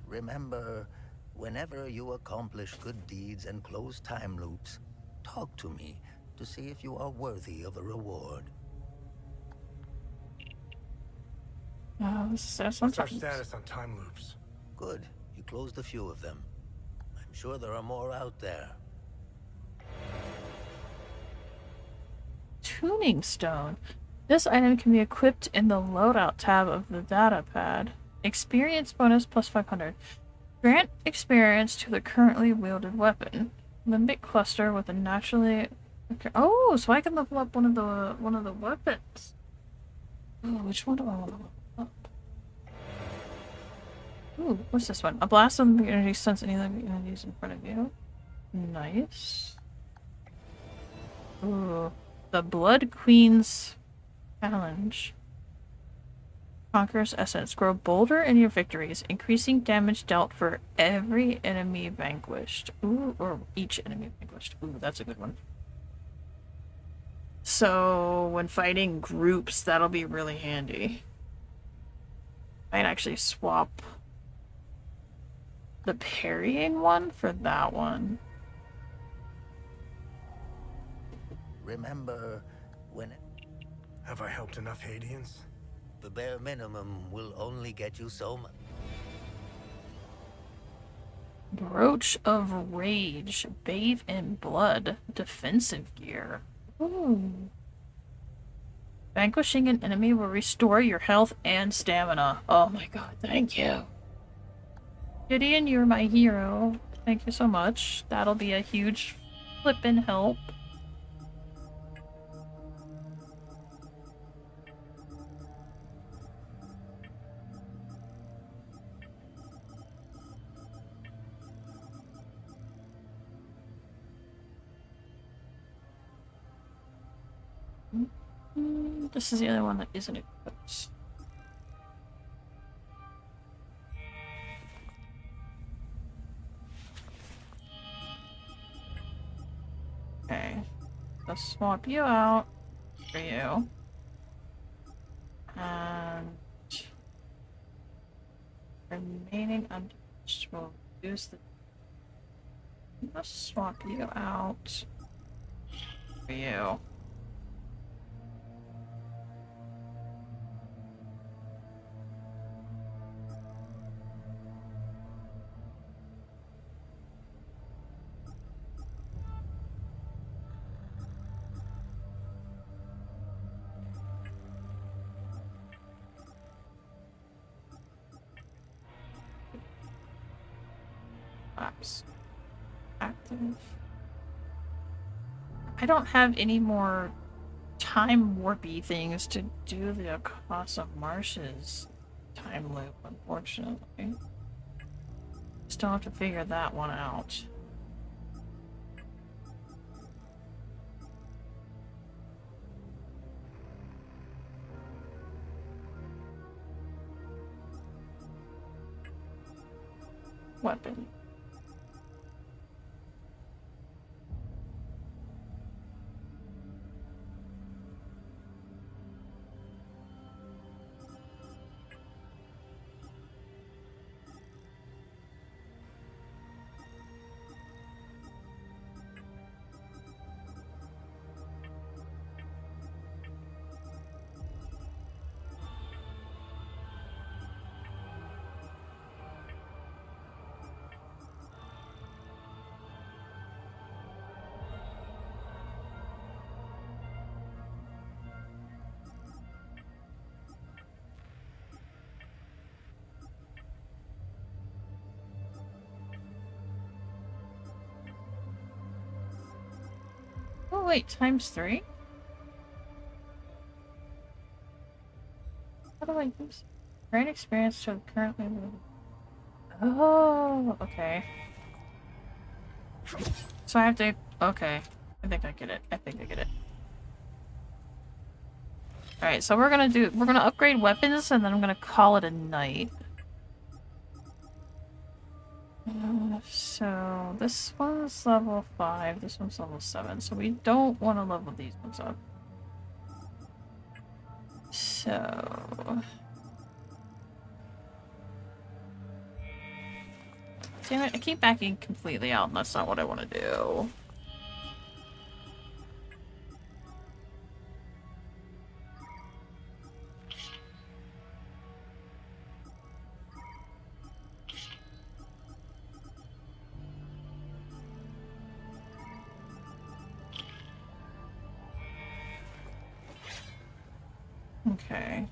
Remember, whenever you accomplish good deeds and close time loops, talk to me to see if you are worthy of a reward. What's our status on time loops? Good. You closed a few of them. I'm sure there are more out there. Tuning Stone. This item can be equipped in the loadout tab of the data pad. Experience bonus plus 500. Grant experience to the currently wielded weapon. Limbic cluster with a naturally... Okay. Oh, so I can level up one of the weapons. Oh, which one do I want to level up? Ooh, what's this one? A blast of limbic energy sense any limbic energies in front of you. Nice. Ooh. The Blood Queen's Challenge. Conqueror's Essence. Grow bolder in your victories, increasing damage dealt for every enemy vanquished. Ooh, or each enemy vanquished. Ooh, that's a good one. So, when fighting groups, that'll be really handy. I'd actually swap the parrying one for that one. Remember, when... Have I helped enough Hadeans? The bare minimum will only get you so much. Brooch of Rage. Bathe in blood. Defensive gear. Ooh. Vanquishing an enemy will restore your health and stamina. Oh my god, thank you. Gideon, you're my hero. Thank you so much. That'll be a huge flippin' help. This is the other one that isn't equipped. Okay. Let's swap you out for you. And remaining undamaged will reduce the Let's swap you out for you. Apps. Active. I don't have any more time warpy things to do the Akasa Marshes time loop, unfortunately. Still have to figure that one out. Weapon. Oh wait, ×3? How do I use great experience to currently move? Oh, okay. So I have to, okay. I think I get it. I think I get it. Alright, so we're gonna upgrade weapons and then I'm gonna call it a night. So this one's level 5, this one's level 7, so we don't want to level these ones up. So... Damn it, I keep backing completely out and that's not what I want to do. Okay.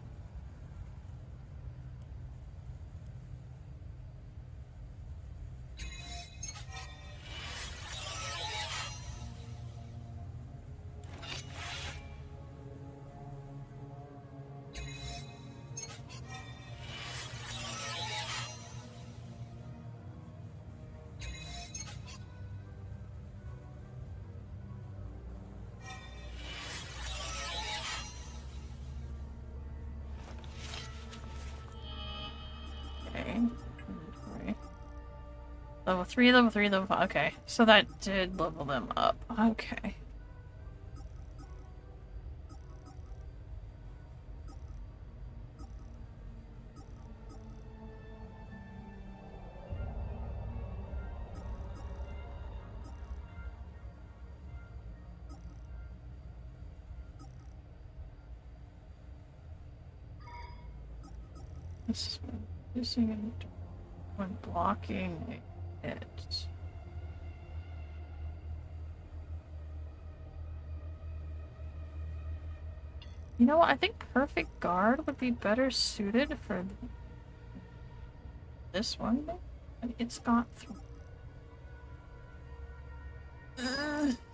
Level 3, level 3, level 5. Okay, so that did level them up. Okay. This is using it when blocking it. You know what? I think Perfect Guard would be better suited for this one. It's got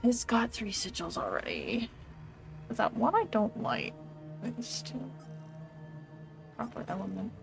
it's got 3 sigils already. But that one I don't like. It's still proper element.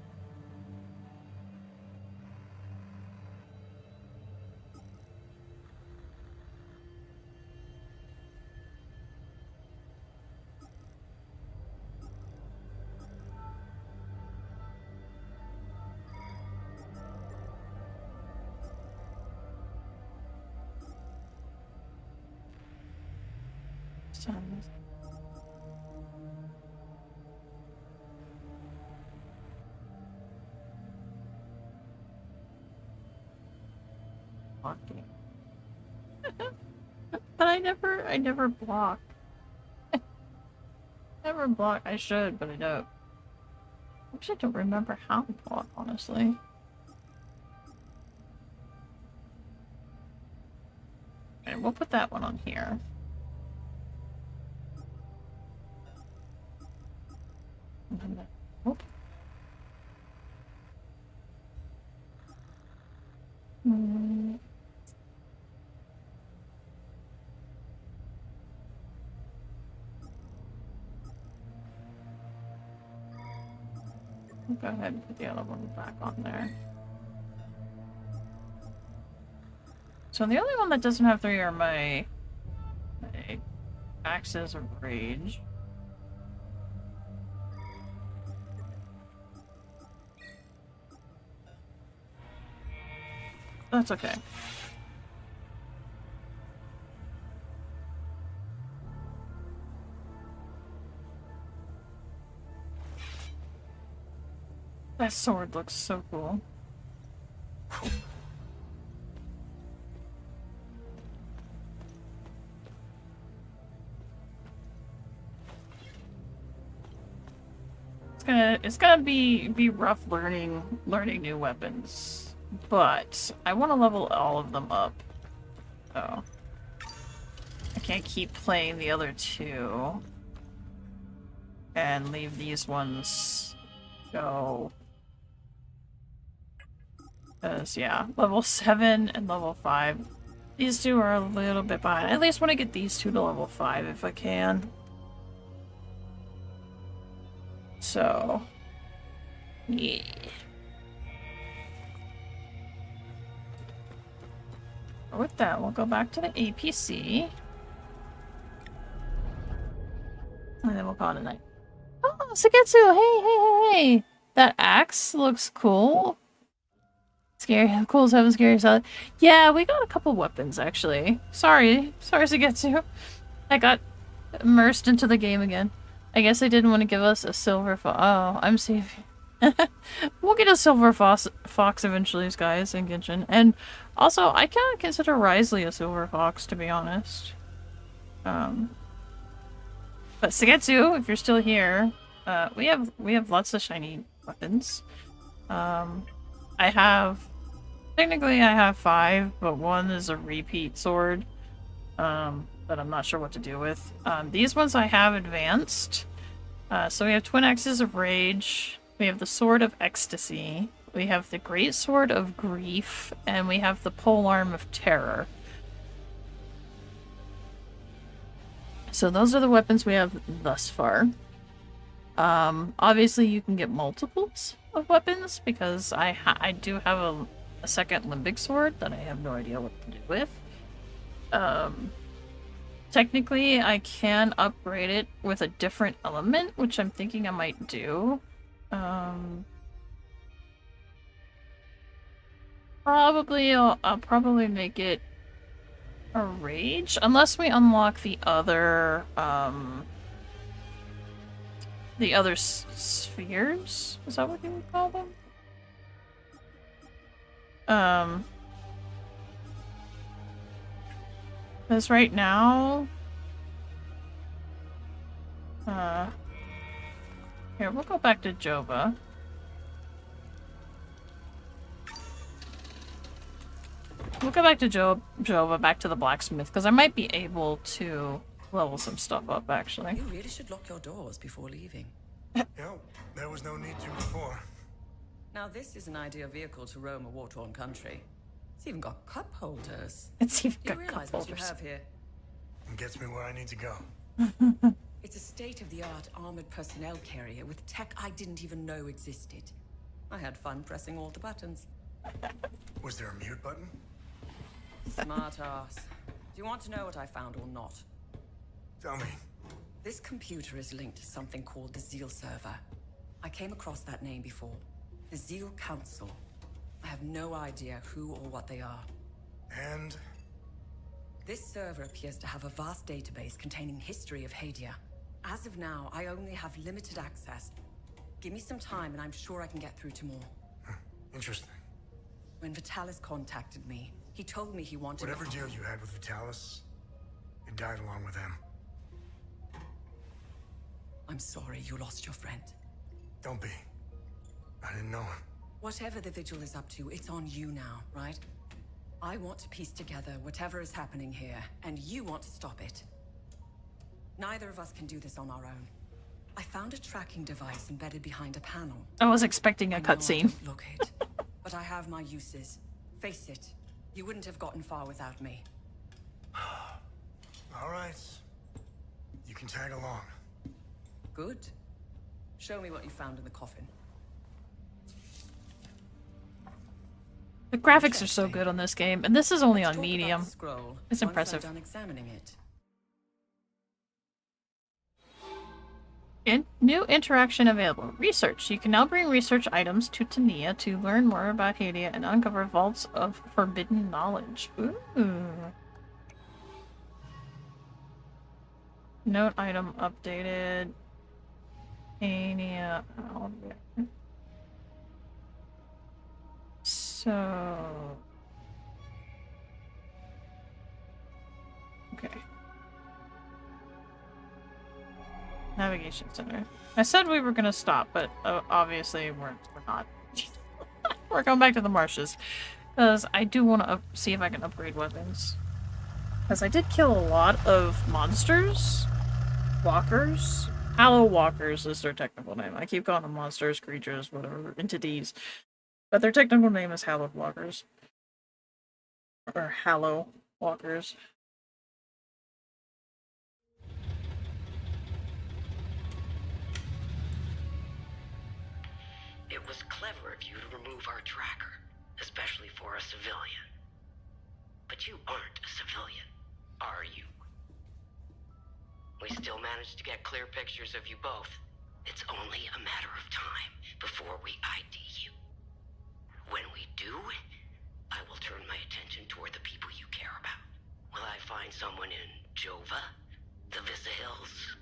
Blocking. But I never block. Never block. I should, but I don't. Actually, I don't remember how to block, honestly. And we'll put that one on here. Oh. I'll go ahead and put the other one back on there. So the only one that doesn't have 3 are my Axes of Rage. That's okay. That sword looks so cool. It's gonna be rough learning new weapons, but I want to level all of them up. So I can't keep playing the other 2 and leave these ones go. Because, yeah, level 7 and level 5. These 2 are a little bit behind. I at least want to get these 2 to level 5 if I can. So, yeah. With that, we'll go back to the APC. And then we'll call it a night. Oh, Sugetsu! Hey! That axe looks cool. Scary, cool as heaven, scary solid. Yeah, we got a couple weapons, actually. Sorry, Sugetsu. I got immersed into the game again. I guess they didn't want to give us a silver fox. Oh, I'm safe. We'll get a silver fox eventually, guys, in Genshin. And also, I kind of consider Wriothesley a silver fox, to be honest. But Sugetsu, if you're still here, we have lots of shiny weapons. Technically I have 5, but 1 is a repeat sword. That I'm not sure what to do with. These ones I have advanced. So we have Twin Axes of Rage, we have the Sword of Ecstasy, we have the Great Sword of Grief, and we have the Polearm of Terror. So those are the weapons we have thus far. Obviously you can get multiples of weapons, because I do have a second Limbic Sword that I have no idea what to do with. Technically, I can upgrade it with a different element, which I'm thinking I might do. I'll probably make it a rage, unless we unlock the other spheres. Is that what you would call them? Because right now... Here, we'll go back to Jova. We'll go back to Jova, back to the blacksmith, because I might be able to level some stuff up, actually. You really should lock your doors before leaving. Yeah, there was no need to before. Now this is an ideal vehicle to roam a war-torn country. It's even got cup holders. It's even Do you got realize cup what you holders. have here? It gets me where I need to go. It's a state-of-the-art armored personnel carrier with tech I didn't even know existed. I had fun pressing all the buttons. Was there a mute button? Smart ass. Do you want to know what I found or not? Tell me. This computer is linked to something called the Zeal server. I came across that name before. The Zeal Council. I have no idea who or what they are. And? This server appears to have a vast database containing history of Hadia. As of now, I only have limited access. Give me some time and I'm sure I can get through to more. Interesting. When Vitalis contacted me, he told me he wanted... Whatever deal you had with Vitalis, It died along with him. I'm sorry you lost your friend. Don't be. I didn't know him. Whatever the Vigil is up to, it's on you now, right? I want to piece together whatever is happening here, and you want to stop it. Neither of us can do this on our own. I found a tracking device embedded behind a panel. I was expecting a cutscene. Look it, but I have my uses. Face it, you wouldn't have gotten far without me. All right. You can tag along. Good. Show me what you found in the coffin. The graphics are so good on this game, and this is only on Talk about medium. the scroll It's once I'm impressive. done examining it. New interaction available. Research. You can now bring research items to Tania to learn more about Hadia and uncover vaults of forbidden knowledge. Ooh. Note item updated. Tania. So... Okay. Navigation center. I said we were gonna stop, but obviously we're not. We're going back to the marshes. Because I do want to see if I can upgrade weapons. Because I did kill a lot of monsters. Walkers. Hallow Walkers is their technical name. I keep calling them monsters, creatures, whatever, entities. But their technical name is Hallowed Walkers. Or Hallow Walkers. It was clever of you to remove our tracker, especially for a civilian. But you aren't a civilian, are you? We still managed to get clear pictures of you both. It's only a matter of time before we ID you. When we do, I will turn my attention toward the people you care about. Will I find someone in Jova? The Visa Hills?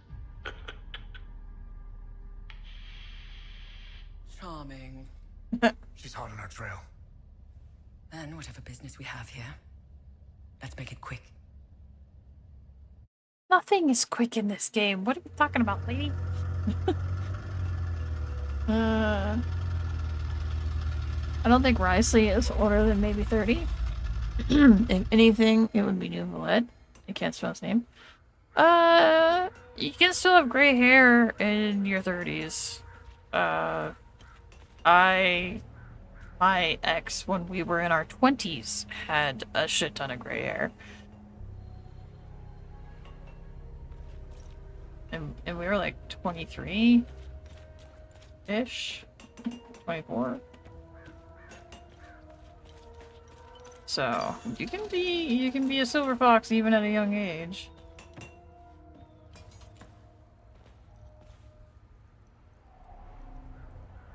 Charming. She's hot on our trail. And whatever business we have here, let's make it quick. Nothing is quick in this game. What are you talking about, lady? I don't think Risley is older than maybe 30. If anything, it would be New Valette. I can't spell his name. You can still have gray hair in your 30s. My ex, when we were in our 20s, had a shit ton of gray hair. And we were like 23-ish? 24? So, you can be a silver fox even at a young age.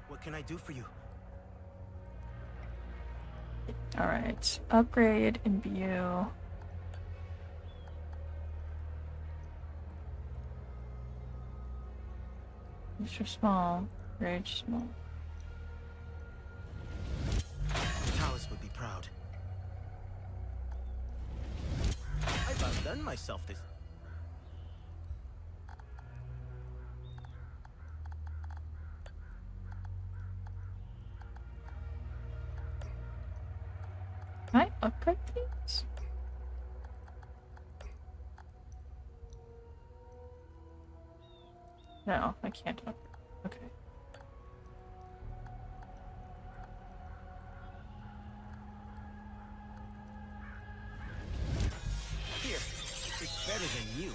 What can I do for you? Alright, upgrade and view. Extra small, rage small. Taoist would be proud. I've outdone myself this. Can I upgrade these? No, I can't upgrade. Okay. Here, it's better than you.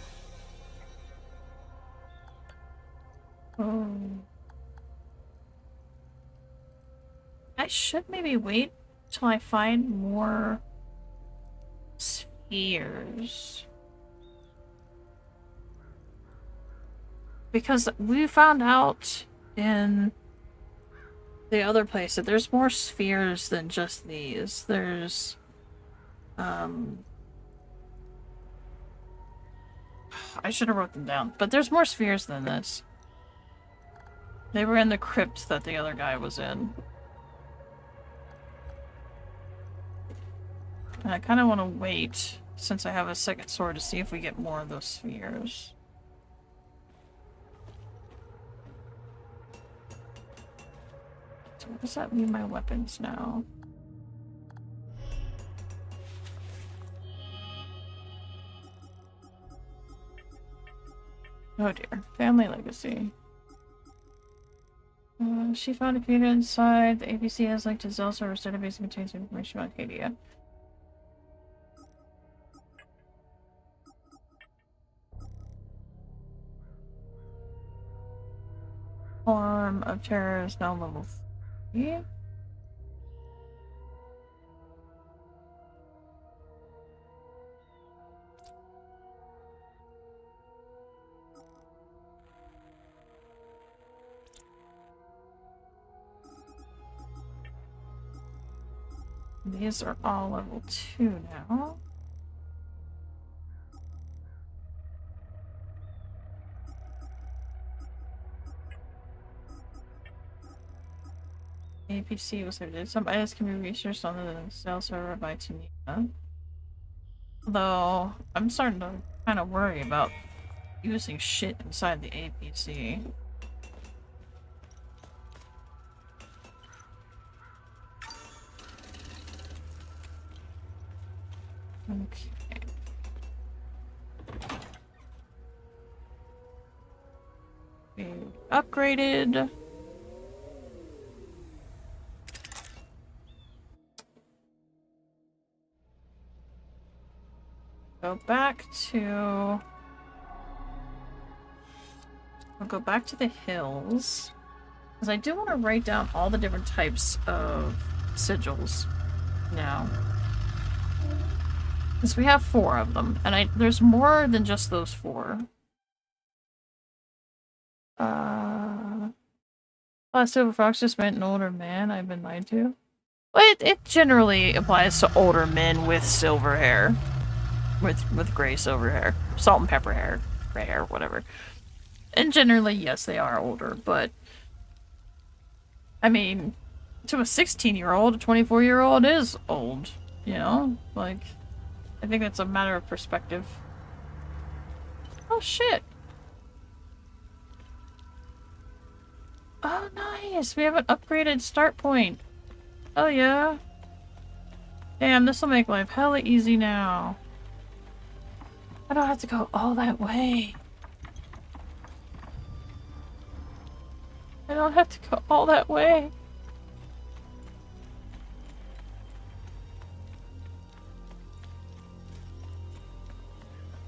I should maybe wait till I find more spheres. Because we found out in the other place that there's more spheres than just these. There's I should have wrote them down, but there's more spheres than this. They were in the crypt that the other guy was in. And I kind of want to wait since I have a second sword, to see if we get more of those spheres. So what does that mean my weapons now? Oh dear. Family legacy. She found a computer inside. The APC has linked to Zell server's database and contains information about Acadia. Form of terror is now level 3. These are all level 2 now. APC was saved. Some items can be researched on the Zell server by Tanita. Though, I'm starting to kind of worry about using shit inside the APC. Okay. We upgraded. Go back to... We'll go back to the hills. Because I do want to write down all the different types of sigils now. Because we have 4 of them, and there's more than just those 4. Silver Fox just meant an older man. I've been lied to. Well, it generally applies to older men with silver hair. With gray silver hair. Salt and pepper hair. Gray hair, whatever. And generally, yes, they are older, but... I mean, to a 16-year-old, a 24-year-old is old. You know? Like... I think that's a matter of perspective. Oh shit! Oh nice! We have an upgraded start point. Oh yeah. Damn, this will make life hella easy now. I don't have to go all that way. I don't have to go all that way.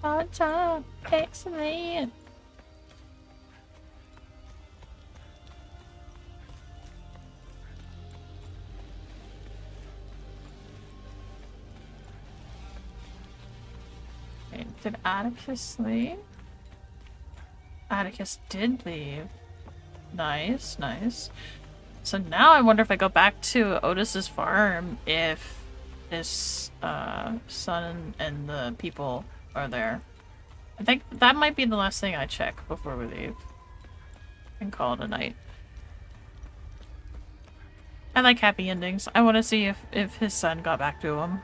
Hard time, excellent. Okay, did Atticus leave? Atticus did leave. Nice, nice. So now I wonder if I go back to Otis's farm, if this son and the people are there. I think that might be the last thing I check before we leave. And call it a night. I like happy endings. I want to see if his son got back to him.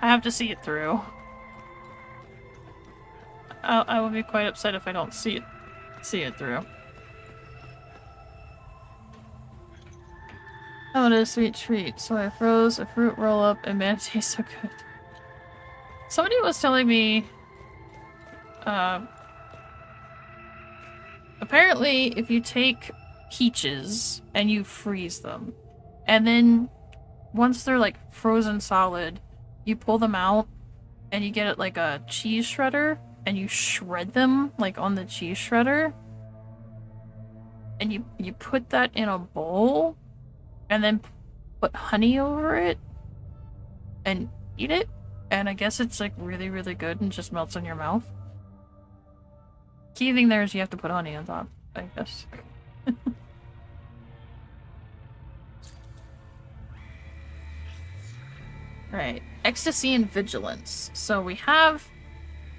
I have to see it through. I will be quite upset if I don't see it through. I want a sweet treat, so I froze a fruit roll-up, and man, it tastes so good. Somebody was telling me, apparently if you take peaches and you freeze them, and then once they're like frozen solid, you pull them out and you get it like a cheese shredder and you shred them like on the cheese shredder, and you put that in a bowl and then put honey over it and eat it. And I guess it's like really, really good and just melts in your mouth. Key thing there is you have to put honey on top, I guess. Right. Ecstasy and vigilance. So we have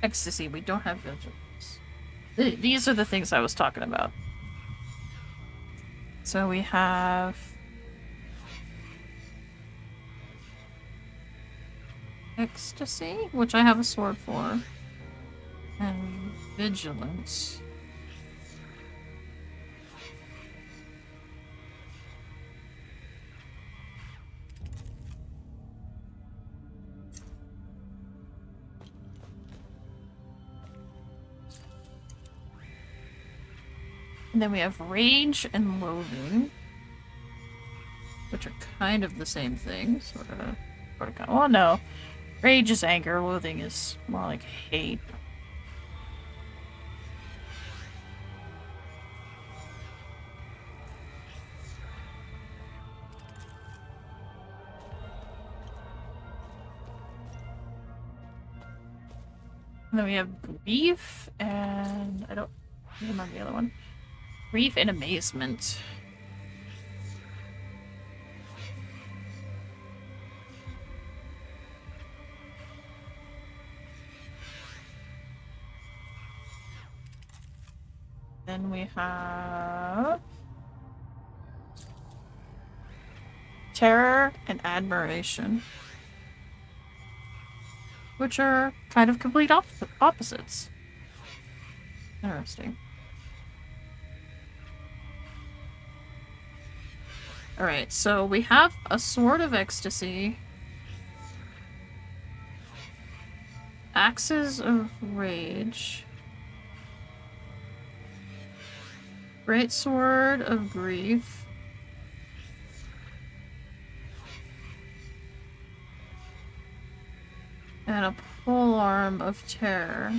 ecstasy, we don't have vigilance. These are the things I was talking about. So we have... Ecstasy, which I have a sword for, and Vigilance. And then we have Rage and Loathing, which are kind of the same thing, sort of. Well, no. Rage is anger, Loathing is more like hate. And then we have Grief, and I don't remember the other one. Grief and Amazement. Then we have Terror and Admiration, which are kind of complete opposites. Interesting. Alright, so we have a Sword of Ecstasy, Axes of Rage, Great Sword of Grief, and a Polearm of Terror.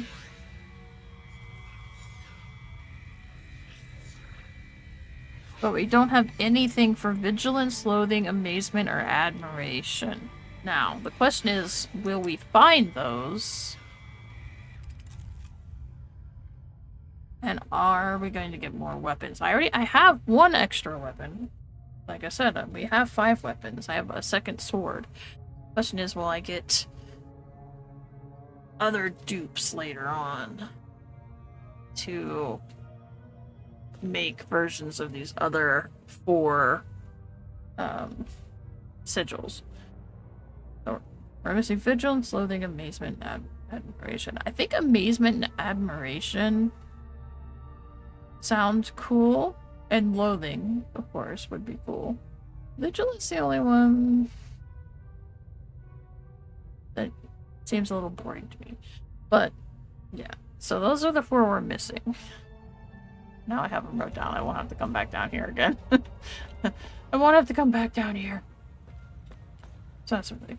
But we don't have anything for Vigilance, Loathing, Amazement, or Admiration. Now, the question is, will we find those? And are we going to get more weapons? I have one extra weapon. Like I said, we have 5 weapons. I have a second sword. The question is, will I get other dupes later on to make versions of these other 4 sigils? So we're missing Vigilance, Loathing, Amazement, and Admiration. I think Amazement and Admiration sound cool, and Loathing, of course, would be cool. Vigilance the only one that seems a little boring to me. But, yeah. So those are the 4 we're missing. Now I have them wrote down. I won't have to come back down here again. I won't have to come back down here. So that's a relief.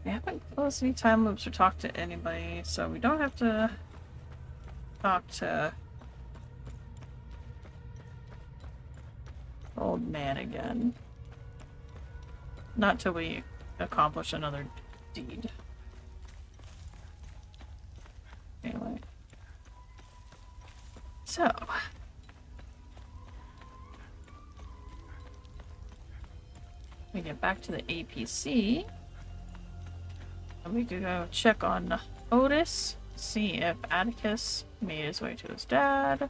We haven't closed any time loops or talked to anybody, so we don't have to talk to old man again. Not till we accomplish another deed. Anyway. So. We get back to the APC. And we could go check on Otis, see if Atticus made his way to his dad.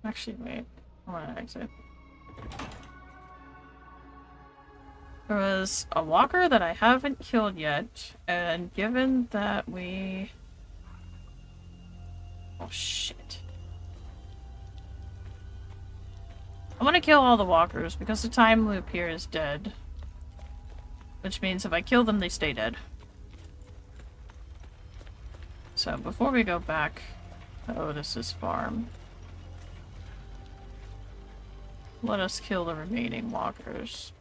Actually, wait. I want to exit. There was a walker that I haven't killed yet, and given that we... Oh, shit. I want to kill all the walkers, because the time loop here is dead. Which means if I kill them, they stay dead. So, before we go back to Otis's farm, let us kill the remaining walkers.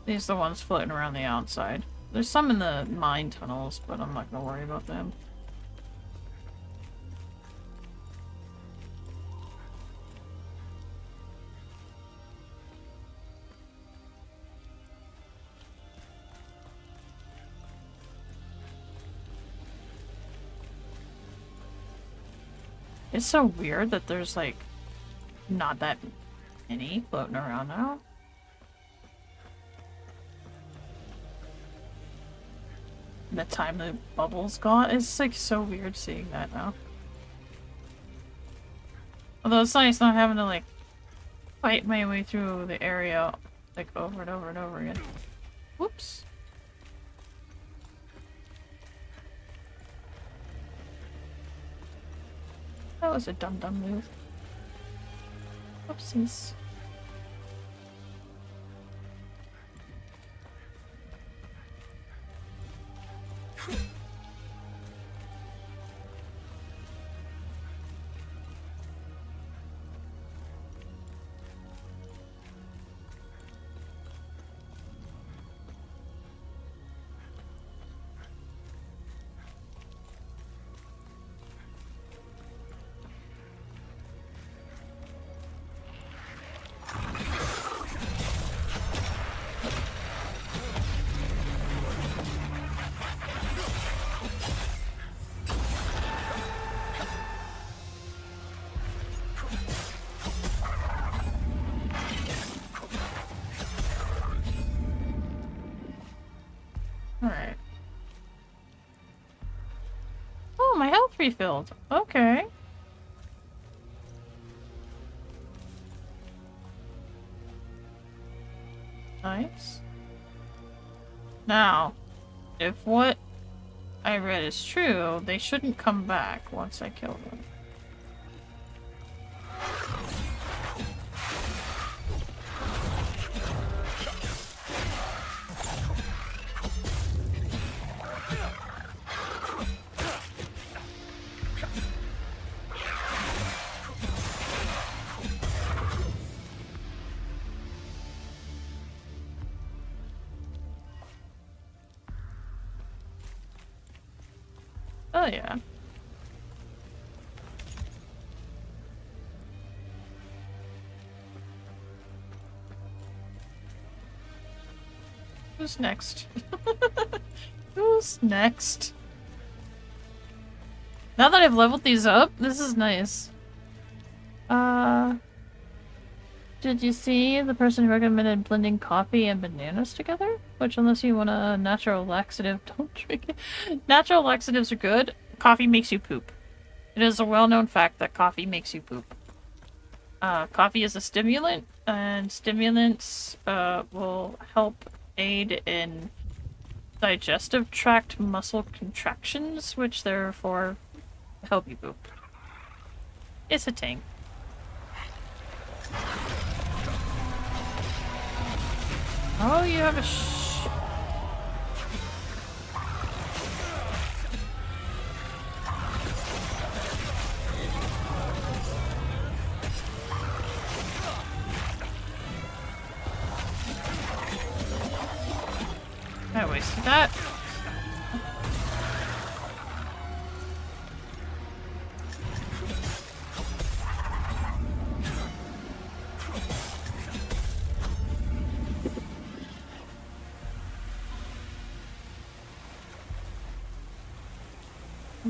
These are the ones floating around the outside. There's some in the mine tunnels, but I'm not gonna worry about them. It's so weird that there's like not that many floating around now. The time the bubbles gone, it's like so weird seeing that now. Although it's nice not having to like fight my way through the area like over and over and over again. Whoops. That was a dumb move. Oopsies. Alright. Oh, my health refilled. Okay. Nice. Now, if what I read is true, they shouldn't come back once I kill them. Oh yeah. Who's next? Who's next? Now that I've leveled these up, this is nice. Did you see the person who recommended blending coffee and bananas together? Which, unless you want a natural laxative, don't drink it. Natural laxatives are good. Coffee makes you poop. It is a well-known fact that coffee makes you poop. Coffee is a stimulant, and stimulants will help aid in digestive tract muscle contractions, which therefore help you poop. It's a thing. Oh, you have a I wasted that.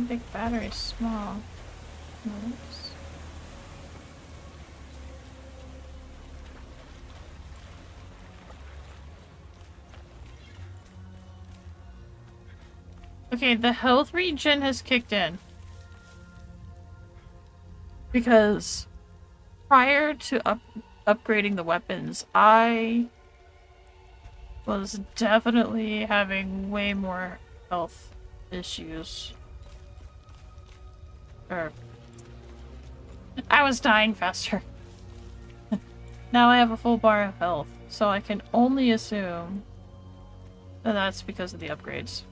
Big battery, small. Oops. Okay, the health regen has kicked in. Because prior to upgrading the weapons, I was definitely having way more health issues. I was dying faster. Now I have a full bar of health, so I can only assume that that's because of the upgrades.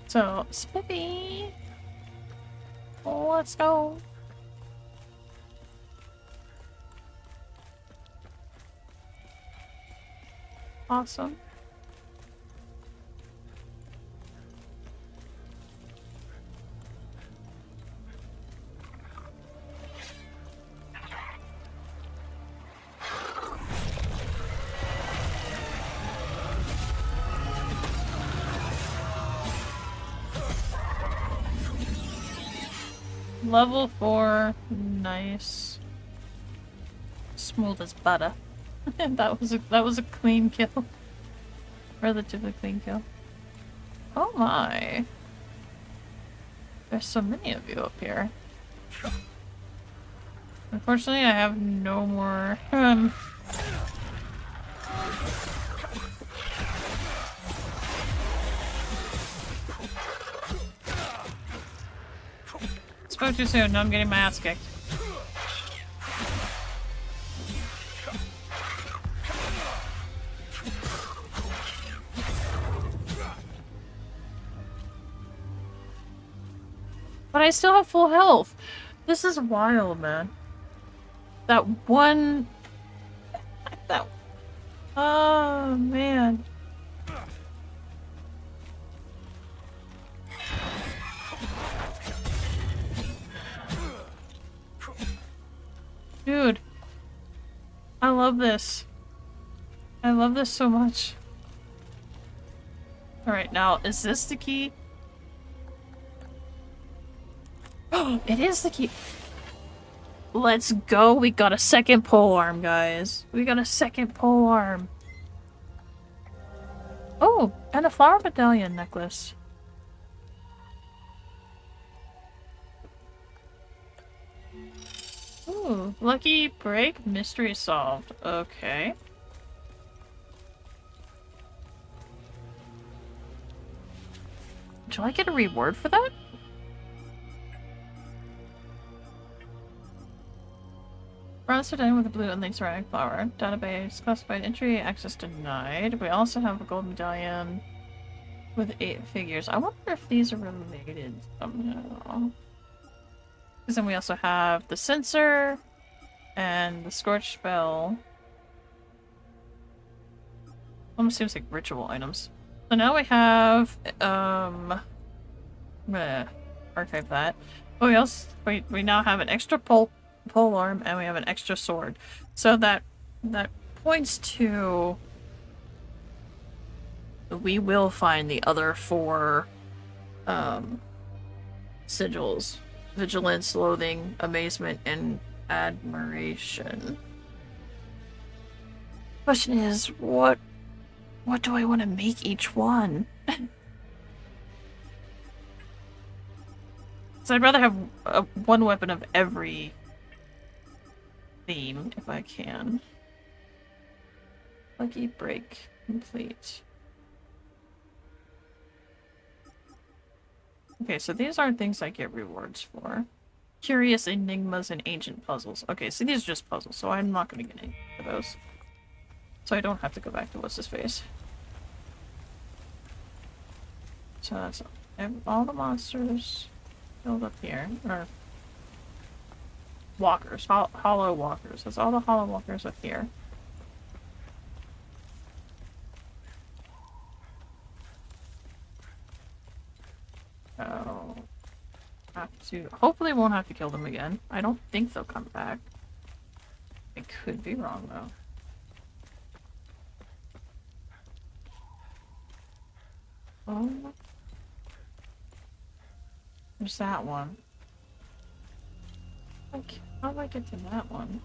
So, Spiffy! Let's go! Awesome. Level 4. Nice. Smooth as butter. that was a clean kill. Relatively clean kill. Oh my. There's so many of you up here. Unfortunately, I have no more. Spoke too soon. Now I'm getting my ass kicked. But I still have full health. This is wild, man. That one... That... Oh, man. Dude. I love this. I love this so much. Alright, now, is this the key? Oh, it is the key. Let's go. We got a second pole arm, guys. We got a second pole arm. Oh, and a flower medallion necklace. Ooh, lucky break, mystery solved. Okay. Do I get a reward for that? Browse today with a blue and ceramic flower. Database classified entry access denied. We also have a gold medallion with 8 figures. I wonder if these are related somehow. Because then we also have the sensor and the scorch spell. Almost seems like ritual items. So now we have I'm gonna archive that. Oh, we now have an extra pole arm and we have an extra sword. So that points to we will find the other 4 sigils. Vigilance, loathing, amazement, and admiration. Question is, what do I want to make each one? So I'd rather have one weapon of every theme if I can. Lucky break complete. Okay, so these aren't things I get rewards for. Curious enigmas and ancient puzzles. Okay, so these are just puzzles, so I'm not going to get any of those. So I don't have to go back to what's-his-face. So that's all the monsters filled up here. Or walkers. Hollow walkers. That's all the hollow walkers up here. Oh, have to. Hopefully, won't have to kill them again. I don't think they'll come back. I could be wrong though. Oh, there's that one. Okay, how do I get to that one?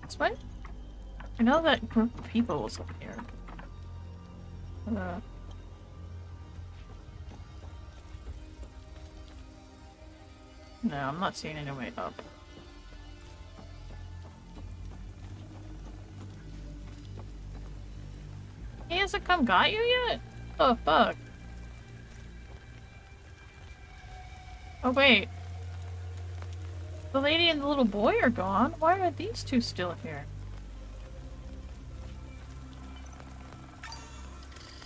This way? I know that group of people was up here. No, I'm not seeing any way up. He hasn't come got you yet? Oh, fuck. Oh, wait. The lady and the little boy are gone. Why are these two still here?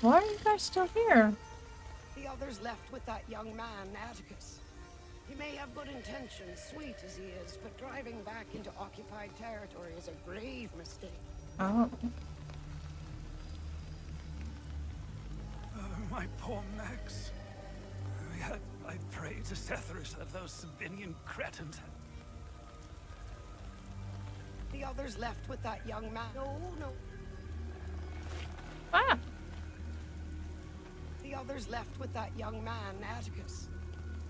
Why are you guys still here? The others left with that young man, Atticus. He may have good intentions, sweet as he is, but driving back into occupied territory is a grave mistake. Oh. My poor Max. I prayed to Sethrus that those Sabinian cretins had... The others left with that young man. No. Ah. The others left with that young man, Atticus.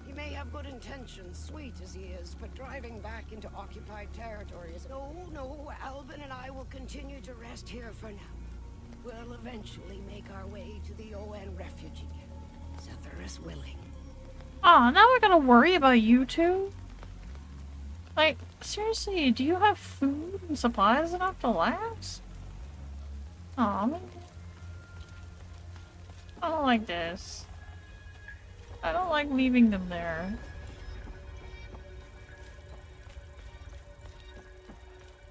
He may have good intentions, sweet as he is, but driving back into occupied territory is... No, Albin and I will continue to rest here for now. We'll eventually make our way to the ON refugee. Sethrus willing. Oh, now we're gonna worry about you two? Like, seriously, do you have food and supplies enough to last? Aw, man. I don't like this. I don't like leaving them there.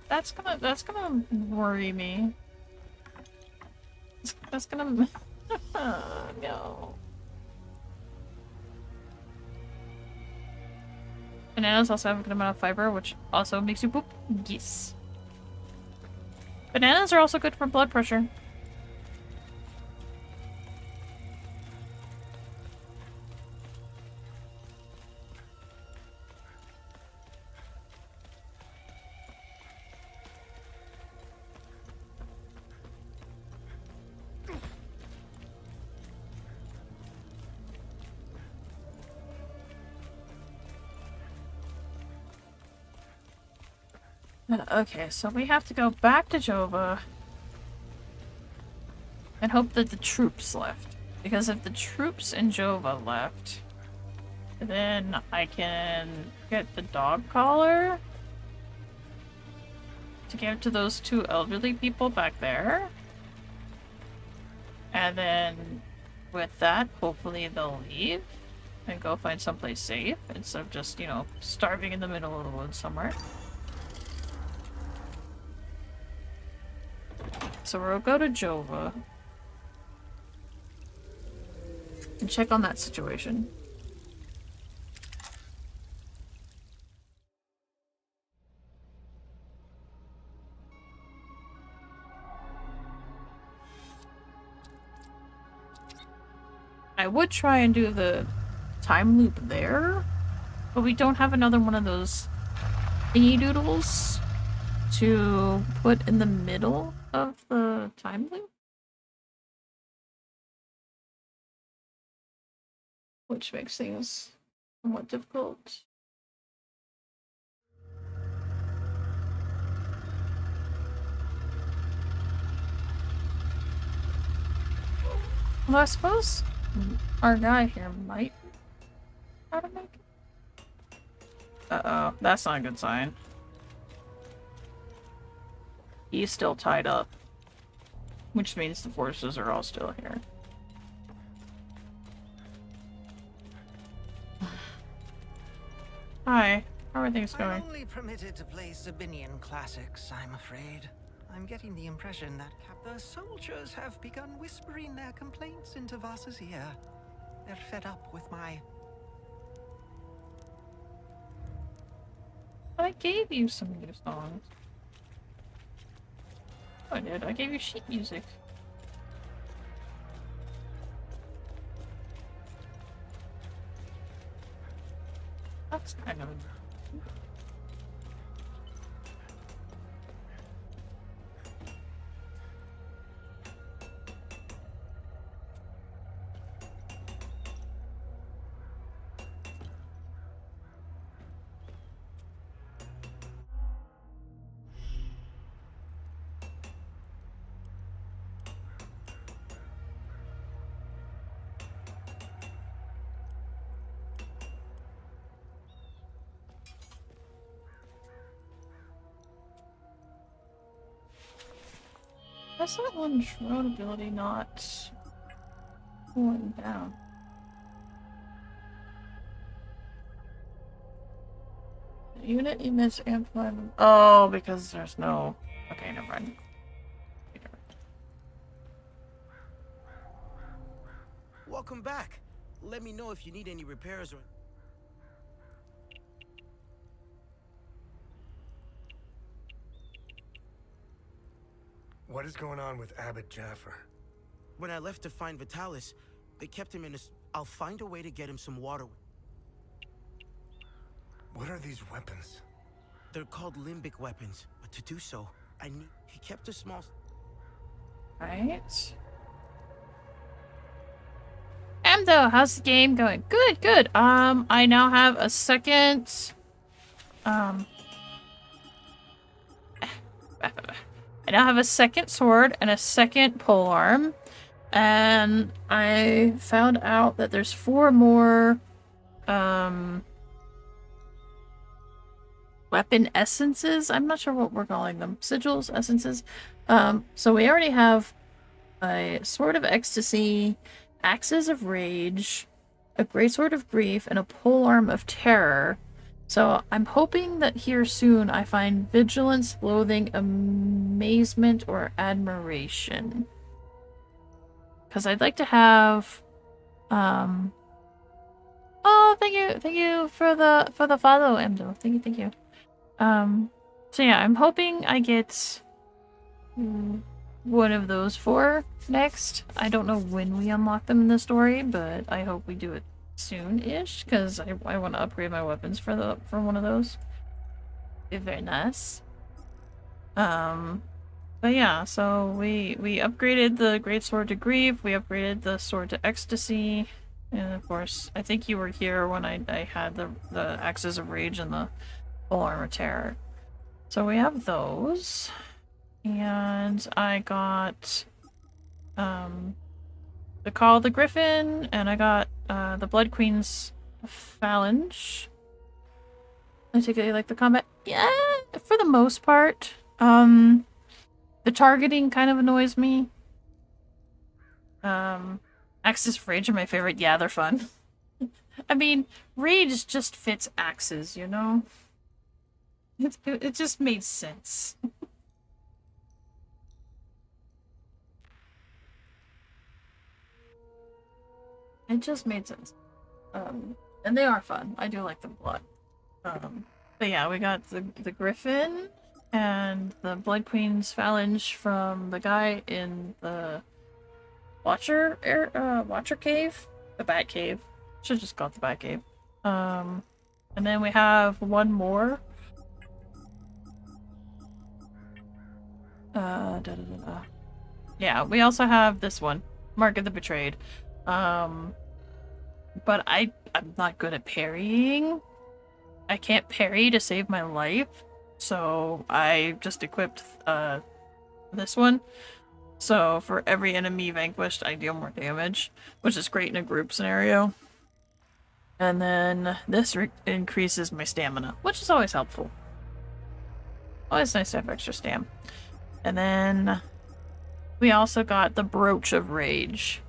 That's gonna worry me. That's gonna... no. Bananas also have a good amount of fiber, which also makes you poop. Yes. Bananas are also good for blood pressure. Okay, so we have to go back to Jova and hope that the troops left. Because if the troops in Jova left, then I can get the dog collar to give to those two elderly people back there. And then with that, hopefully they'll leave and go find someplace safe instead of just, you know, starving in the middle of the woods somewhere. So we'll go to Jova and check on that situation. I would try and do the time loop there, but we don't have another one of those thingy doodles to put in the middle of the time loop, which makes things somewhat difficult. Well, I suppose our guy here might know how to make it. Uh-oh, that's not a good sign. He's still tied up, which means the forces are all still here. Hi, how are things going? I'm only permitted to play Sabinian classics, I'm afraid. I'm getting the impression that the soldiers have begun whispering their complaints into Vasa's ear. They're fed up with my... I gave you some new songs. I did. I gave you sheet music. That's kind of... That's that one road ability not going down. The unit emits amplified. Oh, because there's no. Okay, never mind. Welcome back. Let me know if you need any repairs or... What is going on with Abbot Jaffer? When I left to find Vitalis, they kept him in a... I'll find a way to get him some water. What are these weapons? They're called limbic weapons, but to do so, I need... He kept a small... Right. Amdo, how's the game going? Good, good. I now have a second... I now have a second sword and a second polearm. And I found out that there's 4 more, weapon essences? I'm not sure what we're calling them. Sigils? Essences? So we already have a Sword of Ecstasy, Axes of Rage, a Greatsword of Grief, and a Polearm of Terror. So I'm hoping that here soon I find Vigilance, Loathing, Amazement, or Admiration. Because I'd like to have, oh, thank you for the follow, Emdo. Thank you. So yeah, I'm hoping I get one of those 4 next. I don't know when we unlock them in the story, but I hope we do it soon-ish, because I want to upgrade my weapons for one of those. It'd be very nice. But yeah, so we upgraded the Greatsword to Grief, we upgraded the Sword to Ecstasy, and of course, I think you were here when I had the Axes of Rage and the Polearm of Terror. So we have those, and I got the Call of the Griffin, and I got the Blood Queen's Phalange. I take it you like the combat? Yeah, for the most part. The targeting kind of annoys me. Axes of Rage are my favorite. Yeah, they're fun. I mean, Rage just fits axes, you know? It just made sense. It just made sense. And they are fun. I do like them a lot. But yeah, we got the Griffin and the Blood Queen's Phalange from the guy in the Watcher Cave? The Bat Cave. Should've just called the Bat Cave. And then we have one more. Yeah, we also have this one. Mark of the Betrayed. But I'm not good at parrying. I can't parry to save my life. So I just equipped this one. So for every enemy vanquished, I deal more damage, which is great in a group scenario. And then this increases my stamina, which is always helpful. Always nice to have extra stam. And then we also got the Brooch of Rage.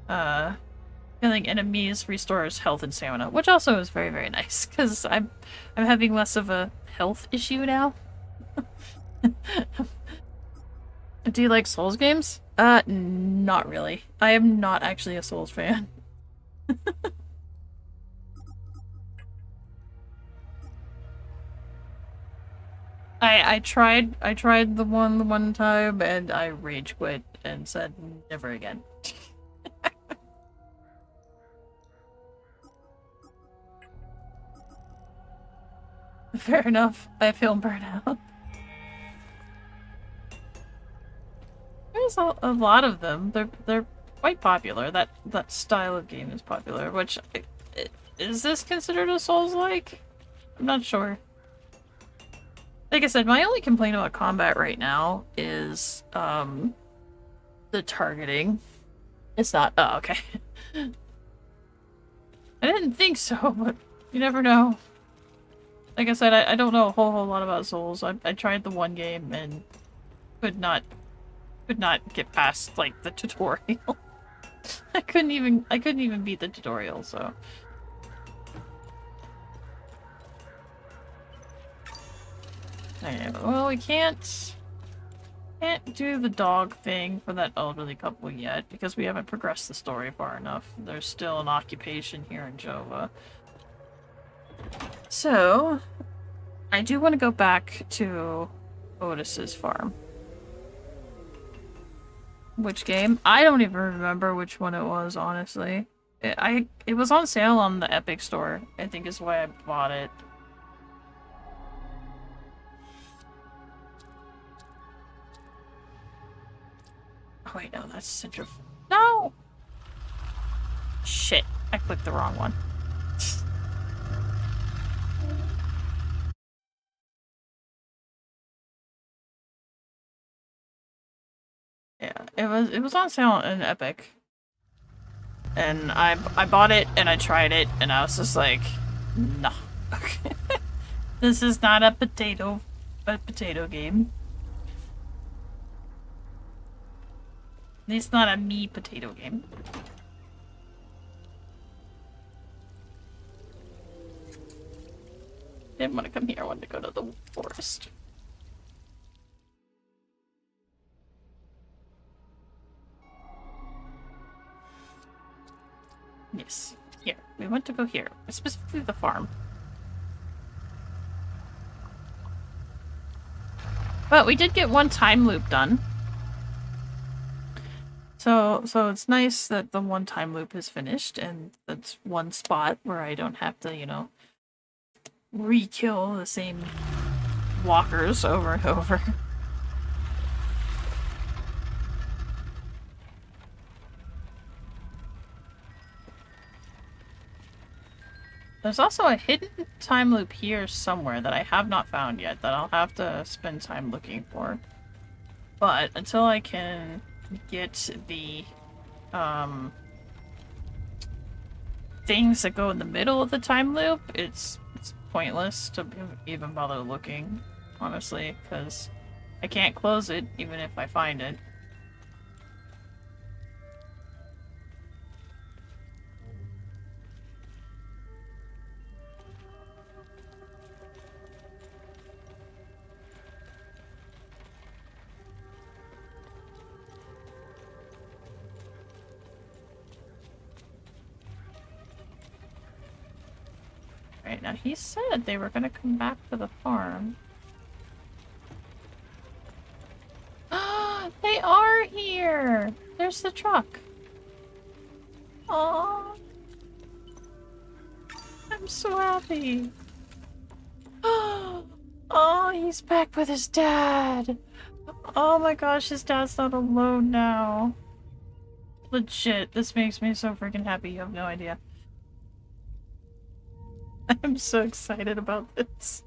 Killing enemies restores health and stamina, which also is very, very nice, because I'm having less of a health issue now. Do you like Souls games? Not really. I am not actually a Souls fan. I tried the one time and I rage quit and said never again. Fair enough. I feel burnt out. There's a lot of them. They're quite popular. That style of game is popular. Which is this considered a Souls-like? I'm not sure. Like I said, my only complaint about combat right now is the targeting. It's not. Oh, okay. I didn't think so, but you never know. Like I said, I don't know a whole lot about Souls. I tried the one game and could not get past like the tutorial. I couldn't even beat the tutorial, so. Well, we can't do the dog thing for that elderly couple yet because we haven't progressed the story far enough. There's still an occupation here in Jova. So, I do want to go back to Otis's farm. Which game? I don't even remember which one it was, honestly. It was on sale on the Epic Store, I think is why I bought it. Oh wait, no, that's Central. No! Shit, I clicked the wrong one. Yeah, it was on sale in Epic. And I bought it and I tried it and I was just like, no. This is not a potato game. It's not a me potato game. Didn't want to come here, I wanted to go to the forest. Yes, here. We want to go here. Specifically the farm. But we did get one time loop done. So it's nice that the one time loop is finished and that's one spot where I don't have to, you know, re-kill the same walkers over and over. There's also a hidden time loop here somewhere that I have not found yet that I'll have to spend time looking for. But until I can get the things that go in the middle of the time loop, it's pointless to even bother looking, honestly, because I can't close it even if I find it. Right, now he said they were gonna come back to the farm. They are here! There's the truck. Aww. I'm so happy. Oh, he's back with his dad. Oh my gosh, his dad's not alone now. Legit, this makes me so freaking happy, you have no idea. I'm so excited about this.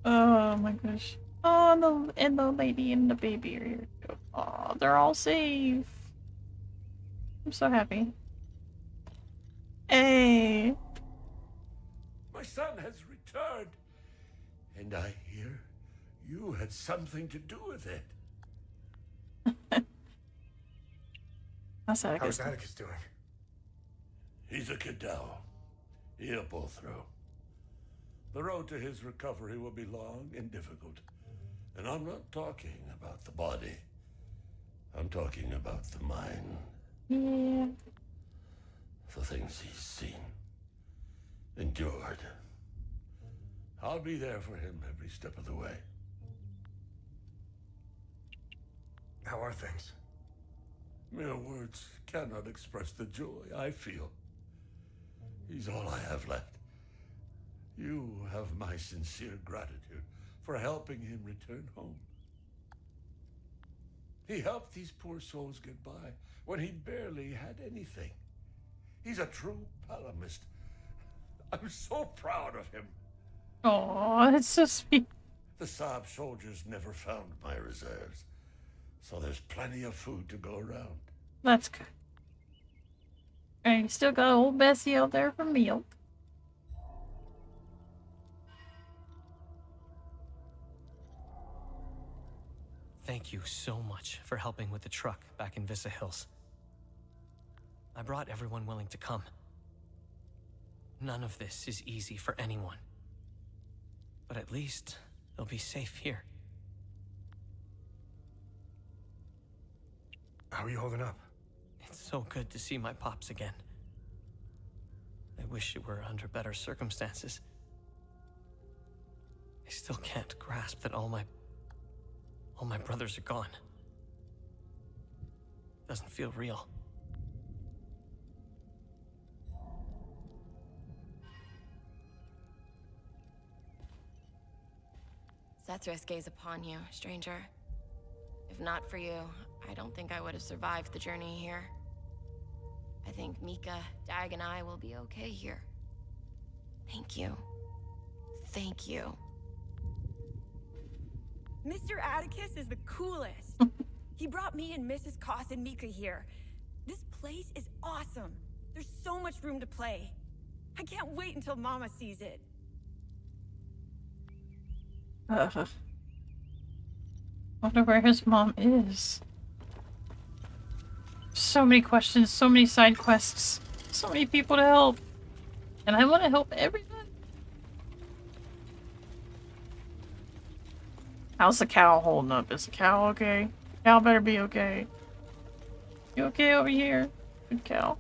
Oh my gosh. Oh, and the lady and the baby are here too. Oh, they're all safe. I'm so happy. Hey. My son has returned. And I hear you had something to do with it. How's How's Atticus doing? He's a Cadell. He'll pull through. The road to his recovery will be long and difficult. And I'm not talking about the body. I'm talking about the mind. Yeah. The things he's seen. Endured. I'll be there for him every step of the way. How are things? Mere words cannot express the joy I feel. He's all I have left. You have my sincere gratitude for helping him return home. He helped these poor souls get by when he barely had anything. He's a true Palamist. I'm so proud of him. Aw, that's so sweet. The Saab soldiers never found my reserves, so there's plenty of food to go around. That's good. And you still got old Bessie out there for milk. Thank you so much for helping with the truck back in Vista Hills. I brought everyone willing to come. None of this is easy for anyone. But at least they'll be safe here. How are you holding up? It's so good to see my pops again. I wish it were under better circumstances. I still can't grasp that all my brothers are gone. Doesn't feel real. Sethris gaze upon you, stranger. If not for you, I don't think I would have survived the journey here. I think Mika, Dag, and I will be okay here. Thank you. Thank you. Mr. Atticus is the coolest. He brought me and Mrs. Koss and Mika here. This place is awesome. There's so much room to play. I can't wait until Mama sees it. Wonder where his mom is. So many questions, so many side quests, so many people to help. And I want to help everyone. How's the cow holding up? Is the cow okay? Cow better be okay. You okay over here? Good cow.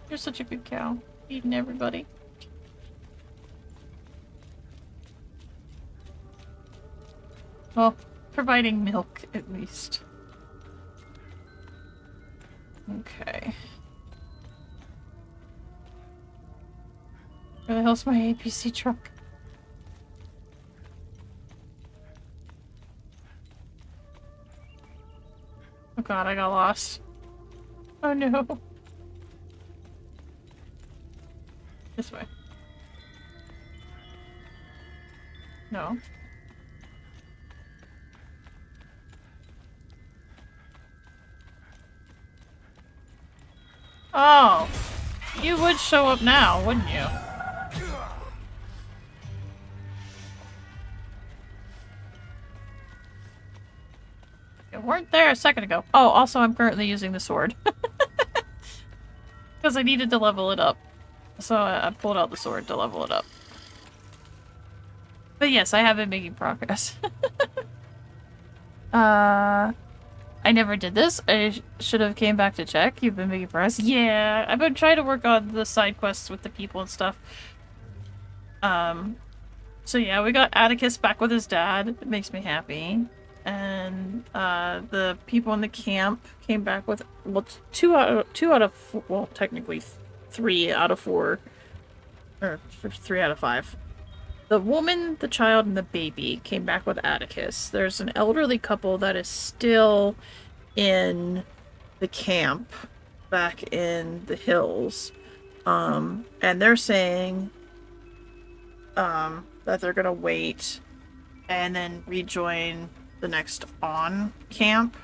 You're such a good cow. Feeding everybody. Well, providing milk, at least. Okay. Where the hell's my APC truck? Oh god, I got lost. Oh no. This way. No. Oh, you would show up now, wouldn't you? You weren't there a second ago. Oh, also I'm currently using the sword. Because I needed to level it up. So I pulled out the sword to level it up. But yes, I have been making progress. I never did this. I should have came back to check. You've been making progress. Yeah, I've been trying to work on the side quests with the people and stuff. So yeah, we got Atticus back with his dad. It makes me happy. And the people in the camp came back with, well, two out of four, well, technically 3 out of 4, or 3 out of 5. The woman, the child, and the baby came back with Atticus. There's an elderly couple that is still in the camp back in the hills. And they're saying that they're gonna wait and then rejoin the next on camp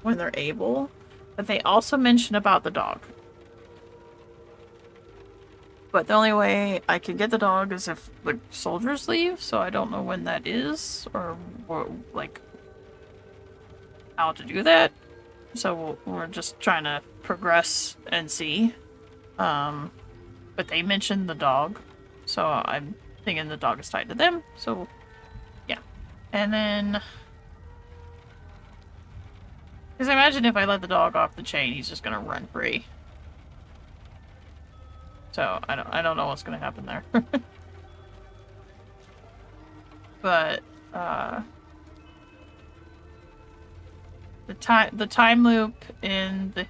when they're able. But they also mention about the dog. But the only way I can get the dog is if the soldiers leave, so I don't know when that is, or like, how to do that. So we're just trying to progress and see. But they mentioned the dog, so I'm thinking the dog is tied to them, so yeah. And then, because I imagine if I let the dog off the chain, he's just gonna run free. So I don't know what's gonna happen there. But the time loop in the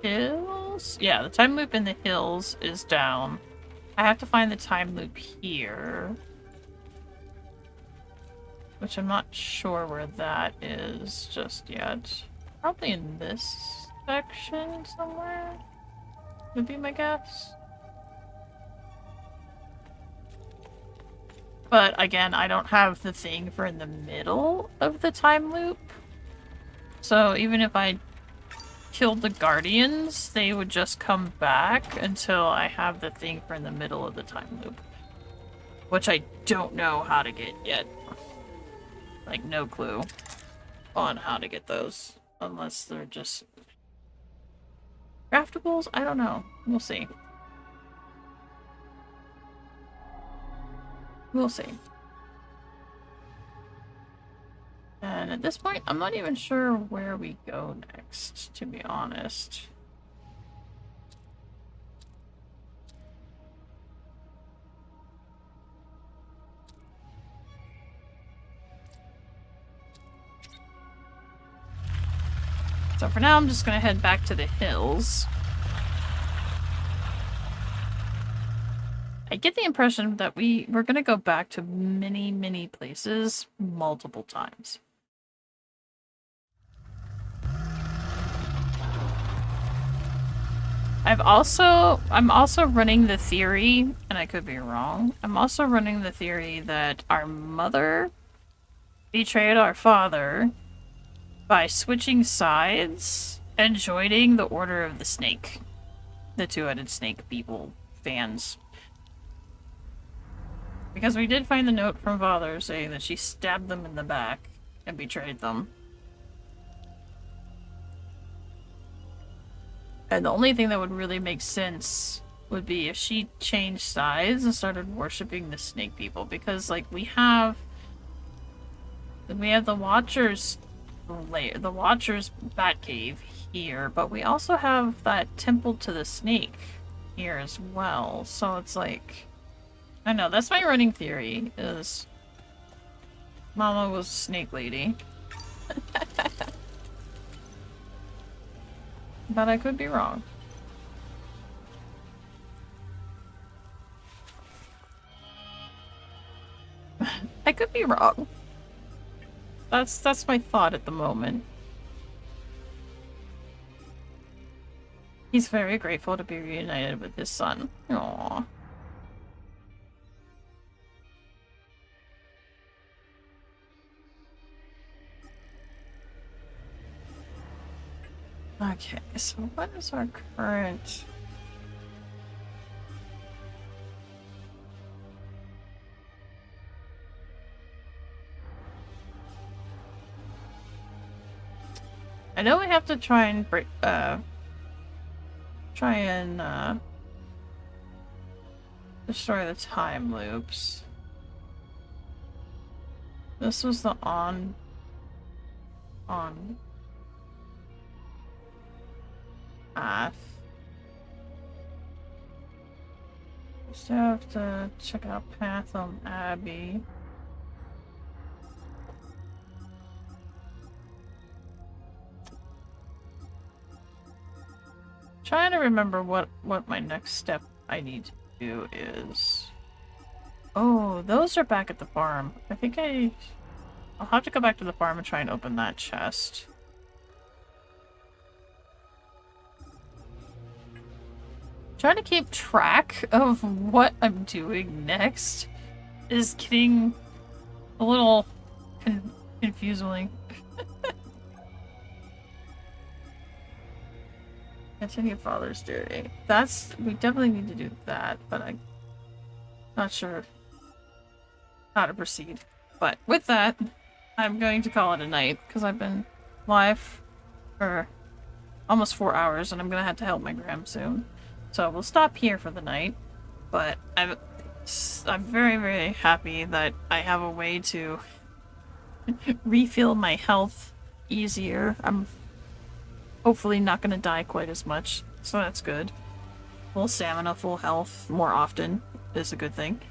hills? Yeah, the time loop in the hills is down. I have to find the time loop here, which I'm not sure where that is just yet. Probably in this section somewhere, would be my guess. But again, I don't have the thing for in the middle of the time loop. So even if I killed the guardians, they would just come back until I have the thing for in the middle of the time loop. Which I don't know how to get yet. Like, no clue on how to get those. Unless they're just craftables? I don't know. We'll see. We'll see. And at this point, I'm not even sure where we go next, to be honest. So for now, I'm just gonna head back to the hills. I get the impression that we're gonna go back to many places multiple times. I'm also running the theory, and I could be wrong, I'm also running the theory that our mother betrayed our father by switching sides and joining the Order of the Snake. The two-headed snake people, fans. Because we did find the note from father saying that she stabbed them in the back and betrayed them. And the only thing that would really make sense would be if she changed sides and started worshipping the snake people. Because, like, we have the Watcher's lair, the Watcher's Batcave here, but we also have that temple to the snake here as well. So it's like, I know, that's my running theory, is Mama was a snake lady. But I could be wrong. I could be wrong. That's my thought at the moment. He's very grateful to be reunited with his son. Aww. Okay, so what is our current... I know we have to try and break, destroy the time loops. This was the on path. Still have to check out path on Abby. Trying to remember what my next step I need to do is. Oh, those are back at the farm. I think I'll have to go back to the farm and try and open that chest. Trying to keep track of what I'm doing next is getting a little confusing. Continue father's duty. We definitely need to do that, but I'm not sure how to proceed. But with that, I'm going to call it a night, because I've been live for almost 4 hours, and I'm going to have to help my gram soon. So we'll stop here for the night, but I'm very, very happy that I have a way to refill my health easier. I'm hopefully not going to die quite as much, so that's good. Full stamina, full health more often is a good thing.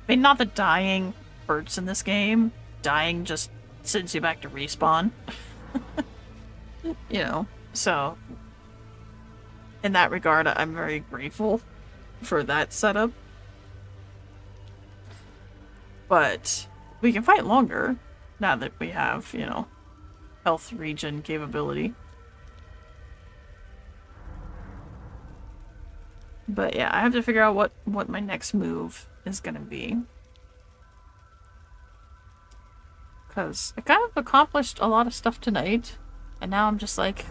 I mean, not that dying hurts in this game. Dying just sends you back to respawn. You know, so in that regard, I'm very grateful for that setup. But we can fight longer now that we have, you know, health regen capability. But yeah, I have to figure out what my next move is gonna be. Because I kind of accomplished a lot of stuff tonight, and now I'm just like,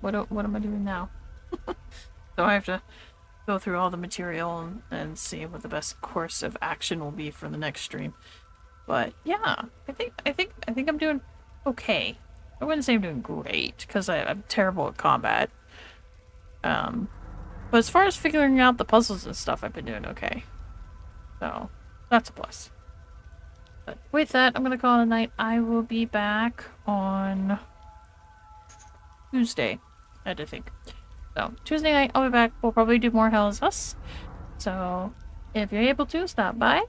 what am I doing now? So I have to go through all the material and see what the best course of action will be for the next stream. But yeah, I think I'm doing okay. I wouldn't say I'm doing great, because I'm terrible at combat. But as far as figuring out the puzzles and stuff, I've been doing okay. So that's a plus. But with that, I'm gonna call it a night. I will be back on Tuesday, I had to think. So Tuesday night, I'll be back. We'll probably do more Hell is Us. So if you're able to, stop by.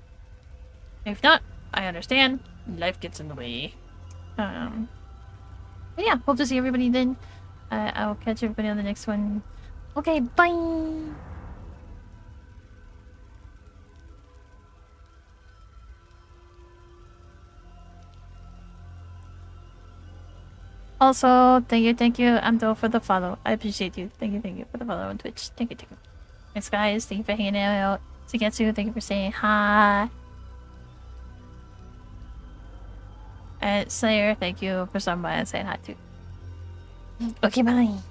If not, I understand. Life gets in the way. But yeah, hope to see everybody then. I'll catch everybody on the next one. Okay, bye! Also, thank you, Amdo, for the follow. I appreciate you. Thank you for the follow on Twitch. Thank you. Thanks, guys. Thank you for hanging out. Sugetsu, thank you for saying hi. And Slayer, thank you for stopping by and saying hi too. Okay, bye.